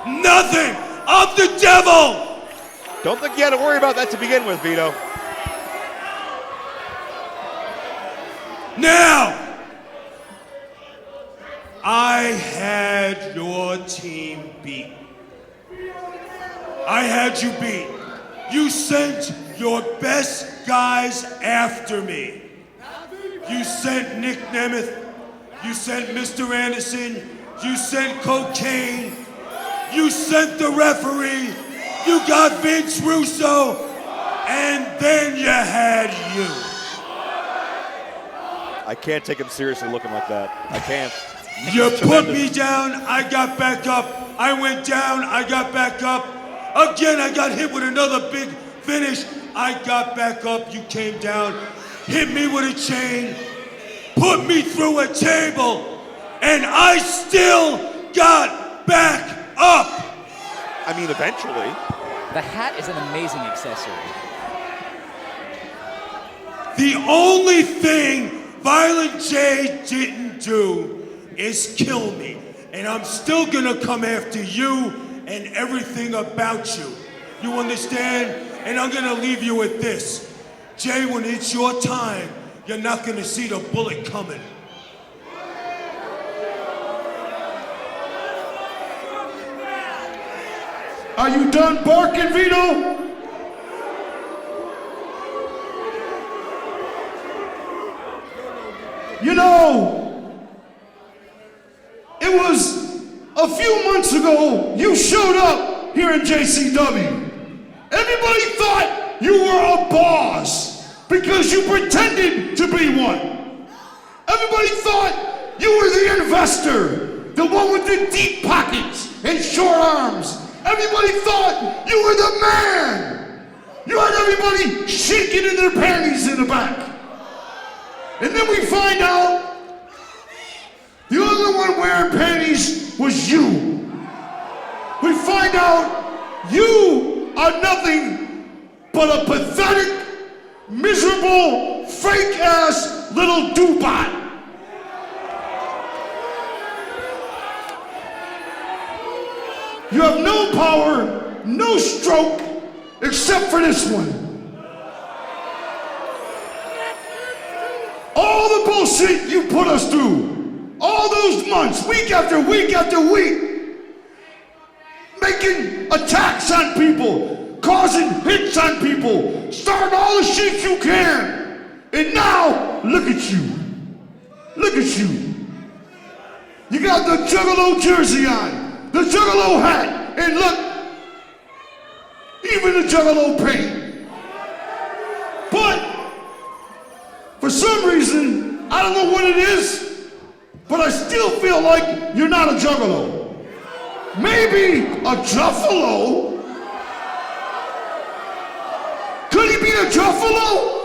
Nothing of the devil. Don't think you had to worry about that to begin with, Vito. Now, I had your team beat. I had you beat. You sent your best guys after me. You sent Nick Nemeth. You sent Mr. Anderson. You sent Cocaine. You sent the referee. You got Vince Russo. And then you had you. I can't take him seriously looking like that. I can't. You put me down, I got back up. I went down, I got back up. Again, I got hit with another big finish. I got back up, you came down, hit me with a chain, put me through a table, and I still got back up. I mean, eventually. The hat is an amazing accessory. The only thing Violent J didn't do is kill me. And I'm still gonna come after you and everything about you. You understand? And I'm gonna leave you with this. Jay, when it's your time, you're not gonna see the bullet coming. Are you done barking, Vito? You know, it was a few months ago you showed up here in JCW. Everybody thought you were a boss because you pretended to be one. Everybody thought you were the investor, the one with the deep pockets and short arms. Everybody thought you were the man. You had everybody shaking in their panties in the back. And then we find out the only one wearing panties was you. We find out you are nothing but a pathetic, miserable, fake-ass little doobot. You have no power, no stroke, except for this one. All the bullshit you put us through, all those months, week after week after week, making attacks on people, causing hits on people, starting all the shit you can. And now, look at you. Look at you. You got the Juggalo jersey on, the Juggalo hat, and look, even the Juggalo paint. But for some reason, I don't know what it is, but I still feel like you're not a Juggalo. Maybe a Juffalo? Could he be a Juffalo?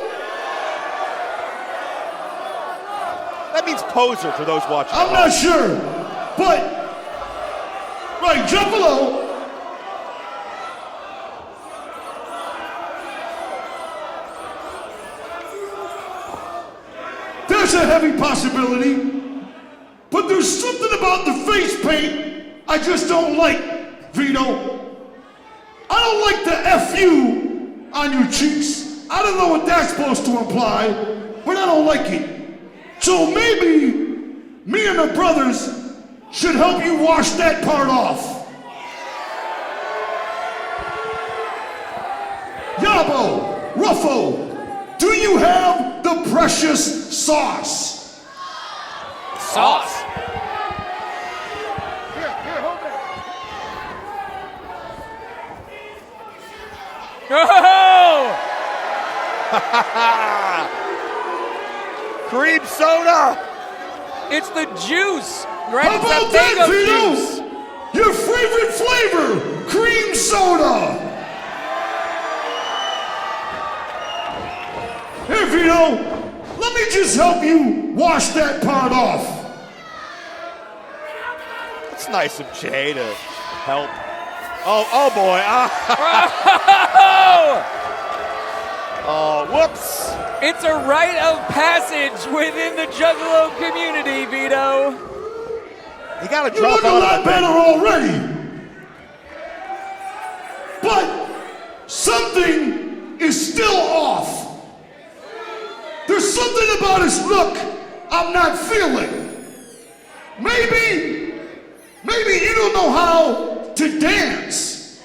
That means poser for those watching. I'm not sure, but right, Juggalo. There's a heavy possibility, but there's something about the face paint I just don't like, Vito. I don't like the FU on your cheeks. I don't know what that's supposed to imply, but I don't like it. So maybe me and the brothers should help you wash that part off. Yabo, Ruffo, do you have the precious sauce? Sauce? Here, hold Oh! Cream soda! It's the juice! Right? How It's about that that, Faygo Vito? juice! Your favorite flavor, cream soda! Here, Vito, let me just help you wash that part off. It's nice of Jay to help. Oh boy. Oh, whoops. It's a rite of passage within the Juggalo community, Vito. You gotta You drop look a out lot of the better already. But something is still off. There's something about his look I'm not feeling. Maybe you don't know how to dance.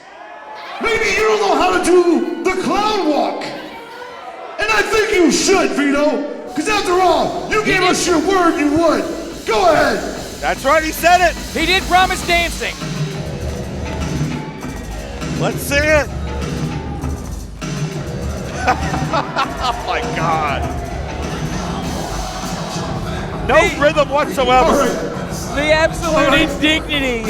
Maybe you don't know how to do the clown walk. And I think you should, Vito, because after all, you gave us your word you would. Go ahead. That's right, he said it. He did promise dancing. Let's see it. Oh my God. No rhythm whatsoever. The absolute indignity.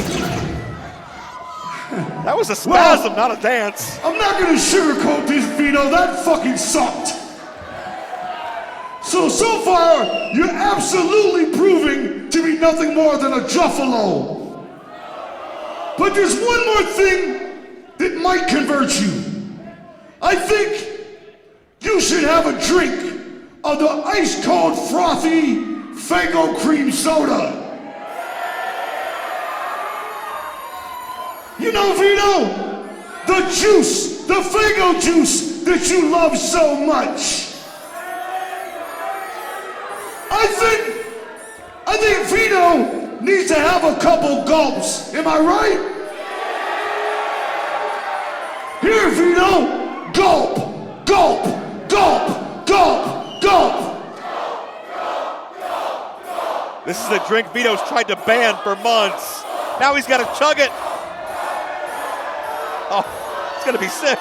That was a spasm, not a dance. I'm not gonna sugarcoat this, Vito. That fucking sucked. So far, you're absolutely proving to be nothing more than a Juffalo. But there's one more thing that might convert you. I think you should have a drink of the ice-cold, frothy Faygo cream soda. You know, Vito, the juice the Faygo juice that you love so much. I think Vito needs to have a couple gulps. Am I right? Here, Vito. Gulp, gulp, gulp, gulp, gulp. This is a drink Vito's tried to ban for months. Now he's got to chug it. Oh, it's going to be sick.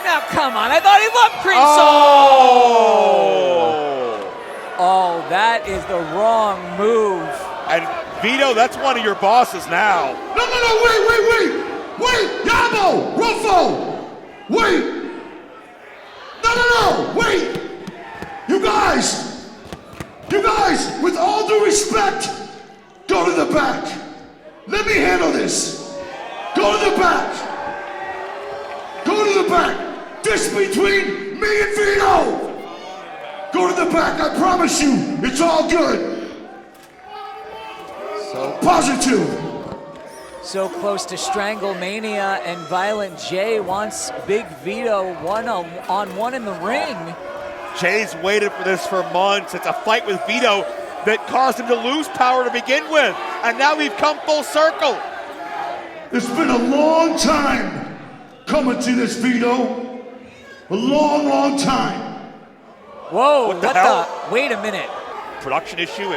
Now, come on. I thought he loved cream soda. Oh, that is the wrong move. And Vito, that's one of your bosses now. No, wait, Yabo, Ruffo, wait. No, wait. You guys, with all due respect, go to the back. Let me handle this. Go to the back. This between me and Vito. Go to the back, I promise you, it's all good. So positive. So close to Stranglemania, and Violent J wants Big Vito one-on-one in the ring. Jay's waited for this for months. It's a fight with Vito that caused him to lose power to begin with, and now we've come full circle. It's been a long time coming to this, Vito. A long time. Whoa, what the hell? Wait a minute. Production issue? All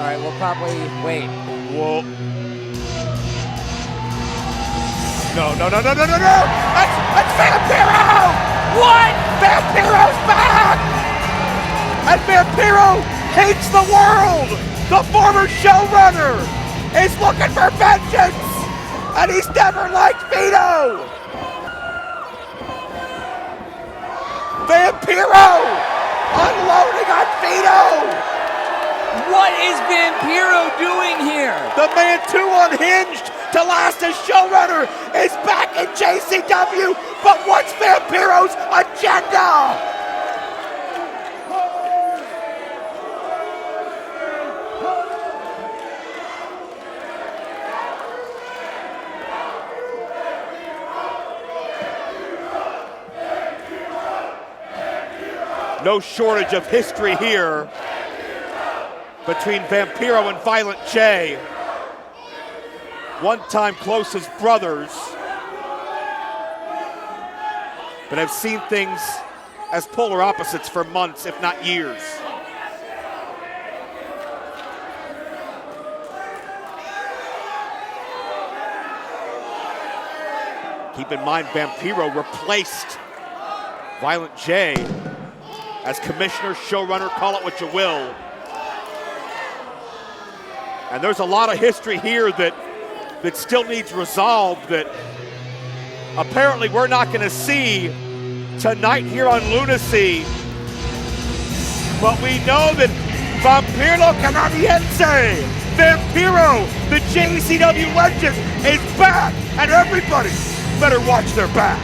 right, we'll probably wait. Whoa. No. That's Vampiro! What? Vampiro's back! And Vampiro hates the world! The former showrunner is looking for vengeance! And he's never liked Vito! Vampiro! Unloading on Vito! What is Vampiro doing here? The man too unhinged to last as showrunner is back in JCW, but what's Vampiro's agenda? No shortage of history here between Vampiro and Violent J. One-time closest brothers, but have seen things as polar opposites for months, if not years. Keep in mind, Vampiro replaced Violent J as commissioner, showrunner, call it what you will. And there's a lot of history here that still needs resolved that apparently we're not going to see tonight here on Lunacy. But we know that Vampiro Canadiense, Vampiro, the JCW legend, is back, and everybody better watch their back.